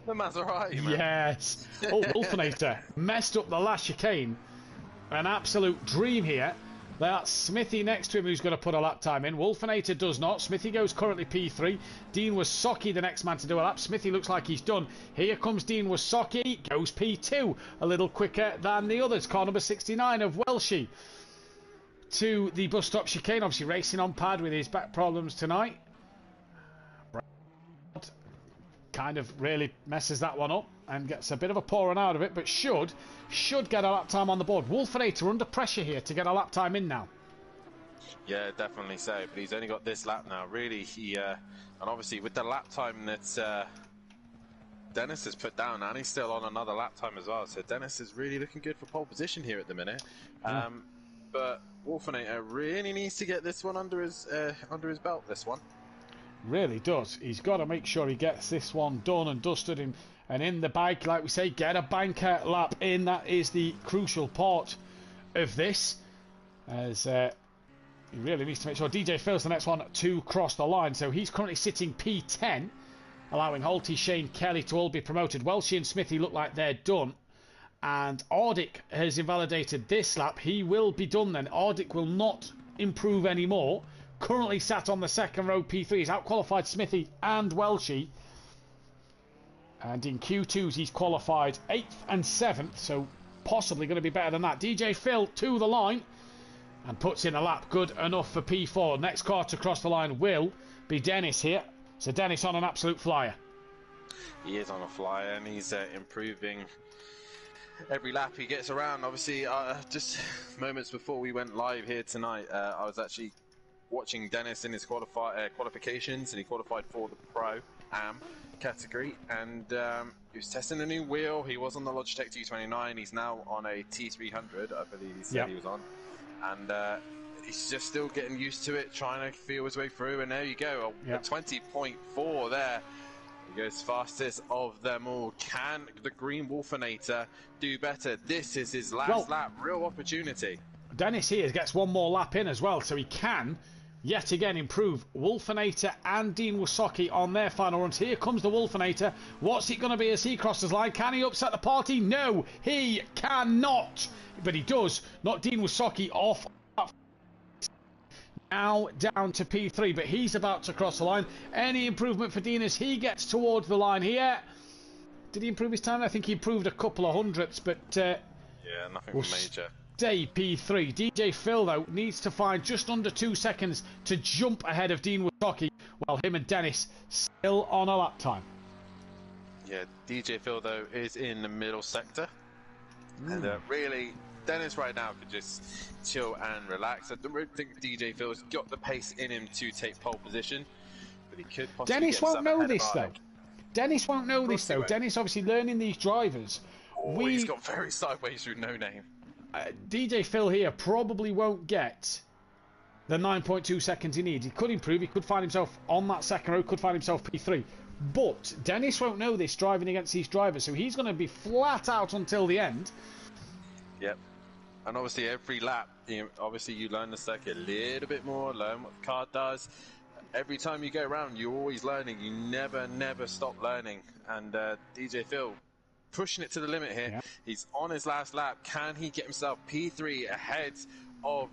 The Maserati, man. Yes. Oh, Wolfinator messed up the last chicane. An absolute dream here. That's Smithy next to him who's going to put a lap time in. Wolfinator does not. Smithy goes currently P3. Dean Wasocki the next man to do a lap. Smithy looks like he's done. Here comes Dean Wasocki. Goes P2. A little quicker than the others. Car number 69 of Welshie to the bus stop chicane. Obviously racing on pad with his back problems tonight. Kind of really messes that one up and gets a bit of a pouring out of it, but should get a lap time on the board. Wolfinator under pressure here to get a lap time in now. Yeah, definitely so, but he's only got this lap now. Really, he and obviously with the lap time that Dennis has put down, and he's still on another lap time as well, so Dennis is really looking good for pole position here at the minute. But Wolfinator really needs to get this one under his belt, this one. Really does. He's got to make sure he gets this one done and dusted and in the bag, like we say, get a banker lap in. That is the crucial part of this, as he really needs to make sure DJ Phil's the next one to cross the line. So he's currently sitting P10, allowing Holty, Shane, Kelly to all be promoted. Welshie and Smithy look like they're done. And Ardick has invalidated this lap. He will be done then. Ardick will not improve anymore. Currently sat on the second row P3. He's outqualified Smithy and Welshie. And in Q2s he's qualified 8th and 7th. So possibly going to be better than that. DJ Phil to the line. And puts in a lap good enough for P4. Next car to cross the line will be Dennis here. So Dennis on an absolute flyer. He is on a flyer and he's improving every lap he gets around. Obviously, just moments before we went live here tonight, I was actually watching Dennis in his qualifications, and he qualified for the Pro Am category, and he was testing a new wheel. He was on the Logitech G29. He's now on a T300, I believe he said he was on. And he's just still getting used to it, trying to feel his way through. And there you go, a 20.4 there. He goes fastest of them all. Can the Green Wolfinator do better? This is his last lap. Real opportunity. Dennis here gets one more lap in as well, so he can yet again improve. Wolfinator and Dean Wysocki on their final runs. Here comes the Wolfinator. What's it going to be as he crosses the line? Can he upset the party? No, he cannot. But he does knock Dean Wysocki off. Now down to P3, but he's about to cross the line. Any improvement for Dean as he gets towards the line here? Did he improve his time? I think he improved a couple of hundredths, but yeah, nothing major. Stay P3. DJ Phil, though, needs to find just under 2 seconds to jump ahead of Dean Wysocki, while him and Dennis still on a lap time. Yeah, DJ Phil, though, is in the middle sector. And really, Dennis right now could just chill and relax. I don't think DJ Phil's got the pace in him to take pole position, but he could possibly Dennis won't know this, though. Dennis won't know this, though. Dennis obviously learning these drivers. Oh, he's got very sideways through no name. DJ Phil here probably won't get the 9.2 seconds he needs. He could improve. He could find himself on that second row. Could find himself P3. But Dennis won't know this driving against these drivers, so he's going to be flat out until the end. Yep. And obviously every lap, obviously you learn the circuit a little bit more, learn what the car does. Every time you go around, you're always learning. You never stop learning. And DJ Phil pushing it to the limit here. Yeah. He's on his last lap. Can he get himself P3 ahead of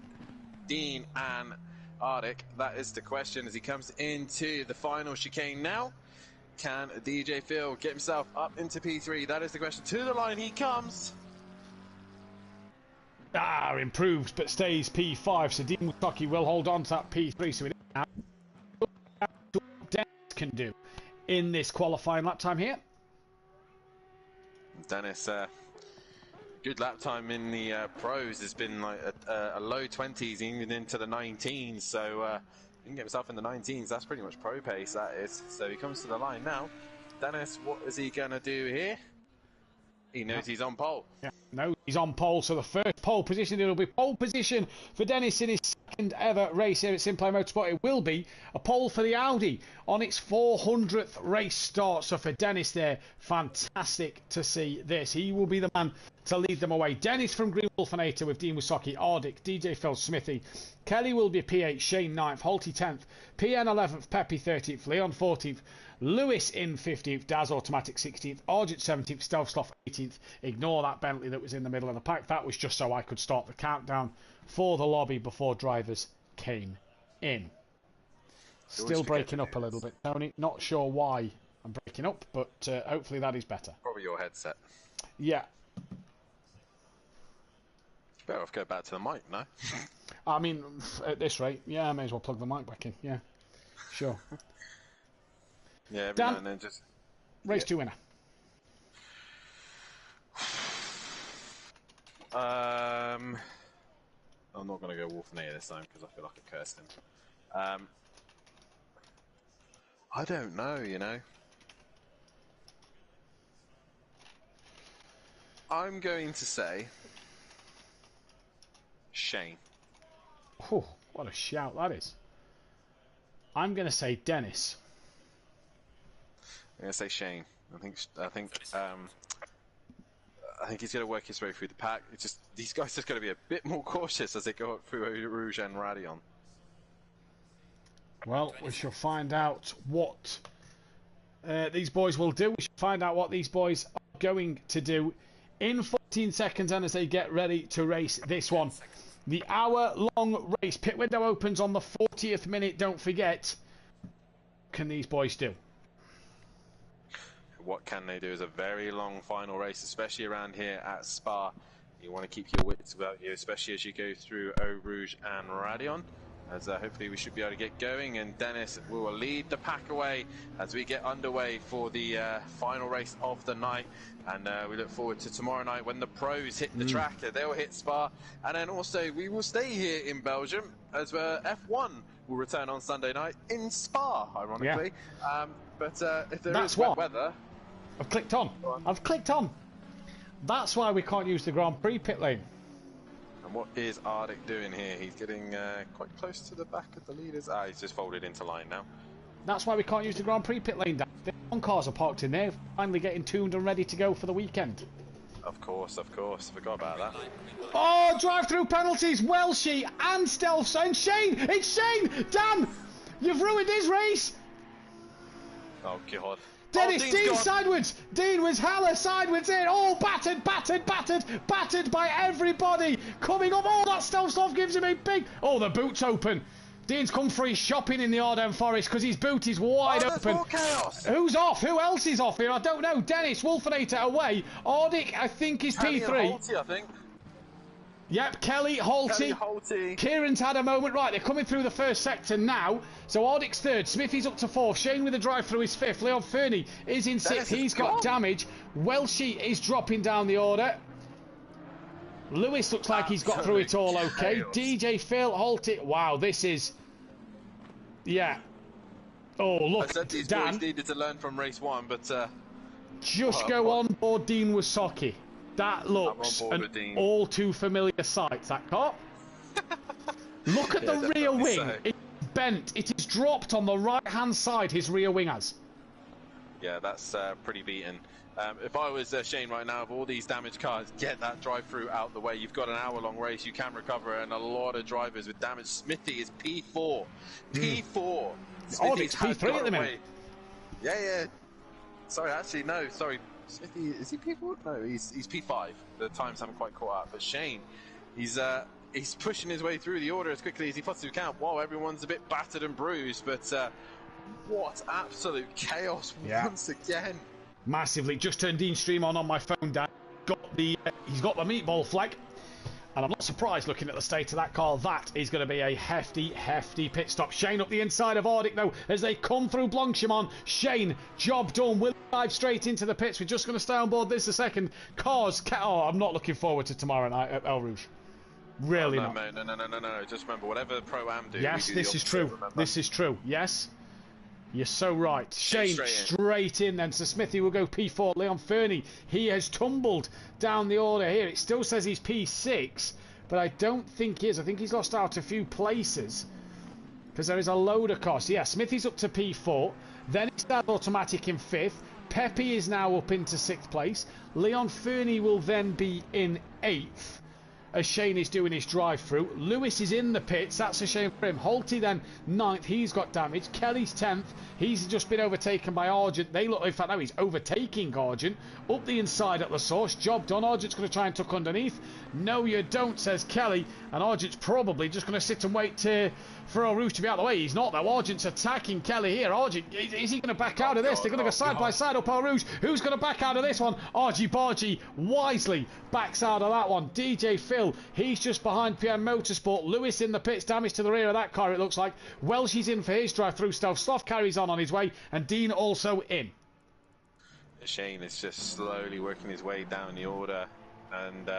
Dean and Ardick? That is the question as he comes into the final chicane now. Can DJ Phil get himself up into P3? That is the question. To the line he comes. Improves, but stays P5. So Dean Wysocki will hold on to that P3. So we don't know what Dennis can do in this qualifying lap time here. Dennis, good lap time in the pros has been like a low 20s, even into the 19s. So he can get himself in the 19s. That's pretty much pro pace, that is. So he comes to the line now. Dennis, what is he going to do here? He knows he's on pole. Yeah, no, he's on pole. So the first pole position, it'll be pole position for Dennis in his second ever race here at Simplay Motorsport. It will be a pole for the Audi on its 400th race start. So for Dennis there, fantastic to see this. He will be the man to lead them away. Dennis from Green Wolfinator with Dean Wysocki, Ardick, DJ Phil, Smithy. Kelly will be P8, Shane 9th, Holty 10th, PN 11th, Peppy 13th, Leon 14th, Lewis in 15th, Daz Automatic 16th, Argent 17th, Stealth Sloth 18th. Ignore that Bentley that was in the middle of the pack. That was just so I could start the countdown for the lobby before drivers came in. Still breaking up a little bit, Tony. Not sure why I'm breaking up, but hopefully that is better. Probably your headset. Yeah. Better off go back to the mic, no? I mean, at this rate, yeah, I may as well plug the mic back in. Yeah, sure. Yeah, every Dan, now and then just... Race 2 winner. I'm not going to go Wolfinator this time because I feel like I cursed him. I don't know, you know. I'm going to say Shane. Oh, what a shout that is. I'm going to say Dennis. I'm going to say Shane. I think he's going to work his way through the pack. It's just these guys just got to be a bit more cautious as they go up through Eau Rouge and Radion. Well, we shall find out what these boys will do. We shall find out what these boys are going to do in 14 seconds, and as they get ready to race this one. The hour-long race. Pit window opens on the 40th minute, don't forget. What can these boys do? What can they do is a very long final race, especially around here at Spa. You want to keep your wits about you, especially as you go through Eau Rouge and Radion. As hopefully we should be able to get going, and Dennis will lead the pack away as we get underway for the final race of the night. And we look forward to tomorrow night when the pros hit the track. They'll hit Spa, and then also we will stay here in Belgium as F1 will return on Sunday night in Spa, ironically. Yeah. But if there is wet weather... I've clicked on. I've clicked on. That's why we can't use the Grand Prix pit lane. And what is Ardic doing here? He's getting quite close to the back of the leaders. He's just folded into line now. That's why we can't use the Grand Prix pit lane. The F1 cars are parked in there, finally getting tuned and ready to go for the weekend. Of course. Forgot about that. Oh, drive-through penalties. Welshie and Stealth. And Shane. It's Shane. Dan, you've ruined his race. Oh, God. Dennis, Dean sideways. Dean was hella sideways in. Oh, battered by everybody. Coming up. Oh, that Stealth gives him a big... Oh, the boot's open. Dean's come for his shopping in the Ardennes Forest because his boot is wide open. More chaos. Who's off? Who else is off here? I don't know. Dennis, Wolfenator away. Ardic, I think, is Kelly P3. And Holty, I think. Yep, Kelly, Holty. Kieran's had a moment. Right, they're coming through the first sector now. So Ardic's third, Smithy's up to fourth, Shane with a drive through is fifth, Leon Fernie is in sixth, he's got damage. Welshie is dropping down the order. Lewis looks like he's got through it all okay. DJ Phil, Holty. Wow, this is... Yeah. Oh, look, I said these Dan. boys needed to learn from race one, but... Just go on board Dean Wasocki. That looks an all too familiar sight, that car. Look at the rear wing. So. It's bent. It is dropped on the right-hand side, his rear wing has. Yeah, that's pretty beaten. If I was Shane right now, of all these damaged cars, get that drive-through out the way. You've got an hour-long race. You can recover, and a lot of drivers with damage. Smithy is P4. P4. Ardic's P3 at the minute. Yeah. Sorry, actually, no. Sorry. Smithy, is he P4? No, he's P5. The times haven't quite caught up. But Shane, he's pushing his way through the order as quickly as he possibly can. Wow, everyone's a bit battered and bruised, but what absolute chaos once again. Massively. Just turned Dean's stream on my phone, Dan. He's got the meatball flag. And I'm not surprised looking at the state of that car. That is going to be a hefty pit stop. Shane up the inside of Ardic, though, as they come through Blanchimont. Shane, job done. Will dive straight into the pits. We're just going to stay on board this a second. Cars... Oh, I'm not looking forward to tomorrow night at Eau Rouge. Really not. No. Just remember, whatever the Pro-Am do... Yes, this is true. Remember. This is true. Yes. You're so right. Shane straight in then. So Smithy will go P4. Leon Fernie, he has tumbled down the order here. It still says he's P6, but I don't think he is. I think he's lost out a few places because there is a load of costs. Yeah, Smithy's up to P4. Then it's that automatic in 5th. Pepe is now up into 6th place. Leon Fernie will then be in 8th. As Shane is doing his drive-through. Lewis is in the pits. That's a shame for him. Holty then 9th. He's got damage. Kelly's 10th. He's just been overtaken by Argent. They look, in fact, now he's overtaking Argent. Up the inside at the source. Job done. Argent's going to try and tuck underneath. No, you don't, says Kelly. And Argent's probably just going to sit and wait for Eau Rouge to be out of the way. He's not, though. Argent's attacking Kelly here. Argent, is he going to back out of this? They're going to go side by side up Eau Rouge. Who's going to back out of this one? Argy Bargy wisely backs out of that one. DJ Phil, he's just behind PM Motorsport. Lewis in the pits, damage to the rear of that car, it looks like. Welshie's in for his drive-through stuff. Sloth carries on his way, and Dean also in. Shane is just slowly working his way down the order, and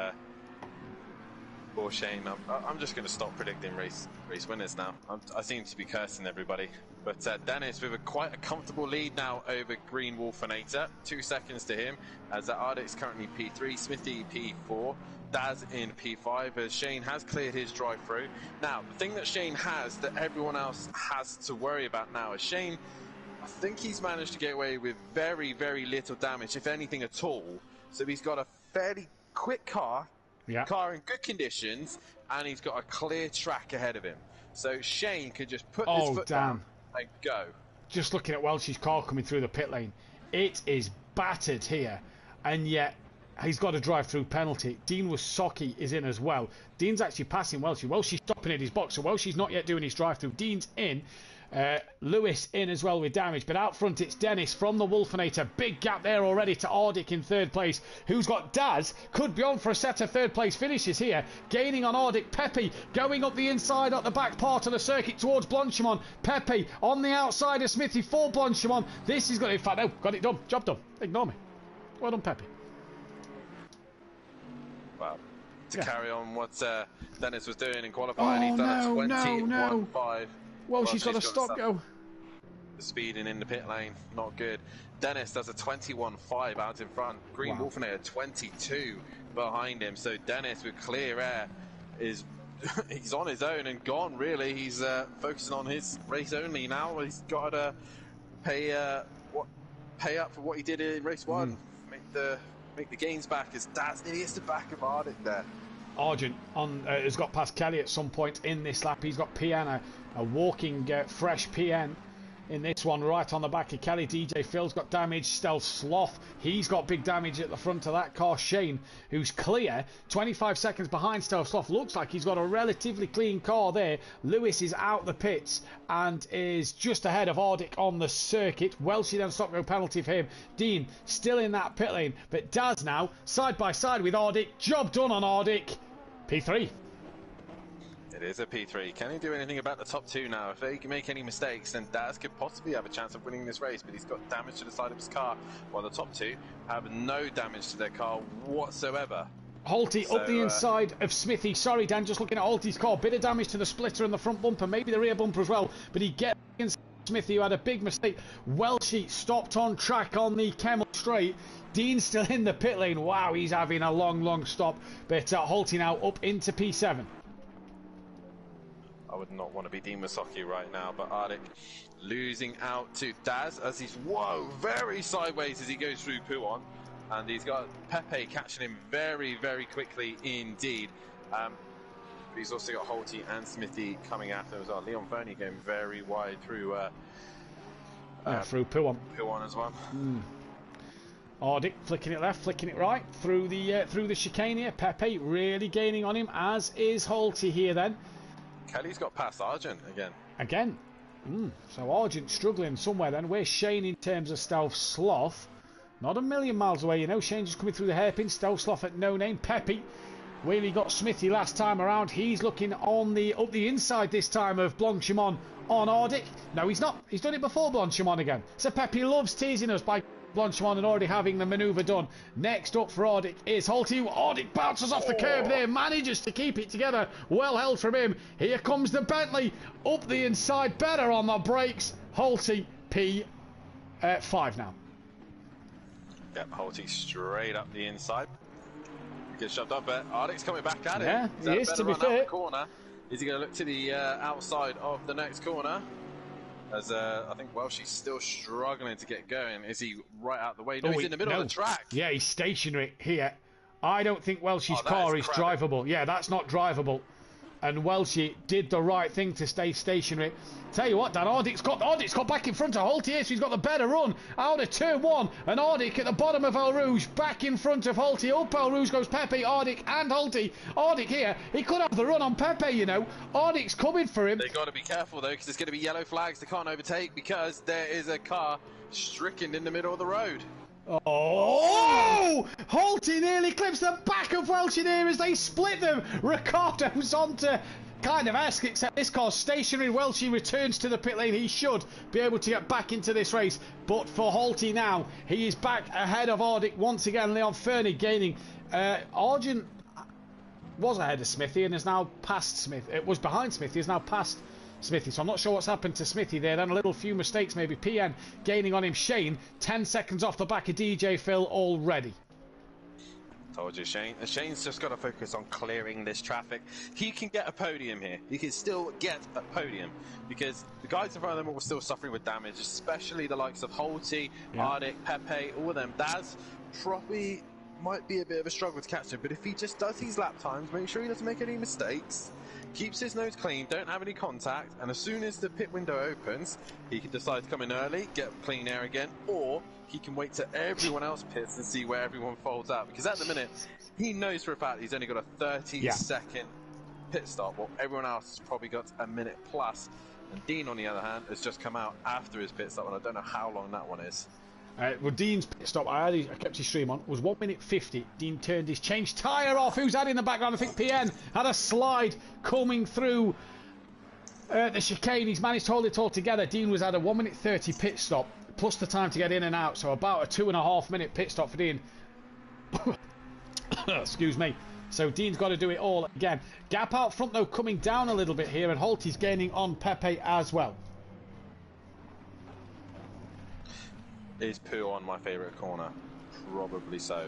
poor Shane. I'm just going to stop predicting race winners now. I seem to be cursing everybody. But Dennis with quite a comfortable lead now over Green Wolfenator. 2 seconds to him, as Ardic's currently P3, Smithy P4, Daz in P5 as Shane has cleared his drive through. Now, the thing that Shane has that everyone else has to worry about now is Shane, I think he's managed to get away with very, very little damage, if anything at all. So he's got a fairly quick car in good conditions, and he's got a clear track ahead of him. So Shane could just put his foot down and go. Just looking at Welsh's car coming through the pit lane. It is battered here, and yet he's got a drive-through penalty. Dean Wasocki is in as well. Dean's actually passing Welshie. Welshie's stopping in his box, so Welshie's not yet doing his drive-through. Dean's in. Lewis in as well with damage, but out front it's Dennis from the Wolfinator. Big gap there already to Ardic in third place, who's got Daz, could be on for a set of third place finishes here, gaining on Ardic. Pepe going up the inside at the back part of the circuit towards Blanchimont. Pepe on the outside of Smithy for Blanchimont. This is going to, in fact, no, got it done, job done, ignore me. Well done, Pepe. Well, to carry on what Dennis was doing in qualifying, he's done a 21.5. Well, she's got to stop go. The speeding in the pit lane, not good. Dennis does a 21.5 out in front. Green Wolfinator 22 behind him. So Dennis with clear air is he's on his own and gone. Really, he's focusing on his race only now. He's got to pay up for what he did in race one. Make the gains back. As Daz nearly hits the back of Ardic there. Argent has got past Kelly at some point in this lap. He's got PN, a walking fresh PN in this one, right on the back of Kelly. DJ Phil's got damage. Stealth Sloth, he's got big damage at the front of that car. Shane, who's clear, 25 seconds behind Stealth Sloth. Looks like he's got a relatively clean car there. Lewis is out the pits and is just ahead of Ardic on the circuit. Welshie then stop go penalty for him. Dean still in that pit lane, but Daz now side by side with Ardic. Job done on Ardic. P3. It is a P3. Can he do anything about the top two now? If they can make any mistakes, then Daz could possibly have a chance of winning this race, but he's got damage to the side of his car, while the top two have no damage to their car whatsoever. Holty up the inside of Smithy. Sorry, Dan, just looking at Holty's car. Bit of damage to the splitter and the front bumper, maybe the rear bumper as well, but he gets against Smithy, who had a big mistake. Welshie stopped on track on the Kemmel straight. Dean's still in the pit lane. Wow, he's having a long stop. But Holty now up into P7. I would not want to be Dean Wasocki right now, but Ardic losing out to Daz as he's, very sideways as he goes through Puon. And he's got Pepe catching him very quickly indeed. But he's also got Holty and Smithy coming after as well. Leon Fernie going very wide through through Puon. Puon as well. Ardic flicking it left, flicking it right through the chicane here. Pepe really gaining on him, as is Holty here then. Kelly's got past Argent again. So Argent struggling somewhere then. Where's Shane in terms of Stealth Sloth? Not a million miles away, you know. Shane just coming through the hairpin. Stealth Sloth at no name. Pepe really got Smithy last time around. He's looking on up the inside this time of Blanchimont on Ardic. No, he's not. He's done it before Blanchimont again. So Pepe loves teasing us by Blanchimont and already having the manoeuvre done. Next up for Ardic is Holty. Ardic bounces off the curb there, manages to keep it together. Well held from him. Here comes the Bentley up the inside, better on the brakes. Holty P5 now. Yep, Holty straight up the inside. Gets shoved up, but Ardic's coming back at him. Yeah, he is, to be fair. Corner. Is he going to look to the outside of the next corner? As I think Welshie's still struggling to get going. Is he right out the way? No, he's in the middle of the track. Yeah, he's stationary here. I don't think Welshie's car is drivable. Yeah, that's not drivable. And Welshie did the right thing to stay stationary. Tell you what, Dan, Ardic's got back in front of Holty here, so he's got the better run out of turn one. And Ardic at the bottom of El Rouge, back in front of Holty. Up El Rouge goes Pepe, Ardic and Holty. Ardic here, he could have the run on Pepe, you know. Ardic's coming for him. They've got to be careful though, because there's going to be yellow flags they can't overtake, because there is a car stricken in the middle of the road. Oh! Holty nearly clips the back of Welshie there as they split them. Ricardo's onto kind of ask, except this car's stationary. Welshie returns to the pit lane. He should be able to get back into this race. But for Holty now, he is back ahead of Ardic once again. Leon Fernie gaining. Argent was ahead of Smithy and is now past Smith. It was behind Smithy, is now past Smithy, so I'm not sure what's happened to Smithy there. Then a few mistakes maybe. PN gaining on him. Shane 10 seconds off the back of DJ Phil already. Told you, Shane. Shane's just got to focus on clearing this traffic. He can get a podium here. He can still get a podium because the guys in front of them were still suffering with damage, especially the likes of Holty, Ardic, Pepe, all of them. Daz probably might be a bit of a struggle to catch him, but if he just does these lap times, make sure he doesn't make any mistakes, keeps his nose clean, don't have any contact, and as soon as the pit window opens, he can decide to come in early, get clean air again, or he can wait till everyone else pits and see where everyone folds out. Because at the minute, he knows for a fact he's only got a 30-second pit stop, while everyone else has probably got a minute plus. And Dean, on the other hand, has just come out after his pit stop, and I don't know how long that one is. Well, Dean's pit stop, I kept his stream on, was 1 minute 50. Dean turned his changed tyre off. Who's that in the background? I think PN had a slide coming through the chicane. He's managed to hold it all together. Dean was at a 1 minute 30 pit stop, plus the time to get in and out, so about a 2.5 minute pit stop for Dean. Excuse me. So Dean's got to do it all again. Gap out front though coming down a little bit here, and Holty's gaining on Pepe as well. Is Pooh on my favourite corner? Probably so.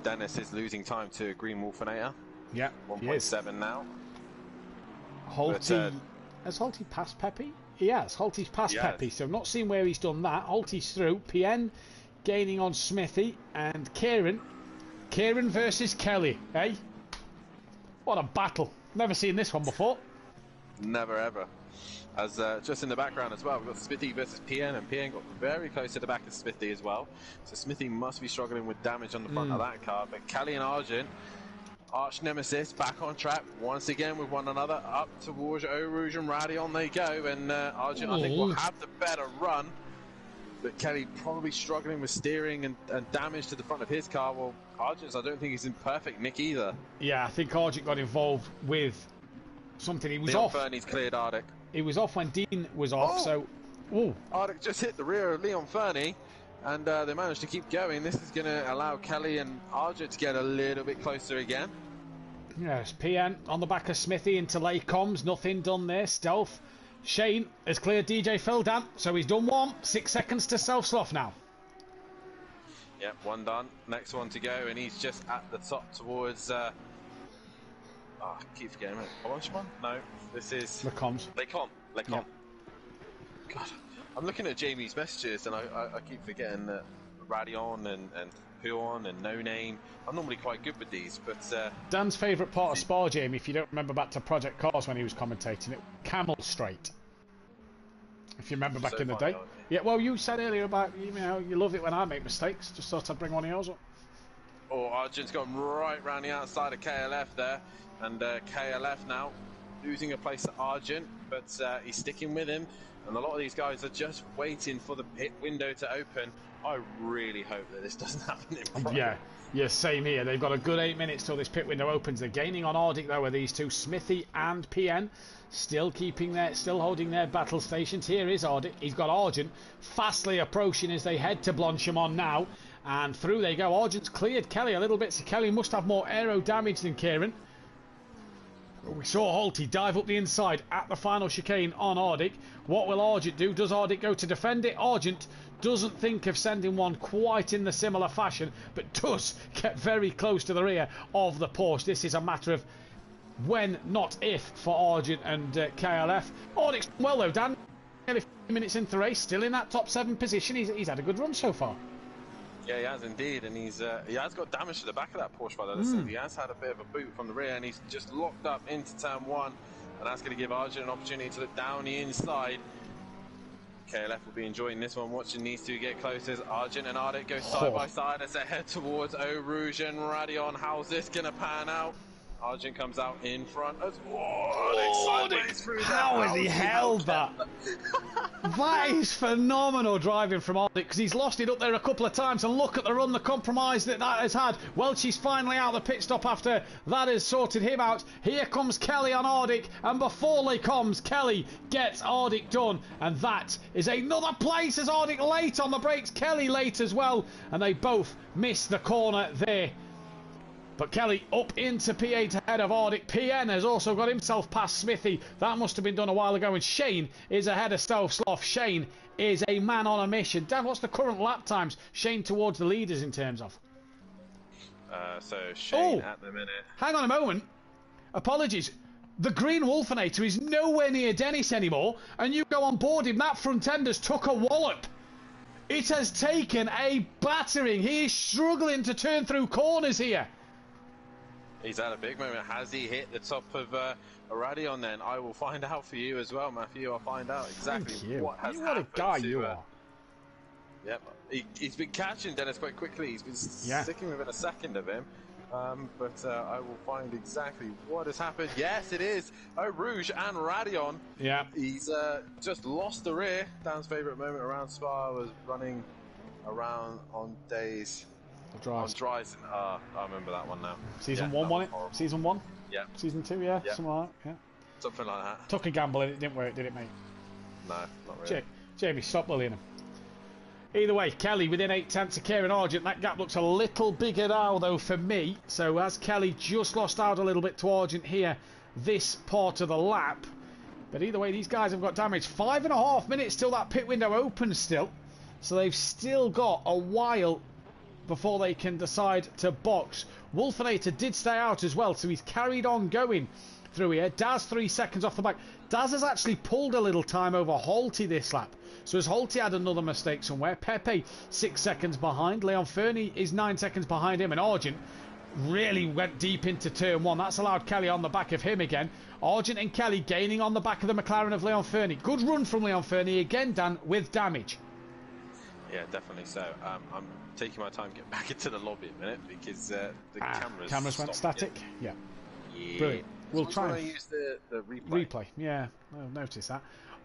Dennis is losing time to Green Wolfinator. Yeah, 1.7 now. Holty, has Holty passed Pepe? Yes, Holty's passed Pepe, so not seeing where he's done that. Holty's through. PN gaining on Smithy and Kieran. Kieran versus Kelly, eh? What a battle. Never seen this one before. Never ever. As just in the background as well, we've got Smithy versus PN, and PN got very close to the back of Smithy as well. So Smithy must be struggling with damage on the front of that car. But Kelly and Argent, arch nemesis, back on track once again with one another. Up towards Eau Rouge and Radion they go, and Argent I think will have the better run. But Kelly probably struggling with steering and damage to the front of his car. Well, Argent, I don't think he's in perfect nick either. Yeah, I think Argent got involved with something. He was Leon off. Fernie's cleared Ardic. He was off when Dean was off, so... Ooh. Ardic just hit the rear of Leon Fernie, and they managed to keep going. This is going to allow Kelly and Argent to get a little bit closer again. Yes, PN on the back of Smithy into late comms. Nothing done there. Stealth. Shane has cleared DJ Phildan, so he's done one. 6 seconds to self-slough now. Yep, one done. Next one to go, and he's just at the top towards... I keep forgetting it. Orangeman? No, this is... Le Coms. Le Com. God, I'm looking at Jamie's messages, and I keep forgetting that Radion and Huon and No Name. I'm normally quite good with these, but... Dan's favourite part of Spa, Jamie, if you don't remember back to Project Cars when he was commentating it, Camel Straight. If you remember back in the day. Yeah, well, you said earlier about, you know, you love it when I make mistakes. Just thought I'd bring one of yours up. Oh, Argent's gone right round the outside of KLF there. And KLF now losing a place to Argent, but he's sticking with him. And a lot of these guys are just waiting for the pit window to open. I really hope that this doesn't happen in front. Yeah, same here. They've got a good 8 minutes till this pit window opens. They're gaining on Ardic though with these two, Smithy and PN. Still holding their battle stations. Here is Ardic. He's got Argent fastly approaching as they head to Blanchimont now. And through they go. Argent's cleared Kelly a little bit, so Kelly must have more aero damage than Kieran. We saw Holty dive up the inside at the final chicane on Ardic. What will Argent do? Does Ardic go to defend it? Argent doesn't think of sending one quite in the similar fashion, but does get very close to the rear of the Porsche. This is a matter of when, not if, for Argent and KLF. Ardic's well though, Dan. Nearly 50 minutes into the race, still in that top 7 position. He's had a good run so far. Yeah, he has indeed, and he has got damage to the back of that Porsche by the listen. He has had a bit of a boot from the rear, and he's just locked up into turn 1, and that's going to give Argent an opportunity to look down the inside. KLF will be enjoying this one, watching these two get closer as Argent and Ardic go side by side as they head towards Eau Rouge and Radion. How's this going to pan out? Argent comes out in front as how has he held that? That is phenomenal driving from Ardic, because he's lost it up there a couple of times, and look at the run, the compromise that has had. Welch's finally out of the pit stop after that has sorted him out. Here comes Kelly on Ardic, and before he comes, Kelly gets Ardic done, and that is another place as Ardic late on the brakes, Kelly late as well, and they both miss the corner there. But Kelly up into P8 ahead of Ardic. PN has also got himself past Smithy. That must have been done a while ago. And Shane is ahead of Self-Slough. Shane is a man on a mission. Dan, what's the current lap times? Shane towards the leaders in terms of? So Shane at the minute. Hang on a moment. Apologies. The green Wolfinator is nowhere near Dennis anymore, and you go on board him. That front end has took a wallop. It has taken a battering. He is struggling to turn through corners here. He's had a big moment. Has he hit the top of Radion then? I will find out for you as well, Matthew. I'll find out exactly what has happened. What a guy you are. Yep. He's been catching Dennis quite quickly. He's been sticking within a second of him. But I will find exactly what has happened. Yes, it is. Oh, Rouge and Radion. Yeah. He's just lost the rear. Dan's favourite moment around Spa was running around on days. On dries. I remember that one now. Season 1, wasn't it? Season 1? Yeah. Season 2, yeah? Something like that, yeah. Something like that. Took a gamble and it didn't work, did it, mate? No, not really. Jamie, stop bullying him. Either way, Kelly within 8/10 of Kieran Argent. That gap looks a little bigger now, though, for me. So as Kelly just lost out a little bit to Argent here, this part of the lap. But either way, these guys have got damage. 5.5 minutes till that pit window opens still. So they've still got a while before they can decide to box. Wolfinator did stay out as well, so he's carried on going through here. Daz 3 seconds off the back. Daz has actually pulled a little time over Holty this lap. So as Holty had another mistake somewhere, Pepe 6 seconds behind. Leon Fernie is 9 seconds behind him, and Argent really went deep into turn 1. That's allowed Kelly on the back of him again. Argent and Kelly gaining on the back of the McLaren of Leon Fernie. Good run from Leon Fernie again, Dan, with damage. Yeah, definitely so. I'm taking my time to get back into the lobby a minute because the cameras went static. Yeah. Brilliant. We'll try and use the replay. Yeah, I've noticed that.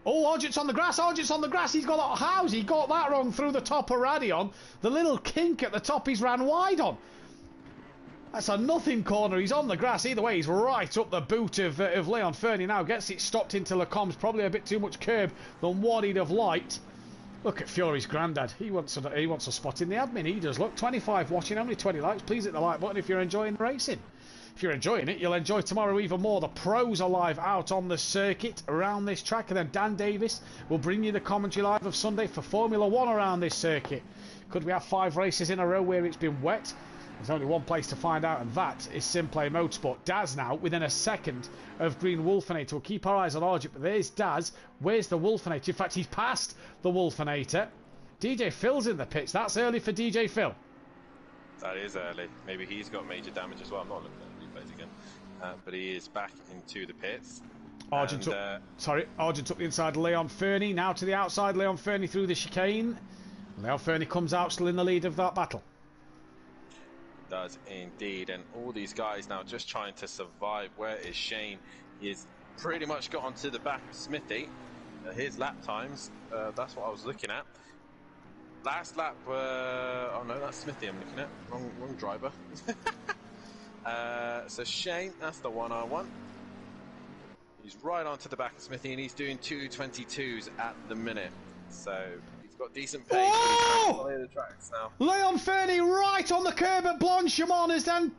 Oh, Argent's on the grass. Argent's on the grass. He's got that. How's he got that wrong through the top of Radion? The little kink at the top he's ran wide on. That's a nothing corner. He's on the grass. Either way, he's right up the boot of Leon Fernie now. Gets it stopped into Lecombe's. Probably a bit too much curb than what he'd have liked. Look at Fury's granddad. He wants a spot in the admin. He does. Look, 25 watching, only 20 likes. Please hit the like button if you're enjoying the racing. If you're enjoying it, you'll enjoy tomorrow even more. The pros are live out on the circuit around this track, and then Dan Davis will bring you the commentary live of Sunday for Formula 1 around this circuit. Could we have 5 races in a row where it's been wet? There's only one place to find out, and that is Simplay Motorsport. Daz now within a second of Green Wolfinator. We'll keep our eyes on Argent, but there's Daz. Where's the Wolfinator? In fact, he's passed the Wolfinator. DJ Phil's in the pits. That's early for DJ Phil. That is early. Maybe he's got major damage as well. I'm not looking at the replays again. But he is back into the pits. Argent took the inside Leon Fernie. Now to the outside, Leon Fernie through the chicane. Leon Fernie comes out still in the lead of that battle. Does indeed, and all these guys now just trying to survive. Where is Shane? He has pretty much got onto the back of Smithy. His lap times, that's what I was looking at. Last lap, oh no, that's Smithy I'm looking at. Wrong driver. So Shane, that's the one I want. He's right onto the back of Smithy, and he's doing 2:22s at the minute. So got decent pace. Oh! The tracks now. Leon Fernie right on the curb at Blanchimont has then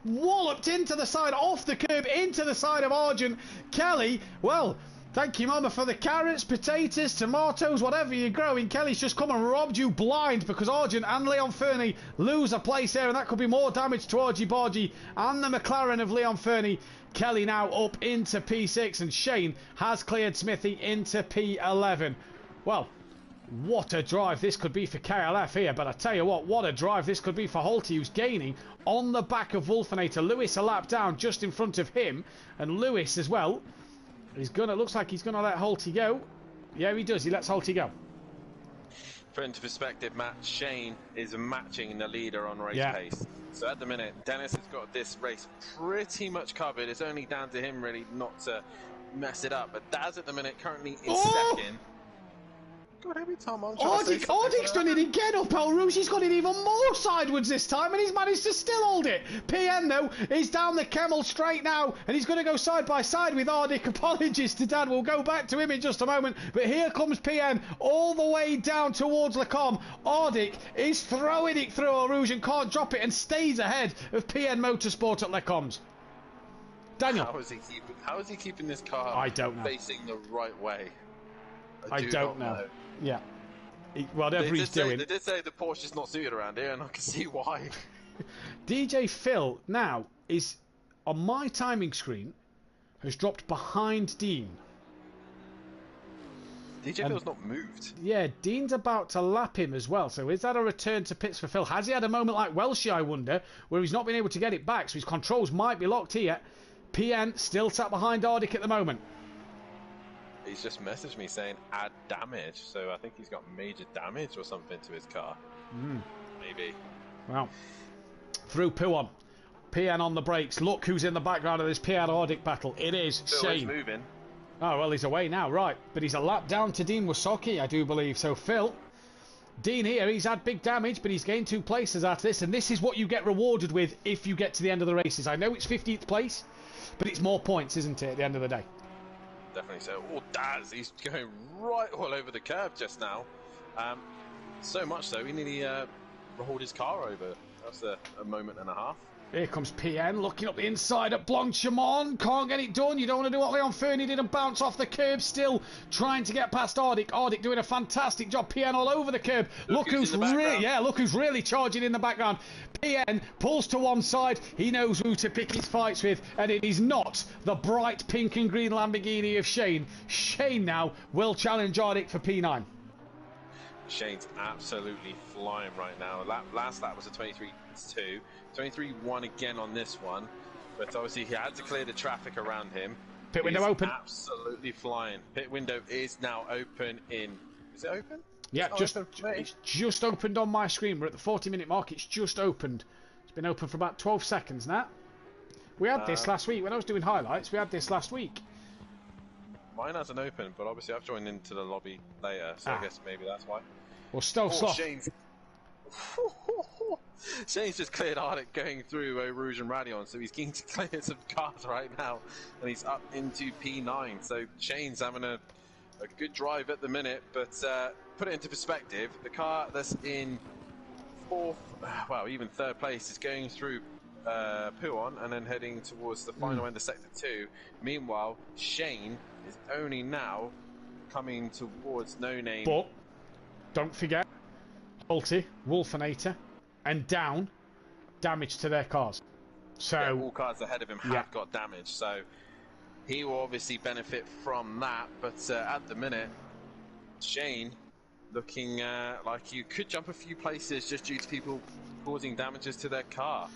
walloped into the side, off the curb, into the side of Argent. Kelly, well, thank you, Mama, for the carrots, potatoes, tomatoes, whatever you're growing. Kelly's just come and robbed you blind because Argent and Leon Fernie lose a place there, and that could be more damage to Argy Bargy and the McLaren of Leon Fernie. Kelly now up into P6, and Shane has cleared Smithy into P11. Well, what a drive this could be for KLF here, but I tell you what a drive this could be for Holty, who's gaining on the back of Wolfinator. Lewis a lap down just in front of him, and Lewis as well. Looks like he's gonna let Holty go. Yeah, he does. He lets Holty go. Put into perspective, Matt, Shane is matching the leader on race pace. So at the minute, Dennis has got this race pretty much covered. It's only down to him really not to mess it up. But Daz at the minute currently in second. God, every time I'm trying to say Ardic's done it again up El Rouge. He's got it even more sideways this time, and he's managed to still hold it. PN, though, is down the Kemmel straight now, and he's going to go side by side with Ardic. Apologies to Dan. We'll go back to him in just a moment. But here comes PN all the way down towards Lecombe. Ardic is throwing it through El Rouge and can't drop it and stays ahead of PN Motorsport at Lecombe's. Daniel. How is he keeping this car facing the right way? I don't know. Yeah. Whatever he's doing. They did say the Porsche is not suited around here, and I can see why. DJ Phil now is, on my timing screen, has dropped behind Dean. DJ Phil's not moved. Yeah, Dean's about to lap him as well. So is that a return to pits for Phil? Has he had a moment like Welshie, I wonder, where he's not been able to get it back? So his controls might be locked here. PN still sat behind Ardic at the moment. He's just messaged me saying add damage. So I think he's got major damage or something to his car. Maybe. Well, through Puon. PN on the brakes. Look who's in the background of this PN Ardic battle. It is Phil is Shane. moving. Oh, well, he's away now, right. But he's a lap down to Dean Wasocki, I do believe. So, Phil, Dean here, he's had big damage, but he's gained 2 places out of this. And this is what you get rewarded with if you get to the end of the races. I know it's 15th place, but it's more points, isn't it, at the end of the day? Definitely so. Oh, Daz, he's going right all over the curb just now. So much so, he nearly rolled his car over. That's a moment and a half. Here comes PN, looking up the inside at Blanchimon. Can't get it done. You don't want to do what Leon Fernie did and bounce off the curb. Still trying to get past Ardic. Ardic doing a fantastic job. PN all over the curb. Look who's really charging in the background. PN pulls to one side. He knows who to pick his fights with, and it is not the bright pink and green Lamborghini of Shane. Shane now will challenge Ardic for P9. Shane's absolutely flying right now. Last lap was a 23.2. 23.1 again on this one. But obviously he had to clear the traffic around him. Pit window open. Absolutely flying. Pit window is now open in... Is it open? Yeah, it's just opened on my screen. We're at the 40-minute mark. It's just opened. It's been open for about 12 seconds now. We had this last week. When I was doing highlights, we had this last week. Mine hasn't opened, but obviously I've joined into the lobby later, so I guess maybe that's why. Well, Sloth. Shane's just cleared Ardic going through Eau Rouge and Radion, so he's keen to clear some cars right now, and he's up into P9. So Shane's having a good drive at the minute, but put it into perspective, the car that's in 4th, well, even 3rd place is going through Puon and then heading towards the final end of Sector 2. Meanwhile, Shane is only now coming towards No Name. But don't forget, Holty, Wolfinator, and Down, damage to their cars. So yeah, all cars ahead of him have got damage, so he will obviously benefit from that. But at the minute, Shane looking like you could jump a few places just due to people causing damages to their car.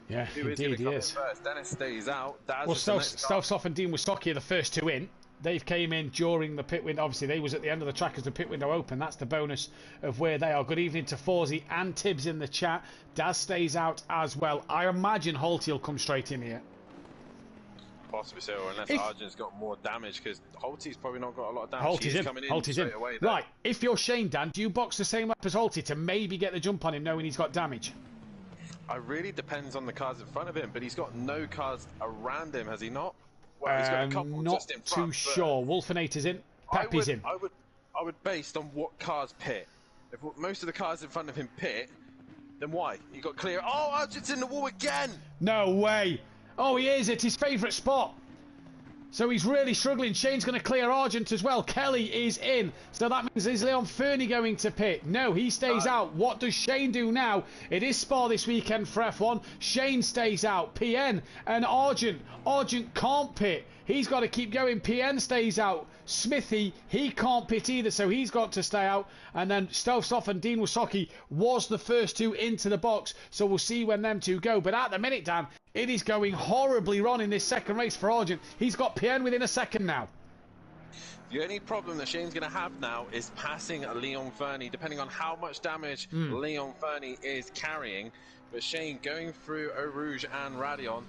Yeah, Who indeed is he is. First? Dennis stays out. Daz well, Stelsoff and Dean Wasocki are the first 2 in. They've came in during the pit window. Obviously, they was at the end of the track as the pit window opened. That's the bonus of where they are. Good evening to Forzy and Tibbs in the chat. Daz stays out as well. I imagine Holty will come straight in here. Possibly so, unless Arjun's got more damage, because Holty's probably not got a lot of damage. Holty's in. Coming in Holty's straight in. Away, right, if you're Shane, Dan, do you box the same up as Holty to maybe get the jump on him knowing he's got damage? It really depends on the cars in front of him, but he's got no cars around him, has he not? Well, he's got a couple not just in front. too sure. Wolfinator's in. Peppy's in. I would based on what cars pit. If most of the cars in front of him pit, then why? You got clear. Oh, Argent's in the wall again. No way. Oh, he is. It's his favourite spot. So he's really struggling. Shane's going to clear Argent as well. Kelly is in. So that means, is Leon Fernie going to pit? No, he stays out. What does Shane do now? It is Spa this weekend for F1. Shane stays out. PN and Argent. Argent can't pit. He's got to keep going. PN stays out. Smithy, he can't pit either, so he's got to stay out. And then Stelsoff and Dean Wasocki was the first 2 into the box, so we'll see when them 2 go. But at the minute, Dan, it is going horribly wrong in this second race for Argent. He's got PN within a second now. The only problem that Shane's going to have now is passing Leon Fernie, depending on how much damage Leon Fernie is carrying. But Shane going through Eau Rouge and Radion,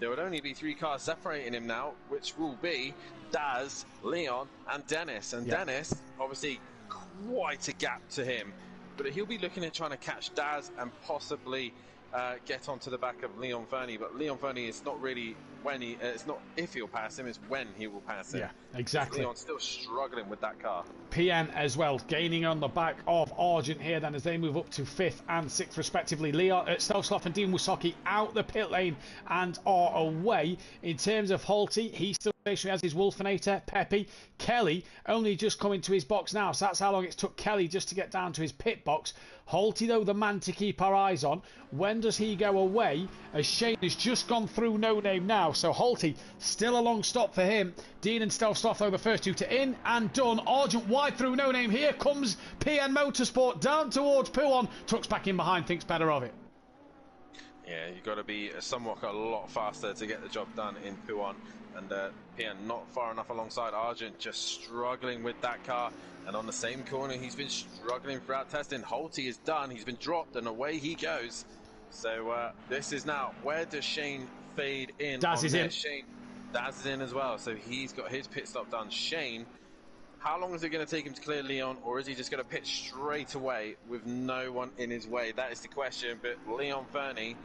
there would only be 3 cars separating him now, which will be Daz, Leon, and Dennis. And Dennis, obviously, quite a gap to him. But he'll be looking at trying to catch Daz and possibly get onto the back of Leon Fernie. But Leon Fernie is not really when he... it's not if he'll pass him, it's when he will pass him. Yeah, exactly. Leon's still struggling with that car. PN as well, gaining on the back of Argent here then as they move up to 5th and 6th respectively. Leon, Stelsoff and Dean Wasocki out the pit lane and are away. In terms of Holty, he's still He has his Wolfinator, Pepe. Kelly only just coming to his box now, so that's how long it took Kelly just to get down to his pit box. Holty, though, the man to keep our eyes on. When does he go away? As Shane has just gone through No Name now, so Holty still a long stop for him. Dean and Stealth Sloth, though, the first two to in and done. Argent wide through No Name. Here comes PN Motorsport down towards Puon. Tucks back in behind, thinks better of it. Yeah, you've got to be somewhat a lot faster to get the job done in Puon. And PN not far enough alongside Argent, just struggling with that car. And on the same corner, he's been struggling throughout testing. Holty is done. He's been dropped, and away he goes. So this is now, where does Shane fade in? Daz is in. Daz is in as well. So he's got his pit stop done. Shane, how long is it going to take him to clear Leon, or is he just going to pit straight away with no one in his way? That is the question. But Leon Fernie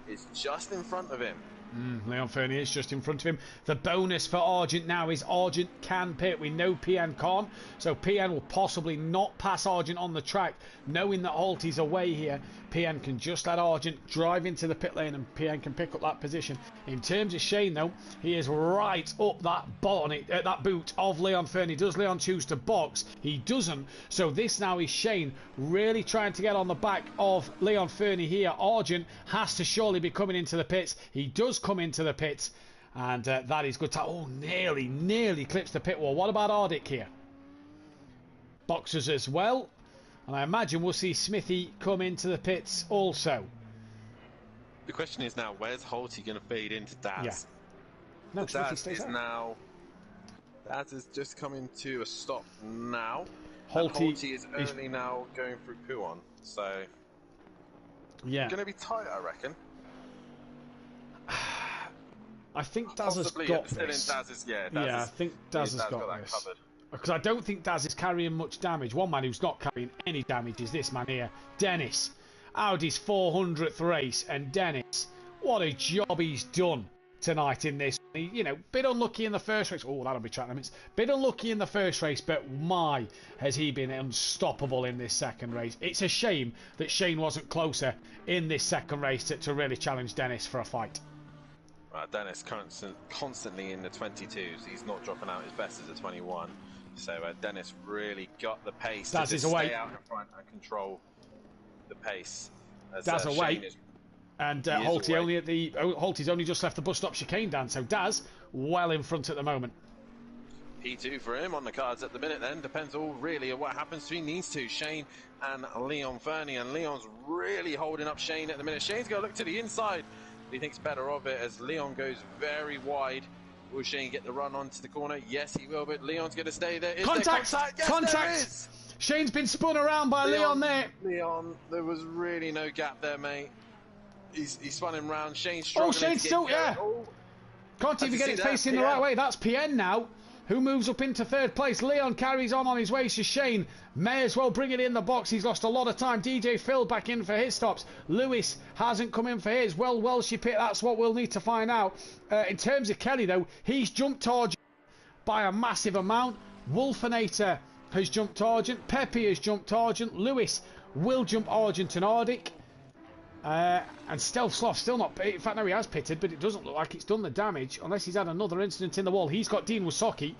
is just in front of him. Leon Fernie is just in front of him. The bonus for Argent now is Argent can pit. We know PN can't, so PN will possibly not pass Argent on the track. Knowing that Holty's away here, PN can just let Argent drive into the pit lane and PN can pick up that position. In terms of Shane, though, he is right up that bonnet, that boot of Leon Fernie. Does Leon choose to box? He doesn't. So this now is Shane really trying to get on the back of Leon Fernie here. Argent has to surely be coming into the pits. He does come into the pits, and that is good. Oh, nearly clips the pit wall. What about Ardick here? Boxers as well, and I imagine we'll see Smithy come into the pits also. The question is now, where's Holty going to fade into Daz? Yeah. No, Smithy Daz stays is out. now. Daz is just coming to a stop now. Holty is only now going through Puon, so yeah, going to be tight, I reckon. I think Daz has Possibly, got still this. In Daz's, I think Daz has got this. Covered. Because I don't think Daz is carrying much damage. One man who's not carrying any damage is this man here, Dennis. Audi's 400th race, and Dennis, what a job he's done tonight in this. You know, bit unlucky in the first race. Oh, that'll be track limits. Bit unlucky in the first race, but my, has he been unstoppable in this second race. It's a shame that Shane wasn't closer in this second race to really challenge Dennis for a fight. Dennis constantly in the 22s. He's not dropping out his best as a 21. So Dennis really got the pace Daz to is just away. stay out in front and control the pace. As, Daz away. And Holty's only just left the bus stop chicane down. So Daz well in front at the moment. P2 for him on the cards at the minute then. Depends all really on what happens between these two, Shane and Leon Fernie. And Leon's really holding up Shane at the minute. Shane's going to look to the inside. He thinks better of it as Leon goes very wide. Will Shane get the run onto the corner? Yes, he will, but Leon's going to stay there. Is Contact! there contact? Yes, Contact! there is! Shane's been spun around by Leon there. Leon, there was really no gap there, mate. He's spun him round. Shane's struggling. Oh, Shane's still, yeah. Oh. Can't even get it facing the right way. That's PN now, who moves up into third place. Leon carries on his way to Shane. May as well bring it in the box. He's lost a lot of time. DJ Phil back in for his stops. Lewis hasn't come in for his. Well, Welshie pit. That's what we'll need to find out. In terms of Kelly, though, he's jumped Argent by a massive amount. Wolfinator has jumped Argent. Pepe has jumped Argent. Lewis will jump Argent and Ardick. And Stealth Sloth still not. In fact, no, he has pitted, but it doesn't look like it's done the damage unless he's had another incident in the wall. He's got Dean Wasocki.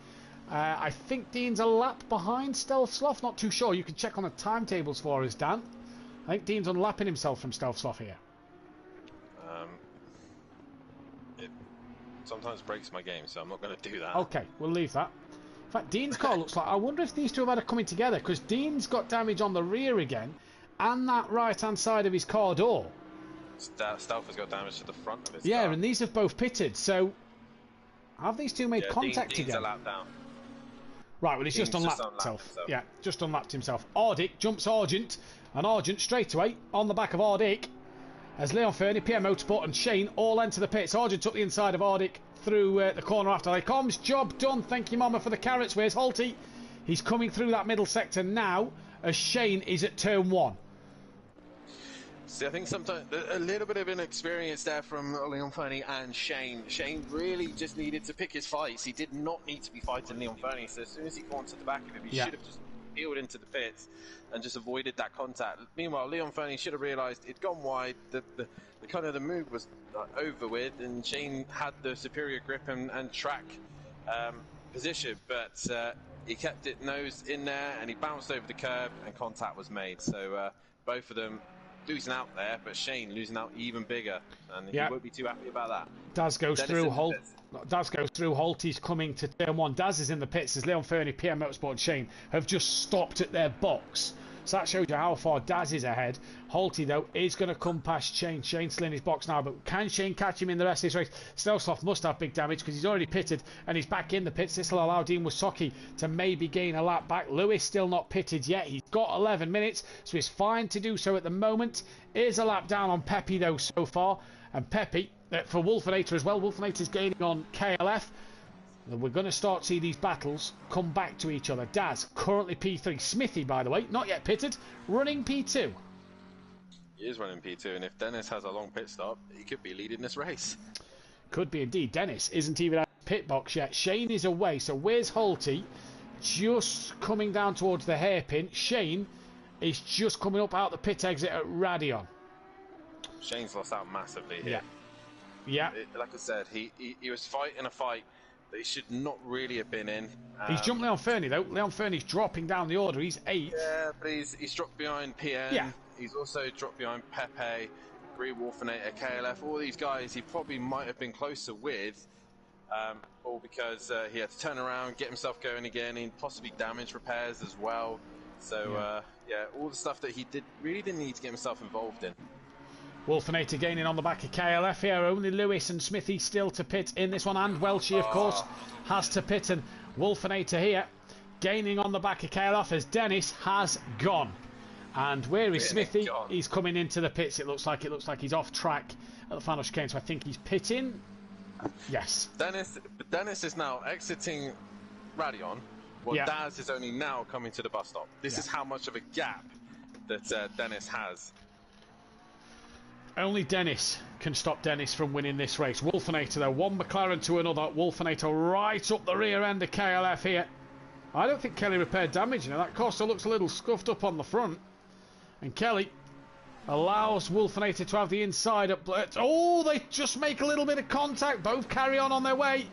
I think Dean's a lap behind Stealth Sloth. Not too sure. You can check on the timetables for us, Dan. I think Dean's unlapping himself from Stealth Sloth here. It sometimes breaks my game, so I'm not going to do that. Okay, we'll leave that. In fact, Dean's car looks like. I wonder if these two have had it coming together, because Dean's got damage on the rear again and that right-hand side of his car door. Stealth has got damage to the front of his car. car. And these have both pitted, so have these two made contact Dean's together? a lap down. Right, well, he's just unlapped himself. Yeah, just unlapped himself. Ardick jumps Argent, and Argent straight away on the back of Ardick. As Leon Fernie, PM Motorsport, and Shane all enter the pits. Argent took the inside of Ardick through the corner after they comes. Job done. Thank you, Mama, for the carrots. Where's Holty? He's coming through that middle sector now, as Shane is at turn 1. See, I think sometimes a little bit of inexperience there from Leon Fernie and Shane. Shane really just needed to pick his fights. He did not need to be fighting Leon Fernie. So as soon as he got to the back of him, he should have just peeled into the pits and just avoided that contact. Meanwhile, Leon Fernie should have realised it'd gone wide. The kind of the move was over with, and Shane had the superior grip and track position, but he kept it nose in there and he bounced over the curb and contact was made. So both of them losing out there, but Shane losing out even bigger, and he won't be too happy about that. Daz goes through Holt. Daz goes through Holt. He's coming to turn 1. Daz is in the pits as Leon Fernie, PM Motorsport, and Shane have just stopped at their box. So that shows you how far Daz is ahead. Holty, though, is going to come past Shane. Shane's still in his box now, but can Shane catch him in the rest of this race? Stelsloff must have big damage because he's already pitted and he's back in the pits. This will allow Dean Wasocki to maybe gain a lap back. Lewis still not pitted yet. He's got 11 minutes, so he's fine to do so at the moment. Is a lap down on Pepe, though, so far. And Pepe, for Wolfenator as well. Wolfenator's gaining on KLF. We're going to start to see these battles come back to each other. Daz, currently P3. Smithy, by the way, not yet pitted, running P2. He is running P2, and if Dennis has a long pit stop, he could be leading this race. Could be indeed. Dennis isn't even at the pit box yet. Shane is away, so where's Holty? Just coming down towards the hairpin. Shane is just coming up out the pit exit at Radion. Shane's lost out massively here. Yeah. Like I said, he was fighting a fight that he should not really have been in. He's jumped Leon Fernie, though. Leon Fernie's dropping down the order. He's 8th. Yeah, but he's dropped behind PN. Yeah. He's also dropped behind Pepe, Green Wolfenator, KLF. All these guys he probably might have been closer with, all because he had to turn around, get himself going again, and possibly damage repairs as well. So, all the stuff that he really didn't need to get himself involved in. Wolfenator gaining on the back of KLF here. Only Lewis and Smithy still to pit in this one, and Welchie, of course, has to pit. And Wolfenator here gaining on the back of KLF as Dennis has gone. And where is Smithy? He's coming into the pits. It looks like he's off track at the final chicane, so I think he's pitting. Yes. Dennis is now exiting Radion, while Daz is only now coming to the bus stop. This is how much of a gap that Dennis has. Only Dennis can stop Dennis from winning this race. Wolfenator, though, one McLaren to another. Wolfenator right up the rear end of KLF here. I don't think Kelly repaired damage. That Corsa looks a little scuffed up on the front. And Kelly allows Wolfenator to have the inside up. Oh, they just make a little bit of contact. Both carry on their way.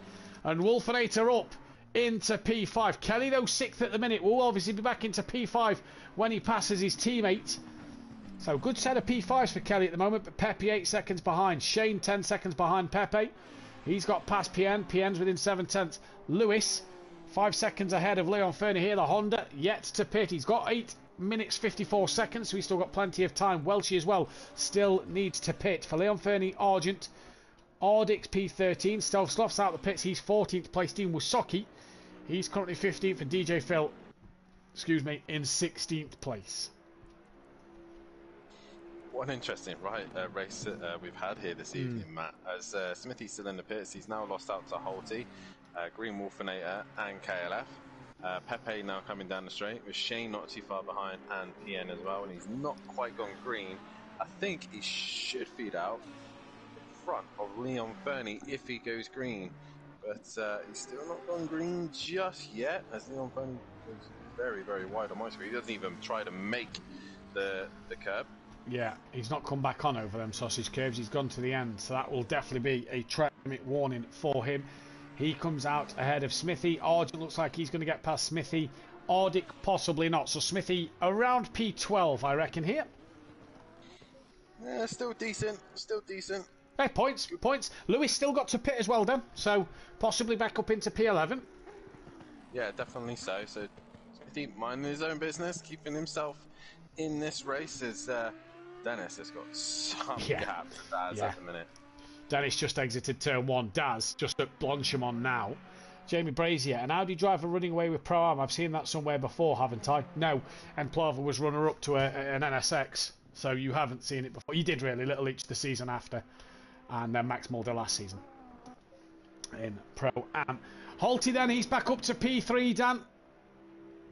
And Wolfenator up into P5. Kelly, though, 6th at the minute. Will obviously be back into P5 when he passes his teammate. So good set of P5s for Kelly at the moment, but Pepe 8 seconds behind. Shane 10 seconds behind Pepe. He's got past PN. PN's within 7/10. Lewis 5 seconds ahead of Leon Fernie here. The Honda yet to pit. He's got 8 minutes 54 seconds, so he's still got plenty of time. Welchie as well still needs to pit. For Leon Fernie, Argent. Ardix P13. Stelsloff's out the pits. He's 14th place. Dean Wasocki. He's currently 15th, and DJ Phil, in 16th place. What an interesting race we've had here this evening, Matt. As Smithy's still in the pits, he's now lost out to Holty, Green Wolfenator and KLF. Pepe now coming down the straight, with Shane not too far behind and PN as well, and he's not quite gone green. I think he should feed out in front of Leon Fernie if he goes green, but he's still not gone green just yet, as Leon Fernie goes very, very wide on my screen. He doesn't even try to make the curb. Yeah, he's not come back on over them sausage curves. He's gone to the end, so that will definitely be a track limit warning for him. He comes out ahead of Smithy. Argent looks like he's going to get past Smithy. Ardic possibly not. So Smithy around P12, I reckon, here. Yeah, still decent. Hey, points. Lewis still got to pit as well, then. So possibly back up into P11. Yeah, definitely so. So Smithy minding his own business, keeping himself in this race as Dennis has got some gap to Daz at the minute. Dennis just exited turn 1. Daz just at Blanchimont now. Jamie Brazier, an Audi driver running away with Pro-Am. I've seen that somewhere before, haven't I? No. And Plava was runner-up to an NSX, so you haven't seen it before. You did really, Little Each the season after, and then Max Mulder last season in Pro-Am. Holty then, he's back up to P3, Dan.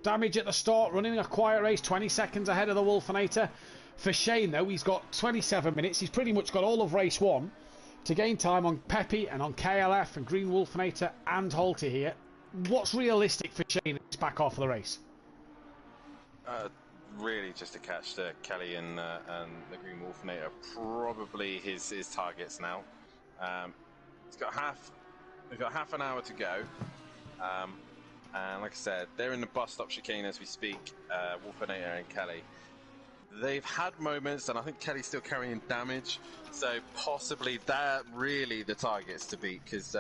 Damage at the start, running a quiet race, 20 seconds ahead of the Wolfenator. For Shane, though, he's got 27 minutes. He's pretty much got all of race 1 to gain time on Pepe and on KLF and Green Wolfenator and Holty here. What's realistic for Shane this back half of the race? Really just to catch Kelly and the Green Wolfenator. Probably his targets now. We've got half an hour to go. And like I said, they're in the bus stop chicane as we speak, Wolfinator and Kelly. They've had moments, and I think Kelly's still carrying damage, so possibly they're really the targets to beat, because...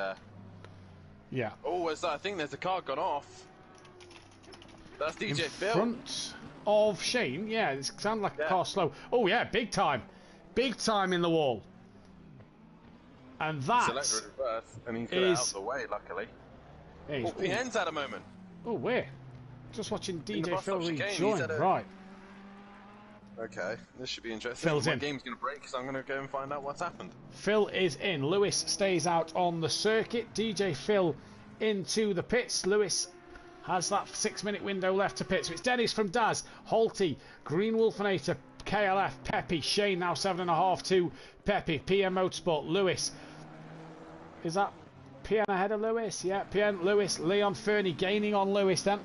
yeah. Oh, I think there's a car gone off. That's DJ Phil. Front of Shane, yeah, it sounded like a car slow. Oh yeah, big time in the wall. And that Selector reverse, and he's got it out of the way, luckily. Oh, PN's had a moment. Oh, where? Just watching DJ Phil rejoin. A... Right. Okay, this should be interesting. Phil's My in. game's going to break, so I'm going to go and find out what's happened. Phil is in. Lewis stays out on the circuit. DJ Phil into the pits. Lewis has that 6-minute window left to pit. So it's Dennis from Daz, Holty, Green Wolfinator, KLF, Peppy, Shane now 7.5 to Peppy, PM Motorsport, Lewis. Is that PN ahead of Lewis? Yeah, PN, Lewis, Leon Fernie gaining on Lewis then.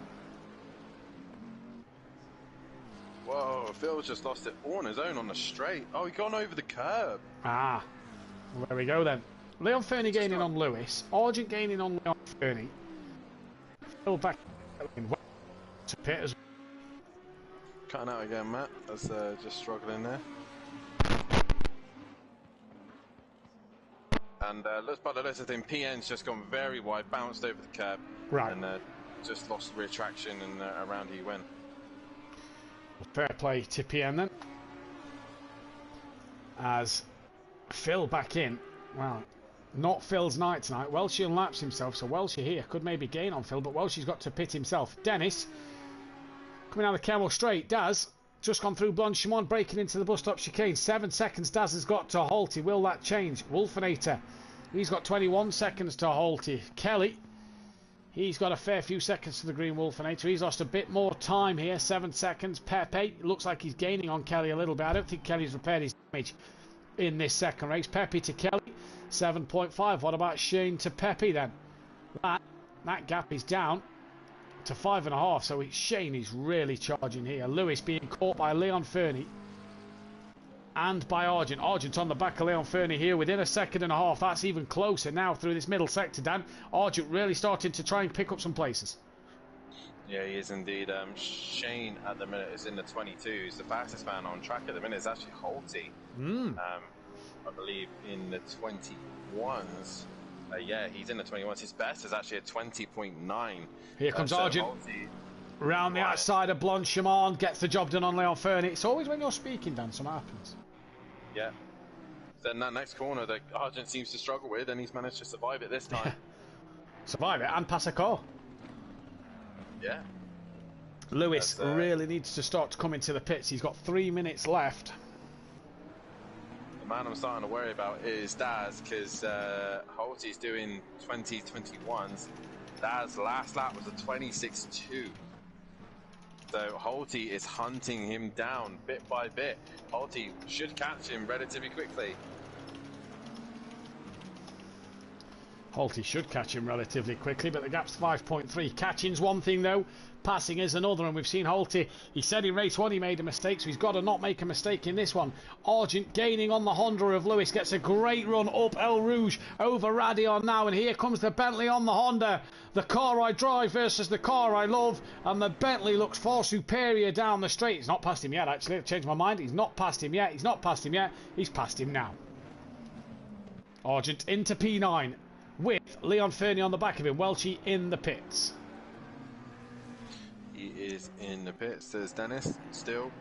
Whoa, Phil's just lost it all on his own on the straight. Oh, he's gone over the curb. Ah, well, there we go then. Leon Fernie gaining on Lewis, Argent gaining on Leon Fernie. Phil back to pit as well. Cutting out again, Matt. That's just struggling there. And looks by the looks of things, PN's just gone very wide, bounced over the curb, right, and just lost rear traction, and around he went. Fair play to PN then. As Phil back in. Well, not Phil's night tonight. Welshie unlaps himself, so Welshie here could maybe gain on Phil, but Welshie's got to pit himself. Dennis coming out of the Camel straight. Daz just gone through Blanchimont, breaking into the bus stop chicane. 7 seconds Daz has got to Holty. Will that change? Wolfinator, he's got 21 seconds to Holty. Kelly, he's got a fair few seconds to the Green Wolfinator. He's lost a bit more time here. 7 seconds. Pepe looks like he's gaining on Kelly a little bit. I don't think Kelly's repaired his damage in this second race. Pepe to Kelly, 7.5. What about Shane to Pepe then? That gap is down to 5.5, so Shane is really charging here. Lewis being caught by Leon Fernie and by Argent. Argent on the back of Leon Fernie here within a 1.5 seconds. That's even closer now through this middle sector, Dan. Argent really starting to try and pick up some places. Yeah, he is indeed. Shane at the minute is in the 22s. The fastest man on track at the minute is actually Holty. I believe in the 21s. Yeah, he's in the 21s. His best is actually a 20.9. Here comes Argent. Round the outside of Blanchimont, gets the job done on Leon Fernie. It's always when you're speaking, Dan, something happens. Yeah. Then that next corner that Argent seems to struggle with, and he's managed to survive it this time. Survive it and pass a car. Yeah. Lewis really needs to start to come into the pits. He's got 3 minutes left. The man I'm starting to worry about is Daz, because Holty's doing 2021s. Daz's last lap was a 26.2. So Holty is hunting him down bit by bit. Holty should catch him relatively quickly. Holty should catch him relatively quickly, but the gap's 5.3. Catching's one thing though, passing is another, and we've seen Holty. He said in race 1 he made a mistake, so he's got to not make a mistake in this one. Argent gaining on the Honda of Lewis, gets a great run up El Rouge over Radion now, and here comes the Bentley on the Honda. The car I drive versus the car I love, and the Bentley looks far superior down the straight. He's not past him yet, actually. I've changed my mind. He's not past him yet. He's not past him yet. He's past him now. Argent into P9 with Leon Fernie on the back of him. Welchie in the pits. He is in the pits. There's Dennis still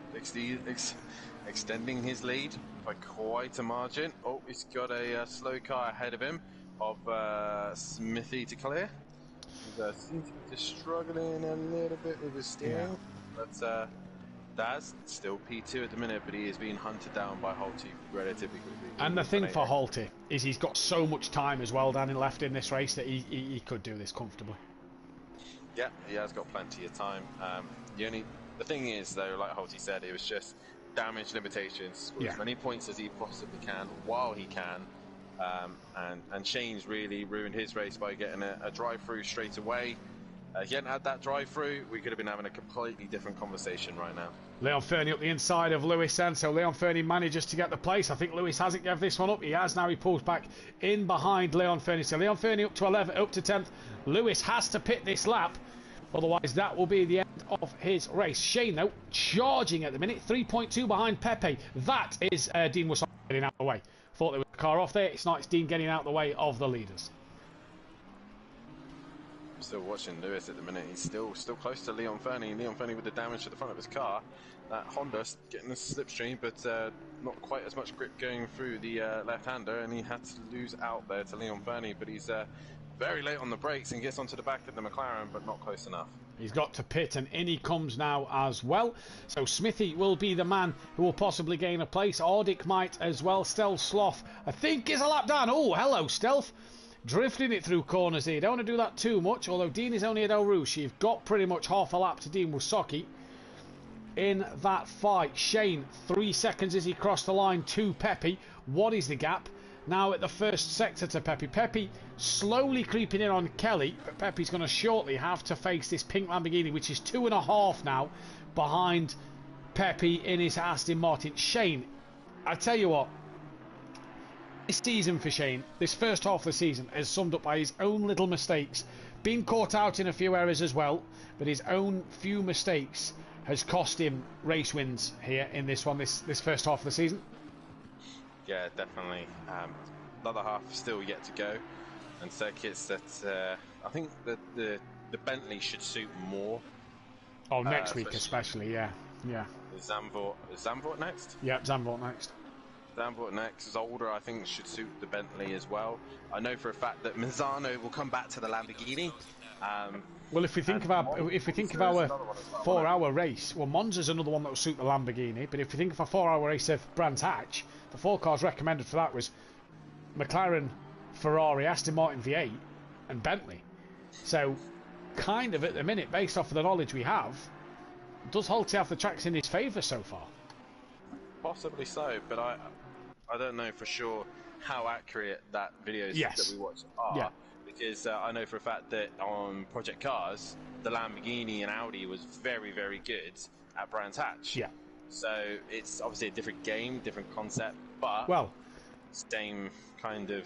extending his lead by quite a margin. Oh, he's got a slow car ahead of him of Smithy to clear. He seems to be just struggling a little bit with his steering. Yeah. But Daz still P2 at the minute, but he is being hunted down by Holty relatively quickly. And the thing for Holty is he's got so much time as well, Dan, left in this race that he could do this comfortably. Yeah, he has got plenty of time. The thing is, though, like Holty said, it was just damage limitations. Score as many points as he possibly can while he can. And Shane's really ruined his race by getting a drive-through straight away. If he hadn't had that drive-through, we could have been having a completely different conversation right now. Leon Fernie up the inside of Lewis then, so Leon Fernie manages to get the place. I think Lewis hasn't given this one up. He has now. He pulls back in behind Leon Fernie. So Leon Fernie up to 11, up to 10th. Lewis has to pit this lap, otherwise that will be the end of his race. Shane, though, charging at the minute, 3.2 behind Pepe. That is Dean Wissocki getting out of the way. Thought there was a car off there. It's not. It's Dean getting out of the way of the leaders. Still watching Lewis at the minute. He's still close to Leon Fernie. Leon Fernie with the damage to the front of his car. That Honda getting the slipstream, but not quite as much grip going through the left-hander, and he had to lose out there to Leon Fernie. But he's very late on the brakes and gets onto the back of the McLaren, but not close enough. He's got to pit, and in he comes now as well. So Smithy will be the man who will possibly gain a place. Audic might as well. Stealth Sloth, I think, is a lap down. Oh, hello, Stealth. Drifting it through corners here. Don't want to do that too much, although Dean is only at Eau Rouge. You've got pretty much half a lap to Dean Wissocki in that fight. Shane, 3 seconds as he crossed the line to Pepe. What is the gap? Now at the first sector to Pepe. Pepe slowly creeping in on Kelly, but Pepe's going to shortly have to face this pink Lamborghini, which is 2.5 now behind Pepe in his Aston Martin. Shane, I tell you what, this season for Shane, this first half of the season, is summed up by his own little mistakes. Being caught out in a few errors as well, but his own few mistakes has cost him race wins here in this one, this first half of the season. Yeah, definitely. Another half still yet to go, and circuits that I think that the Bentley should suit more. Oh, next week especially, yeah. Zandvoort next? Yeah, Zandvoort next. Zandvoort next is older, I think should suit the Bentley as well. I know for a fact that Mazzano will come back to the Lamborghini. Well, if we think of our 4-hour race, well, Monza's another one that will suit the Lamborghini. But if we think of a 4-hour race of Brands Hatch, the 4 cars recommended for that was McLaren, Ferrari, Aston Martin V8, and Bentley. So, kind of at the minute, based off of the knowledge we have, does Holty have the tracks in his favour so far? Possibly so, but I don't know for sure how accurate that videos that we watch are, because I know for a fact that on Project Cars, the Lamborghini and Audi was very, very good at Brands Hatch. Yeah. So it's obviously a different game, different concept, but same kind of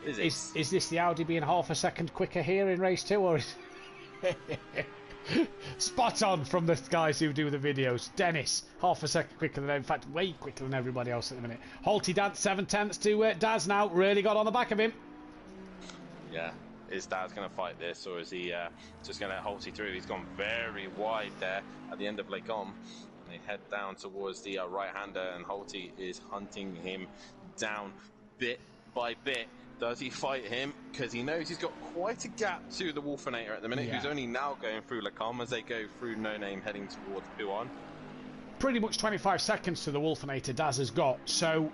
physics. Is this the Audi being half a second quicker here in race 2, or is spot on from the guys who do the videos? Dennis, half a second quicker than, in fact, way quicker than everybody else at the minute. Holty Dad, 7/10 to Daz now. Really got on the back of him. Yeah. Is Daz going to fight this, or is he just going to let Holty through? He's gone very wide there at the end of Lake Om. And they head down towards the right-hander, and Holty is hunting him down bit by bit. Does he fight him? Because he knows he's got quite a gap to the Wolfinator at the minute, who's only now going through Lacombe as they go through No Name heading towards Puon. Pretty much 25 seconds to the Wolfinator Daz has got. So,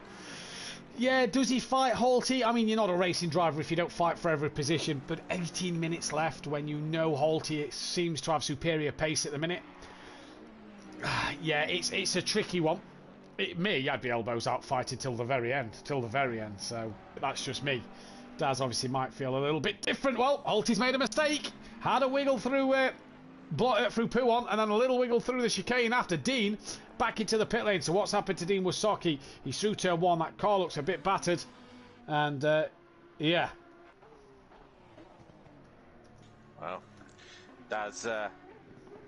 yeah, does he fight Holty? I mean, you're not a racing driver if you don't fight for every position, but 18 minutes left when you know Holty seems to have superior pace at the minute. Yeah, it's a tricky one. Me, I'd be elbows out fighting till the very end. So that's just me. Daz obviously might feel a little bit different. Well, Holty's made a mistake. Had a wiggle through through Puon, and then a little wiggle through the chicane after Dean back into the pit lane. So what's happened to Dean Wissocki? He's through turn 1. That car looks a bit battered, and yeah. Well, Daz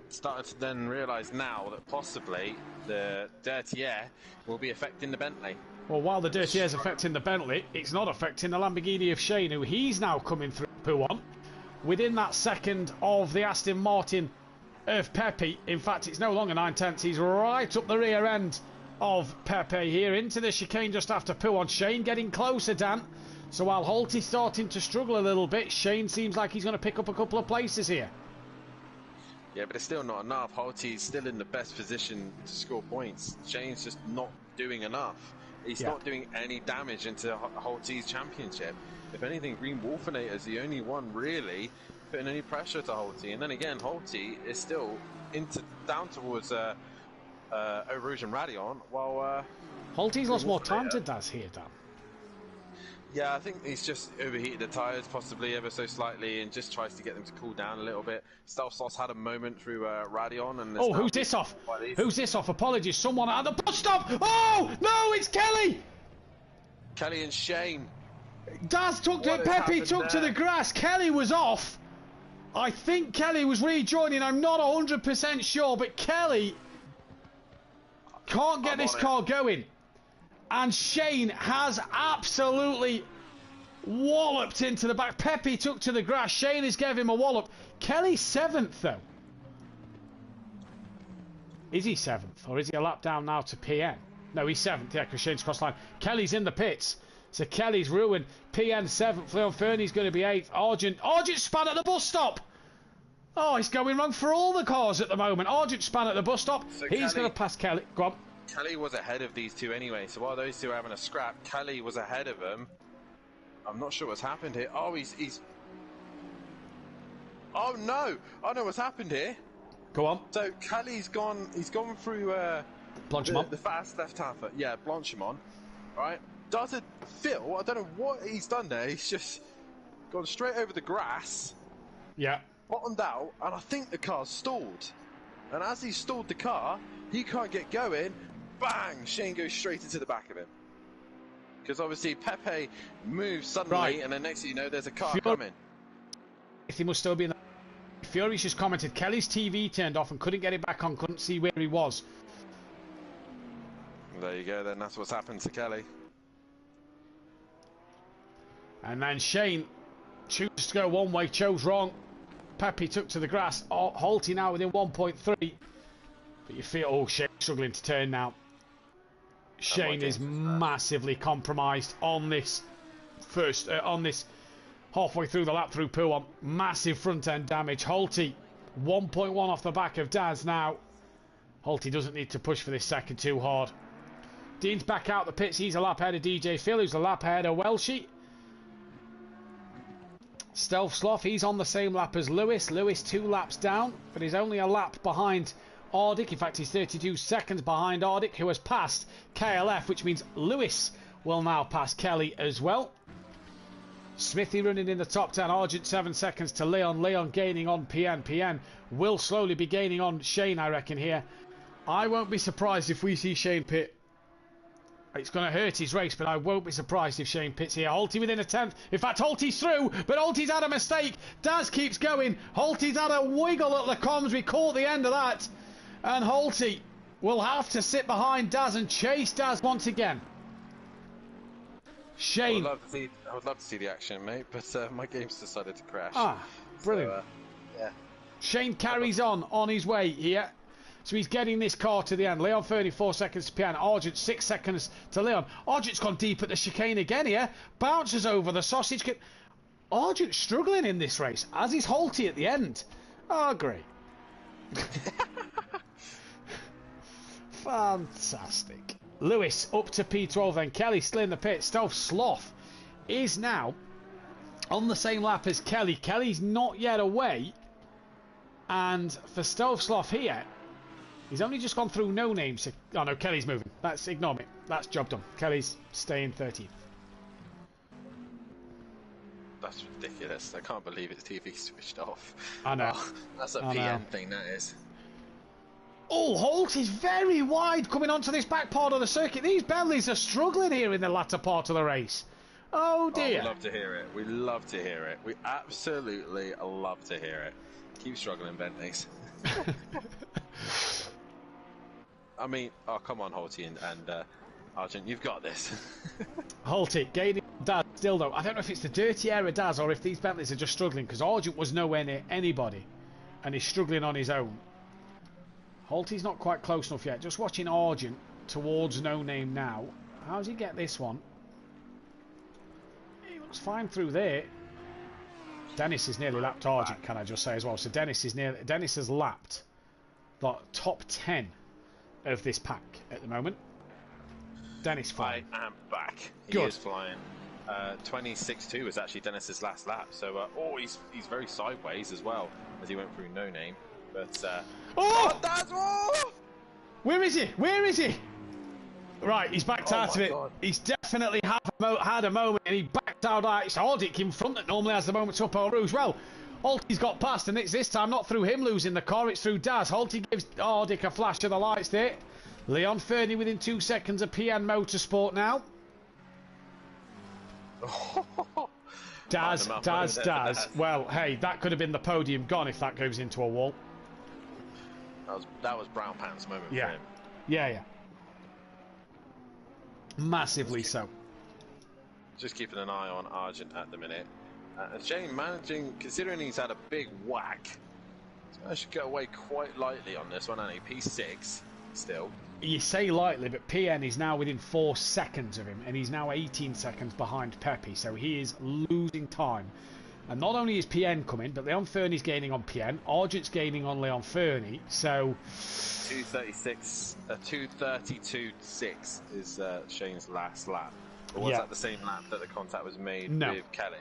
started to then realise now that possibly the dirty air will be affecting the Bentley. Well, while the dirty air is affecting the Bentley, it's not affecting the Lamborghini of Shane, who he's now coming through Puon within that second of the Aston Martin of Pepe. In fact, it's no longer 9/10. He's right up the rear end of Pepe here into the chicane just after Puon. Shane getting closer, Dan. So while Holty's starting to struggle a little bit, Shane seems like he's going to pick up a couple of places here. Yeah, but it's still not enough. Holty's still in the best position to score points. Shane's just not doing enough. He's not doing any damage into Holty's championship. If anything, Green Wolfinator is the only one really putting any pressure to Holty. And then again, Holty is still down towards Eau Rouge and Radion, while Holty's lost more time to Daz here, Dan. Yeah, I think he's just overheated the tyres, possibly ever so slightly, and just tries to get them to cool down a little bit. Stealth had a moment through Radion, and oh, who's this off? Who's this off? Apologies, someone at the bus stop. Oh no, it's Kelly. Kelly and Shane. Daz took to Pepe took to the grass. Kelly was off. I think Kelly was rejoining. I'm not 100% sure, but Kelly can't get this car going. And Shane has absolutely walloped into the back. Pepe took to the grass. Shane has gave him a wallop. Kelly's 7th, though. Is he 7th? Or is he a lap down now to PN? No, he's 7th, yeah, because Shane's cross line. Kelly's in the pits. So Kelly's ruined. PN 7th. Leon Fernie's going to be 8th. Argent span at the bus stop. Oh, he's going wrong for all the cars at the moment. Argent span at the bus stop. So he's going to pass Kelly. Go on. Kelly was ahead of these two anyway, so while those two are having a scrap, Kelly was ahead of them. I'm not sure what's happened here. Oh, he's... Oh, no! I know what's happened here. Go on. So, Kelly's gone... He's gone through... the fast left-hander. Yeah, Blanchimont. Right? Doesn't Phil, I don't know what he's done there. He's just gone straight over the grass. Yeah. Bottomed out, and I think the car's stalled. And as he stalled the car, he can't get going. Bang! Shane goes straight into the back of him. Because obviously Pepe moves suddenly, and then next thing you know, there's a car coming. He must still be in the... Fury's just commented, Kelly's TV turned off and couldn't get it back on, couldn't see where he was. There you go, then that's what's happened to Kelly. And then Shane chooses to go one way, chose wrong. Pepe took to the grass. Oh, Holty now within 1.3. But you feel, oh, Shane's struggling to turn now. Shane is massively compromised on this halfway through the lap through Pool 1. Massive front end damage. Holty 1.1 off the back of Daz now. Holty doesn't need to push for this second too hard. Dean's back out the pits. He's a lap ahead of DJ Phil, who's a lap ahead of Welshie. Stealth Sloth, he's on the same lap as Lewis. Lewis 2 laps down, but he's only a lap behind Ardick. In fact, he's 32 seconds behind Ardick, who has passed KLF, which means Lewis will now pass Kelly as well. Smithy running in the top 10. Argent 7 seconds to Leon. Leon gaining on PN. PN will slowly be gaining on Shane, I reckon, here. I won't be surprised if we see Shane pit. It's going to hurt his race, but I won't be surprised if Shane pits here. Holty within a 10th. In fact, Holty's through, but Holty's had a mistake. Daz keeps going. Holty's had a wiggle at the comms. We caught the end of that. And Holty will have to sit behind Daz and chase Daz once again. Shane. I would love to see the action, mate, but my game's decided to crash. Ah, brilliant. So, yeah. Shane carries on his way here. So he's getting this car to the end. Leon 34 seconds to Pian. Argent 6 seconds to Leon. Argent's gone deep at the chicane again here. Bounces over the sausage. Argent struggling in this race, as is Holty at the end. Oh, great. Fantastic. Lewis up to P12 then. Kelly still in the pit. Stealth Sloth is now on the same lap as Kelly. Kelly's not yet away. And for Stealth Sloth here, he's only just gone through no names. Oh no, Kelly's moving. That's, ignore me. That's job done. Kelly's staying 13th. That's ridiculous. I can't believe it's TV switched off. I know. Oh, that's a PN thing, that is. Oh, Holt is very wide coming onto this back part of the circuit. These Bentleys are struggling here in the latter part of the race. Oh dear. Oh, we love to hear it. We love to hear it. We absolutely love to hear it. Keep struggling, Bentleys. I mean, oh, come on, Holty and Argent, you've got this. Holty, gaining Daz still though. I don't know if it's the dirty air of Daz or if these Bentleys are just struggling, because Argent was nowhere near anybody and he's struggling on his own. Holty's not quite close enough yet. Just watching Argent towards No Name now. How does he get this one? He looks fine through there. Dennis is nearly lapped Argent, can I just say as well. So Dennis has lapped the top 10 of this pack at the moment. Dennis flying. I am back. Good. He is flying. 26.2 was actually Dennis's last lap. So he's very sideways as well as he went through No Name. But that's where is he? Where is he? Right, he's backed out of it. God. He's definitely had a moment and he backed checked out. It's Ardic in front that normally has the moment up Eau Rouge. Well, Holty's got past, and it's this time not through him losing the car, it's through Daz. Holty gives Ardic a flash of the lights there. Leon Fernie within 2 seconds of PN Motorsport now. Daz. Well, hey, that could have been the podium gone if that goes into a wall. That was brown pants moment for him. Yeah. Massively so. Just keeping an eye on Argent at the minute. And Shane managing, considering he's had a big whack, he's managed to get away quite lightly on this one, and he P6 still. You say lightly, but PN is now within 4 seconds of him, and he's now 18 seconds behind Pepe, so he is losing time. And not only is PN coming, but Leon Fernie's gaining on PN, Argent's gaining on Leon Fernie, so... 232.6 is Shane's last lap. Or was that the same lap that the contact was made with Kelly?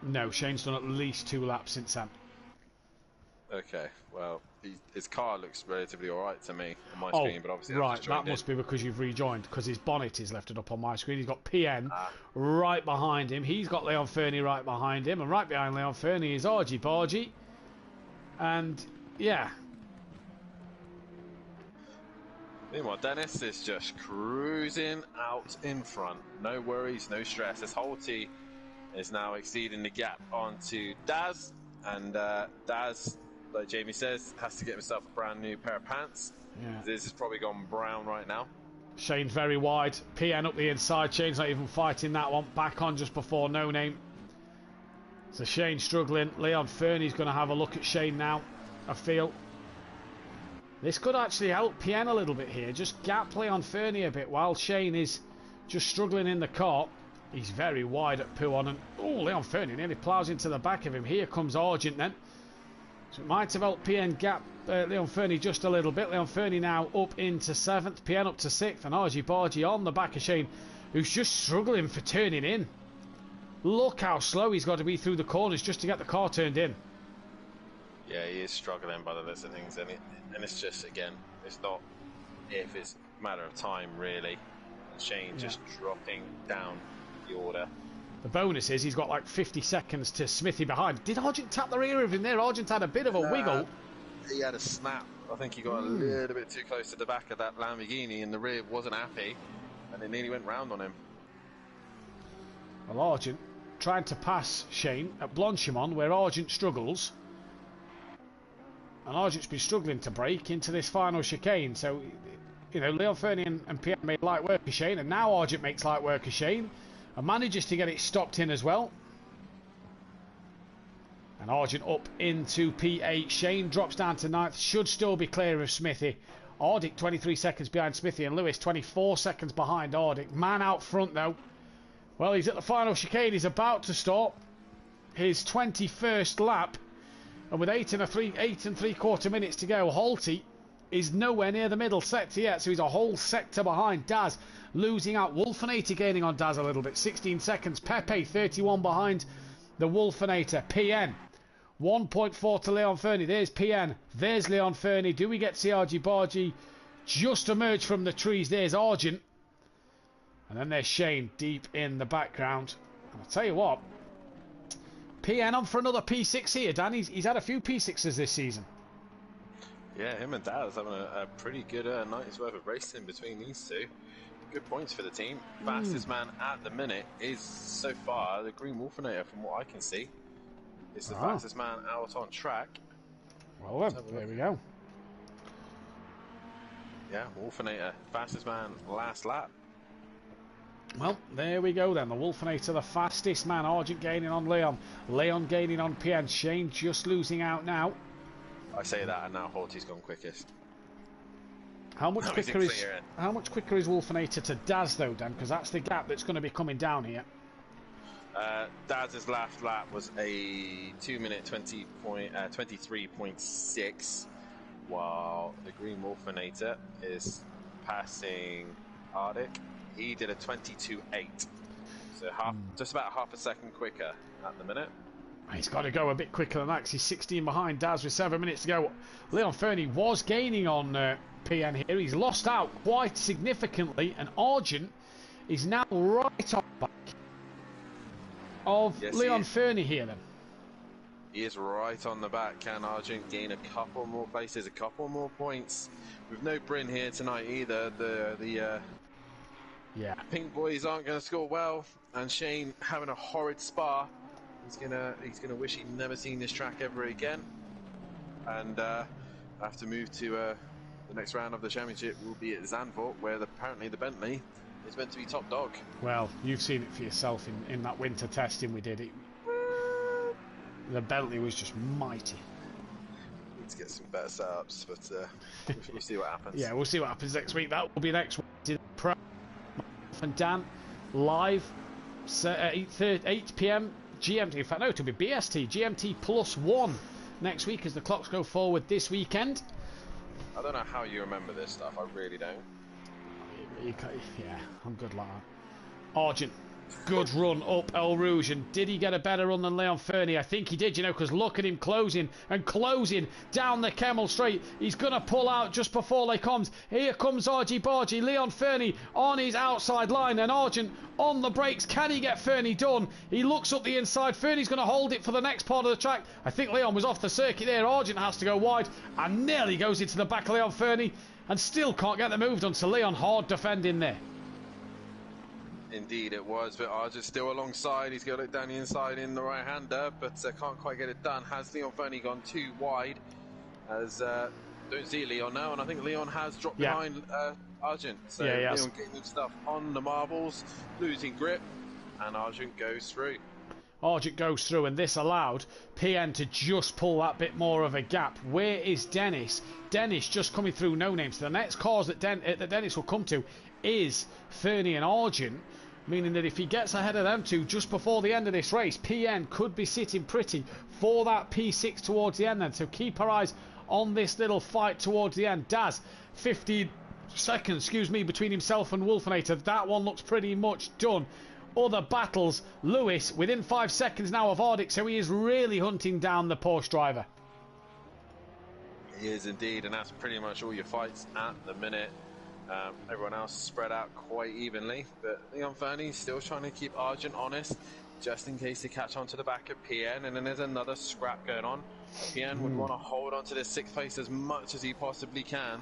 No, Shane's done at least 2 laps since then. Okay, well, his car looks relatively alright to me on my screen, but obviously right, that must be because you've rejoined, because his bonnet is lifted up on my screen. He's got PN right behind him. He's got Leon Fernie right behind him, and right behind Leon Fernie is Argy Bargy. And, yeah. Meanwhile, Dennis is just cruising out in front. No worries, no stress. As Holty is now exceeding the gap onto Daz, and Daz, like Jamie says, has to get himself a brand new pair of pants. Yeah. This has probably gone brown right now. Shane's very wide. PN up the inside. Shane's not even fighting that one. Back on just before No Name. So Shane struggling. Leon Fernie's going to have a look at Shane now, I feel. This could actually help PN a little bit here. Just gap Leon Fernie a bit while Shane is just struggling in the car. He's very wide at Pouon, and Leon Fernie nearly ploughs into the back of him. Here comes Argent then. So it might have helped PN gap Leon Fernie just a little bit. Leon Fernie now up into 7th, PN up to 6th, and Argy Bargy on the back of Shane, who's just struggling for turning in. Look how slow he's got to be through the corners just to get the car turned in. Yeah, he is struggling by the list of things, and it's just, again, it's not if, it's a matter of time, really. And Shane just dropping down the order. The bonus is he's got like 50 seconds to Smithy behind. Did Argent tap the rear of him there? Argent had a bit of a wiggle. He had a snap. I think he got a little bit too close to the back of that Lamborghini, and the rear wasn't happy, and it nearly went round on him. Well, Argent trying to pass Shane at Blanchimont, where Argent struggles. And Argent's been struggling to break into this final chicane. So, you know, Leon Fernie and Pierre made light work of Shane, and now Argent makes light work of Shane and manages to get it stopped in as well. And Argent up into P8. Shane drops down to 9th. Should still be clear of Smithy. Ardic 23 seconds behind Smithy, and Lewis 24 seconds behind Ardic. Man out front though. Well, he's at the final chicane. He's about to stop his 21st lap. And with 8 and 3/4 minutes to go, Holty is nowhere near the middle sector yet, so he's a whole sector behind. Daz losing out. Wolfenator gaining on Daz a little bit, 16 seconds. Pepe 31 behind the Wolfenator. PN 1.4 to Leon Fernie. There's PN, there's Leon Fernie. Do we get CRG Bargy just emerge from the trees? There's Argent, and then there's Shane deep in the background. And I'll tell you what, PN on for another P6 here, Dan. He's had a few P6s this season. Yeah, him and Daz having a pretty good night's worth of racing between these two. Good points for the team. Fastest man at the minute is, so far, the Green Wolfenator, from what I can see. It's the fastest man out on track. Well then, there we go. Yeah, Wolfenator, fastest man last lap. Well, there we go then. The Wolfenator, the fastest man. Argent gaining on Leon. Leon gaining on PN. Shane just losing out now. I say that, and now Holty's gone quickest. How much quicker is Wolfenator to Daz though, Dan? Because that's the gap that's going to be coming down here. Daz's last lap was a 2-minute 23.6, while the Green Wolfenator is passing Ardic. He did a 22.8, so just about half a second quicker at the minute. He's got to go a bit quicker than that because he's 16 behind Daz with 7 minutes to go. Leon Fernie was gaining on PN here. He's lost out quite significantly, and Argent is now right on the back of Leon Fernie here then. He is right on the back. Can Argent gain a couple more places, a couple more points? With no Bryn here tonight either. The Pink boys aren't going to score well, and Shane having a horrid Spa. He's gonna wish he'd never seen this track ever again, and have to move to the next round of the championship will be at Zandvoort, where apparently the Bentley is meant to be top dog. Well, you've seen it for yourself in that winter testing we did. The Bentley was just mighty. Need to get some better setups, but we'll see what happens. Yeah, we'll see what happens next week. That will be next week. Pro and Dan live 8 p.m. GMT. In fact, no, it'll be BST GMT +1 next week as the clocks go forward this weekend. I don't know how you remember this stuff. I really don't. Yeah, I'm good like that. Argent. Good run up El Rouge, and did he get a better run than Leon Fernie? I think he did, you know, because look at him closing down the Kemmel Straight. He's going to pull out just before they comes. Here comes Argy Bargy. Leon Fernie on his outside line, and Argent on the brakes. Can he get Fernie done? He looks up the inside. Fernie's going to hold it for the next part of the track. I think Leon was off the circuit there. Argent has to go wide, and nearly goes into the back of Leon Fernie, and still can't get the move done. So Leon hard defending there. Indeed it was, but Argent's still alongside. He's going to look down the inside in the right-hander, but can't quite get it done. Has Leon Fernie gone too wide? As don't see Leon now, and I think Leon has dropped behind Argent. So Leon getting stuff on the marbles, losing grip, and Argent goes through. Argent goes through, and this allowed PN to just pull that bit more of a gap. Where is Dennis? Dennis just coming through no names. So the next cars that Dennis will come to is Fernie and Argent, meaning that if he gets ahead of them two just before the end of this race, PN could be sitting pretty for that P6 towards the end then. So keep our eyes on this little fight towards the end. Daz, 15 seconds, between himself and Wolfenator. That one looks pretty much done. Other battles, Lewis within 5 seconds now of Ardic, so he is really hunting down the Porsche driver. He is indeed, and that's pretty much all your fights at the minute. Everyone else spread out quite evenly, but Leon Fernie still trying to keep Argent honest, just in case they catch on to the back of PN, and then there's another scrap going on. PN would want to hold on to this 6th place as much as he possibly can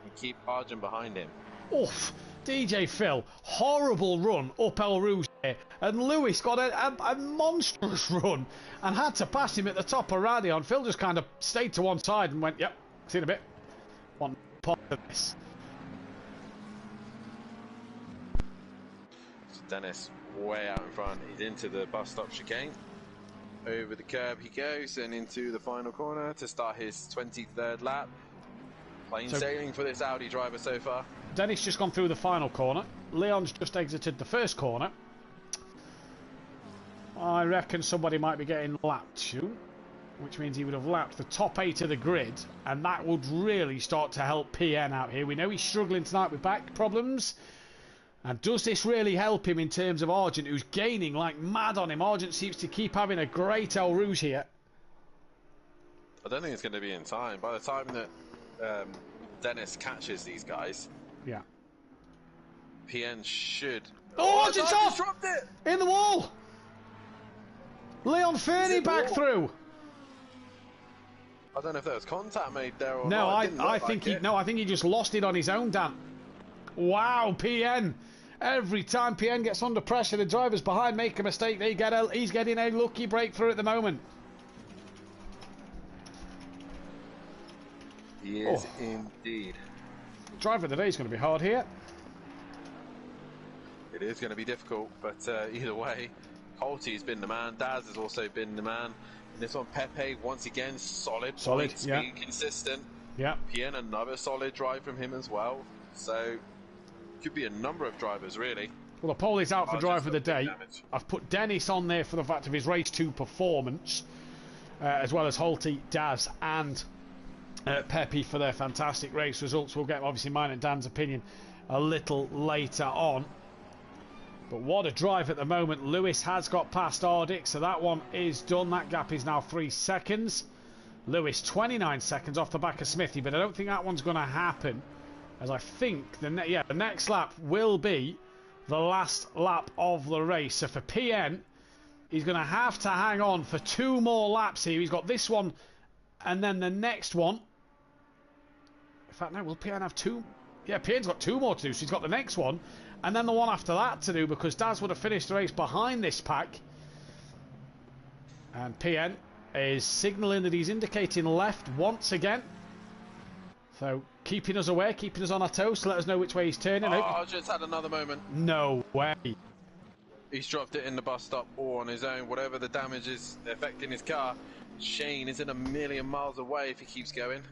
and keep Argent behind him. Oof, DJ Phil, horrible run up El Rouge there, and Lewis got a monstrous run and had to pass him at the top of Radion. Phil just kind of stayed to one side and went, yep, see you in a bit. One part of this. Dennis way out in front. He's into the bus stop chicane. Over the curb he goes and into the final corner to start his 23rd lap. Plain sailing for this Audi driver so far. Dennis just gone through the final corner. Leon's just exited the first corner. I reckon somebody might be getting lapped soon, which means he would have lapped the top 8 of the grid, and that would really start to help PN out here. We know he's struggling tonight with back problems. And does this really help him in terms of Argent, who's gaining like mad on him? Argent seems to keep having a great El Rouge here. I don't think it's going to be in time. By the time that Dennis catches these guys, PN should... Oh, Argent's off! Dropped it! In the wall! Leon Fernie back through! I don't know if there was contact made there or no, not. I think he just lost it on his own, Dan. Wow, PN. Every time PN gets under pressure, the drivers behind make a mistake. He's getting a lucky breakthrough at the moment. He is indeed. Driver of the day is going to be hard here. It is going to be difficult, but either way, Holty's been the man. Daz has also been the man. And this one, Pepe, once again, solid points, being consistent. Yeah. PN, another solid drive from him as well. So, could be a number of drivers, really. Well, the poll is out for driver of the day. I've put Dennis on there for the fact of his race 2 performance, as well as Holty, Daz, and Pepe for their fantastic race results. We'll get obviously mine and Dan's opinion a little later on. But what a drive at the moment. Lewis has got past Ardic, so that one is done. That gap is now 3 seconds. Lewis 29 seconds off the back of Smithy, but I don't think that one's going to happen, as I think the next lap will be the last lap of the race. So for PN, he's going to have to hang on for 2 more laps here. He's got this one and then the next one. In fact, no, will PN have 2? Yeah, PN's got 2 more to do, so he's got the next one and then the one after that to do, because Daz would have finished the race behind this pack. And PN is signalling that he's indicating left once again. So keeping us aware, keeping us on our toes to let us know which way he's turning. Oh, just had another moment. No way. He's dropped it in the bus stop or on his own, whatever the damage is affecting his car. Shane is in a million miles away if he keeps going.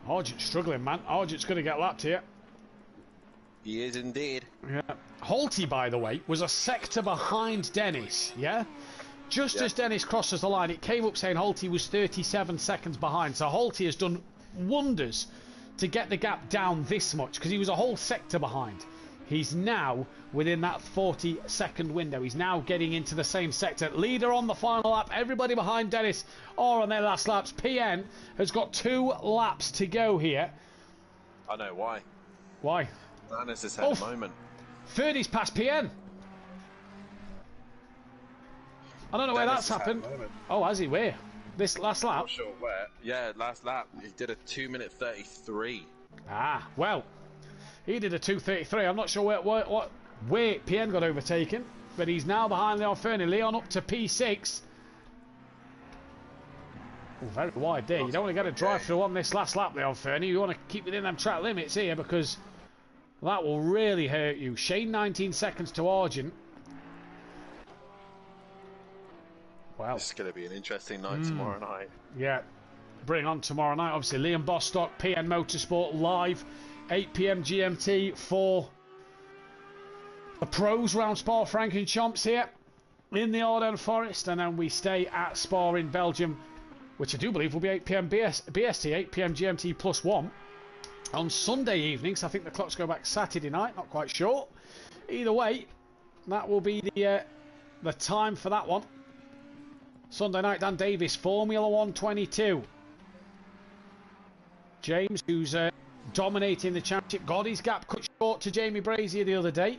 Argent's struggling, man. Argent's going to get lapped here. He is indeed. Yeah. Holty, by the way, was a sector behind Dennis, yeah? Just as Dennis crosses the line, it came up saying Holty was 37 seconds behind. So Holty has done wonders to get the gap down this much, because he was a whole sector behind. He's now within that 40-second window. He's now getting into the same sector. Leader on the final lap. Everybody behind Dennis are on their last laps. PN has got 2 laps to go here. I know why. Why? Dennis has had a moment. Fernie's past PN. I don't know where that's happened. Oh, has he? Where? This last lap? Not sure where. Yeah, last lap. He did a 2:33. Ah, well. He did a 2:33. I'm not sure where PN got overtaken, but he's now behind Leon Fernie. Leon up to P6. Oh, very wide there. You don't want to get a drive through on this last lap, Leon Fernie. You want to keep within them track limits here, because that will really hurt you. Shane 19 seconds to Argent. Wow. This is going to be an interesting night tomorrow night. Yeah. Bring on tomorrow night. Obviously, Liam Bostock, PN Motorsport live. 8 p.m. GMT for the pros round Spa-Francorchamps here in the Ardennes Forest, and then we stay at Spa in Belgium, which I do believe will be 8 p.m. BST, 8 p.m. GMT +1 on Sunday evenings. I think the clocks go back Saturday night, not quite sure. Either way, that will be the time for that one. Sunday night, Dan Davis, Formula 1 22. James, who's dominating the championship, got his gap cut short to Jamie Brazier the other day.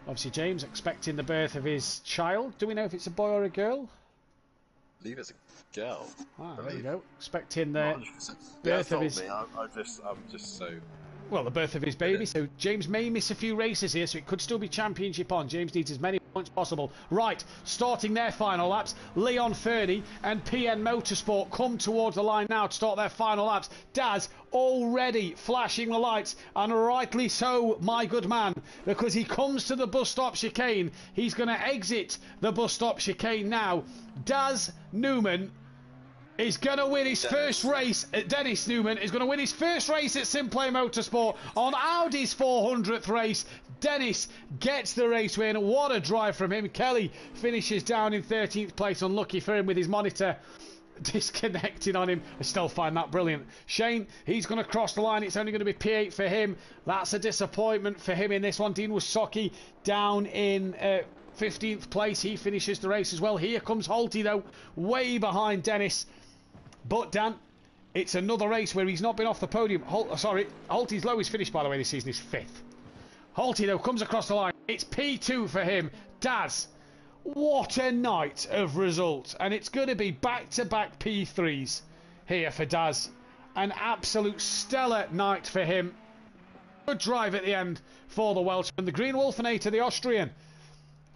Obviously, James expecting the birth of his child. Do we know if it's a boy or a girl? I believe it's a girl. Ah, there you go. Expecting the birth of his... I'm just so... Well, the birth of his baby. So James may miss a few races here, so it could still be championship on. James needs as many points possible. Right, starting their final laps. Leon Fernie and PN Motorsport come towards the line now to start their final laps. Daz already flashing the lights, and rightly so, my good man, because he comes to the bus stop chicane. He's going to exit the bus stop chicane now. Daz Newman is going to win his first race. Dennis Newman is going to win his first race at Simplay Motorsport on Audi's 400th race. Dennis gets the race win. What a drive from him. Kelly finishes down in 13th place. Unlucky for him with his monitor disconnecting on him. I still find that brilliant. Shane, he's going to cross the line. It's only going to be P8 for him. That's a disappointment for him in this one. Dean Wasocki down in 15th place. He finishes the race as well. Here comes Holty, though, way behind Dennis. But, Dan, it's another race where he's not been off the podium. Holty's lowest finish, by the way, this season is 5th. Holty, though, comes across the line. It's P2 for him. Daz, what a night of results. And it's going to be back-to-back P3s here for Daz. An absolute stellar night for him. Good drive at the end for the Welshman. The Green Wolfenator, the Austrian.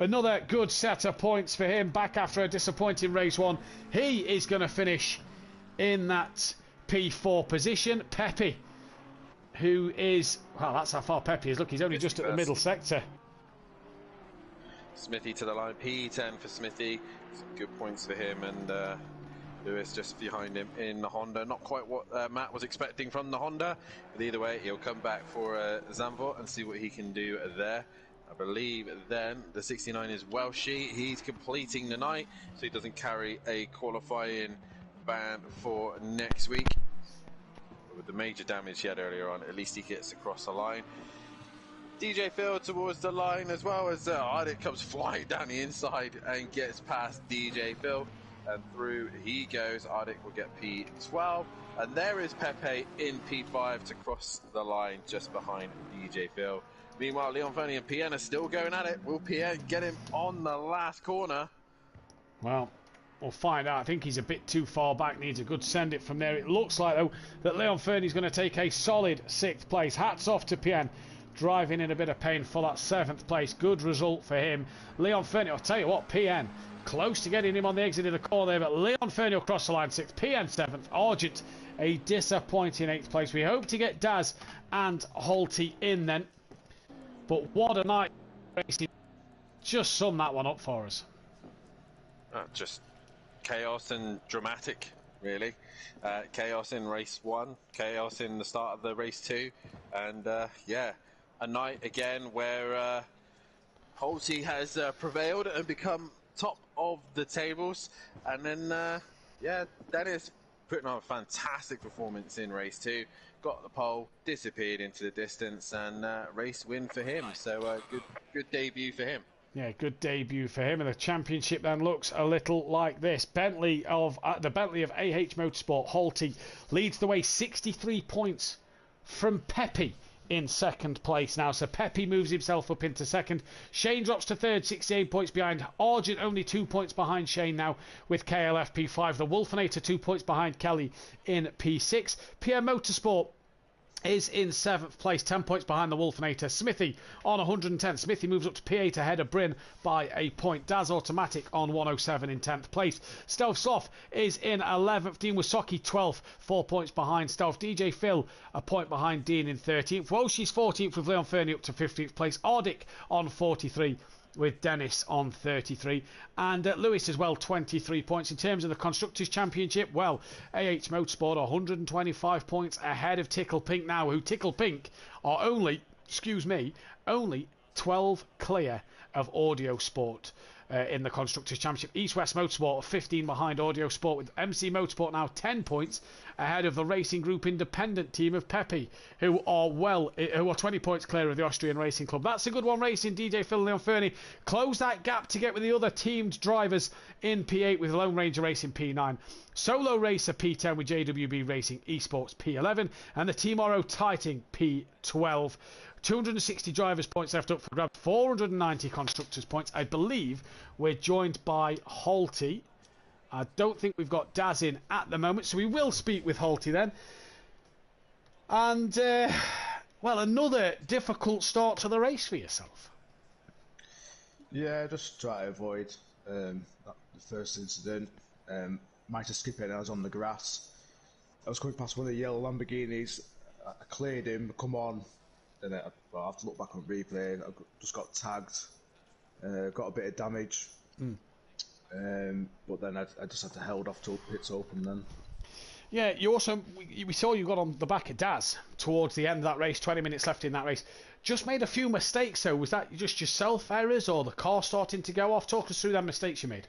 Another good set of points for him. Back after a disappointing race one. He is going to finish in that P4 position. Pepe, who is... Well, that's how far Pepe is. Look, he's only just at the middle sector. Smithy to the line. P10 for Smithy. Some good points for him. And Lewis just behind him in the Honda. Not quite what Matt was expecting from the Honda. But either way, he'll come back for Zandvoort and see what he can do there. I believe then the 69 is Welshie. He's completing the night, so he doesn't carry a qualifying ban for next week. With the major damage he had earlier on, at least he gets across the line. DJ Phil towards the line, as well as Ardic comes flying down the inside and gets past DJ Phil, and through he goes. Ardic will get P12, and there is Pepe in P5 to cross the line just behind DJ Phil. Meanwhile, Leon Fernie and PN are still going at it. Will PN get him on the last corner? Well, we'll find out. I think he's a bit too far back, needs a good send it from there. It looks like, though, that Leon Fernie's going to take a solid 6th place. Hats off to PN, driving in a bit of pain for that 7th place. Good result for him. Leon Fernie, I'll tell you what, PN, close to getting him on the exit of the corner there, but Leon Fernie will cross the line 6th, PN 7th, Argent a disappointing 8th place. We hope to get Daz and Holty in then. But what a night racing. Just sum that one up for us. Just chaos and dramatic, really. Chaos in race 1, chaos in the start of the race 2, and yeah, a night again where Holty has prevailed and become top of the tables, and then yeah, Dennis putting on a fantastic performance in race 2, got the pole, disappeared into the distance, and race win for him. So good debut for him. Yeah, good debut for him, and the championship then looks a little like this. Bentley of the Bentley of AH Motorsport, Holty leads the way 63 points from Pepe in 2nd place now. So Pepe moves himself up into 2nd. Shane drops to 3rd, 68 points behind. Argent only 2 points behind Shane now with KLF P5. The Wolfenator 2 points behind Kelly in P6. PM Motorsport is in 7th place, 10 points behind the Wolfenator. Smithy on 110. Smithy moves up to P8 ahead of Bryn by a point. Daz Automatic on 107 in 10th place. Stealth Sloth is in 11th. Dean Wasocki 12th, 4 points behind Stealth. DJ Phil a point behind Dean in 13th. Walshy's 14th with Leon Fernie up to 15th place. Ardic on 43 with Dennis on 33, and Lewis as well 23 points. In terms of the Constructors' Championship, well, AH Motorsport 125 points ahead of Tickle Pink now, who Tickle Pink are only 12 clear of Audio Sport in the Constructors' Championship. East West Motorsport are 15 behind Audio Sport, with MC Motorsport now 10 points ahead of the Racing Group Independent team of Pepe, who are 20 points clear of the Austrian Racing Club. That's a good one racing. DJ Phil and Leon Fernie close that gap to get with the other teamed drivers in P8 with Lone Ranger Racing P9, Solo Racer P10 with JWB Racing Esports P11, and the Team Oro Titan P12. 260 drivers points left up for grabs, 490 constructors points. I believe we're joined by Holty. I don't think we've got Daz in at the moment, so we will speak with Holty then. And well, another difficult start to the race for yourself. Yeah, just try to avoid the first incident. Might have skipped it. I was on the grass. I was coming past one of the yellow Lamborghinis. I cleared him, come on. Then I have to look back on replay. I just got tagged, got a bit of damage, but then I just had to hold off till pits open then. Yeah, you also, we saw you got on the back of Daz towards the end of that race, 20 minutes left in that race. Just made a few mistakes though. Was that just yourself errors or the car starting to go off? Talk us through them mistakes you made.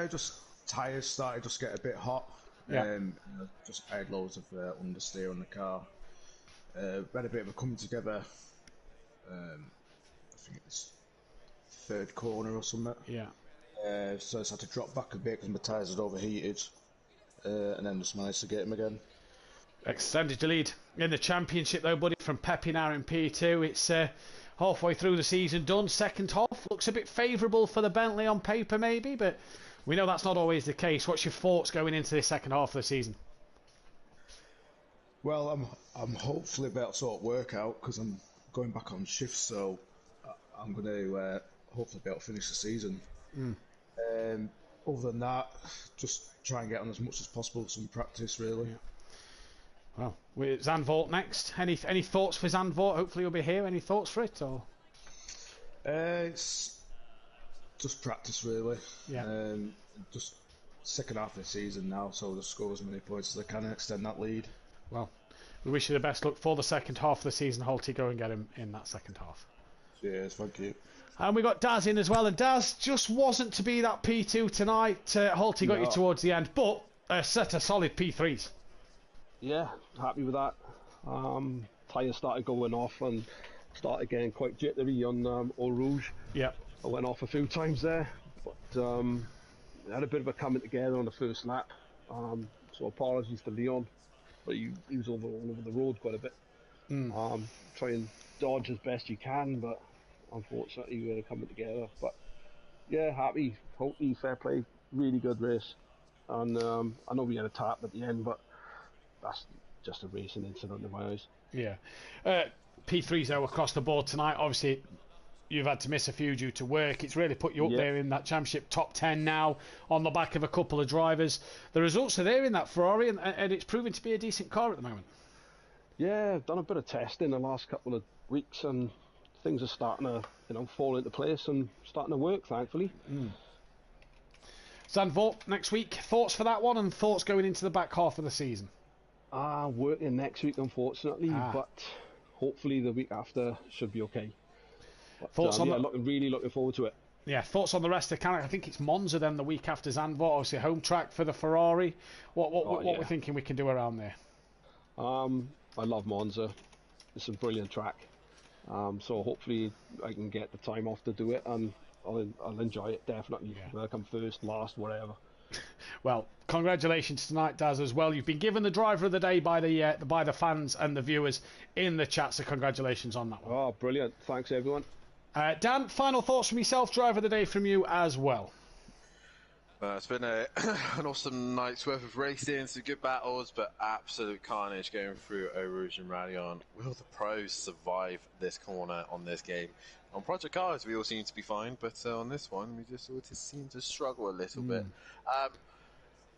Just tyres started just get a bit hot. Yeah. Just I had loads of understeer on the car. We had a bit of a coming together. I think it was 3rd corner or something. Yeah. So I just had to drop back a bit because my tyres had overheated, and then just managed to get him again. Extended the lead in the championship though, buddy, from Pepe now in P2. It's halfway through the season done. Second half looks a bit favourable for the Bentley on paper maybe, but we know that's not always the case. What's your thoughts going into the second half of the season? Well, I'm hopefully about to sort of work out because I'm going back on shifts, so I'm going to hopefully be able to finish the season. Other than that, just try and get on as much as possible, some practice really. Yeah. Well, with Zandvoort next. Any thoughts for Zandvoort? Hopefully you'll be here. Any thoughts for it or? It's just practice really. Yeah. Just second half of the season now, so I'll just score as many points as I can and extend that lead. Well, we wish you the best luck for the second half of the season. Holty, go and get him in that second half. Cheers, thank you. And we got Daz in as well, and Daz just wasn't to be that P2 tonight. Holty got you towards the end, but set a solid P3s. Yeah, happy with that. Tyres started going off and started getting quite jittery on Eau Rouge. Yeah. I went off a few times there, but I had a bit of a coming together on the first lap. So apologies to Leon, but he was all over the road quite a bit. Trying dodge as best you can, but unfortunately we're coming together. But yeah, happy. Hopefully, fair play. Really good race. And I know we had a tap at the end, but that's just a racing incident in my eyes. Yeah. P3s though across the board tonight. Obviously, you've had to miss a few due to work. It's really put you up there in that championship top 10 now on the back of a couple of drivers. The results are there in that Ferrari, and it's proving to be a decent car at the moment. Yeah, I've done a bit of testing the last couple of weeks, and things are starting to fall into place and starting to work, thankfully. Zandvoort next week. Thoughts for that one, and thoughts going into the back half of the season? Working next week, unfortunately, but hopefully the week after should be okay. But, thoughts on really looking forward to it. Yeah, thoughts on the rest of Canada? I think it's Monza then the week after Zandvoort, obviously home track for the Ferrari. What we're thinking we can do around there? I love Monza. It's a brilliant track. So hopefully I can get the time off to do it, and I'll enjoy it definitely. Whether I come first, last, whatever. Well, congratulations tonight, Daz, as well. You've been given the driver of the day by the fans and the viewers in the chat, so congratulations on that one. Oh, brilliant. Thanks, everyone. Dan, final thoughts from yourself, driver of the day from you as well. It's been an awesome night's worth of racing, some good battles, but absolute carnage going through Eau Rouge and Rallion. Will the pros survive this corner on this game? On Project Cars, we all seem to be fine, but on this one, we just sort of seem to struggle a little bit.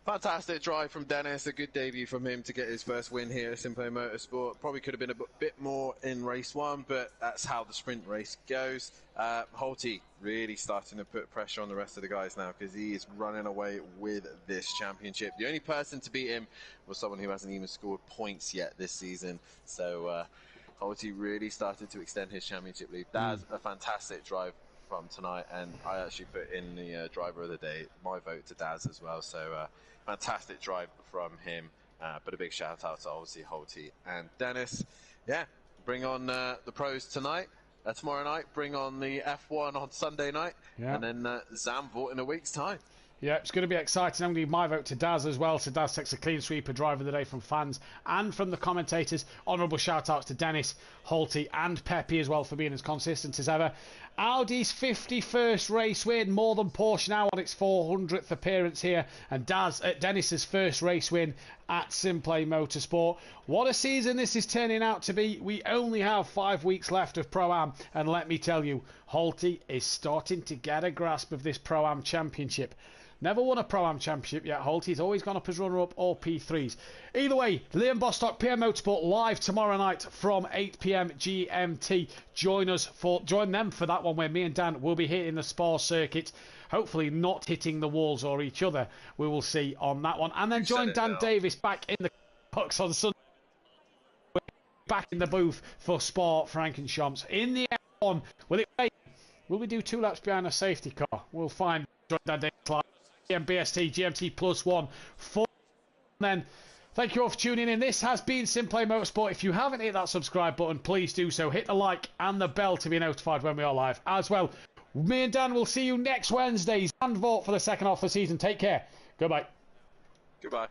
Fantastic drive from Dennis, a good debut from him to get his first win here at Simplay Motorsport. Probably could have been a bit more in race one, but that's how the sprint race goes. Holty really starting to put pressure on the rest of the guys now, because he is running away with this championship. The only person to beat him was someone who hasn't even scored points yet this season. So Holty really started to extend his championship lead. That's a fantastic drive from tonight, and I actually put in the driver of the day, my vote to Daz as well. So fantastic drive from him, but a big shout out to obviously Holty and Dennis. Yeah, bring on the pros tonight. Tomorrow night, bring on the F1 on Sunday night, and then Zandvoort in a week's time. Yeah, it's going to be exciting. I'm going to give my vote to Daz as well. So Daz takes a clean sweeper driver of the day from fans and from the commentators. Honourable shout-outs to Dennis, Holty and Pepe as well for being as consistent as ever. Audi's 51st race win, more than Porsche now on its 400th appearance here. And Dennis's first race win at Simplay Motorsport. What a season this is turning out to be. We only have 5 weeks left of Pro-Am. And let me tell you, Holty is starting to get a grasp of this Pro-Am championship. Never won a Pro-Am championship yet, Holt. He's always gone up as runner-up or P3s. Either way, Liam Bostock, PM Motorsport, live tomorrow night from 8 PM GMT. Join them for that one where me and Dan will be hitting the Spa circuit. Hopefully not hitting the walls or each other. We will see on that one. And then join Dan Davis back in the pucks on Sunday. Back in the booth for Spa Frankenschamps. In the F1, will we do 2 laps behind a safety car? We'll find. Join Dan Davis live. BST GMT +1 4. Then thank you all for tuning in. This has been Simplay Motorsport. If you haven't hit that subscribe button, please do so. Hit the like and the bell to be notified when we are live as well. Me and Dan will see you next Wednesday and vote for the second half of the season. Take care. Goodbye. Goodbye.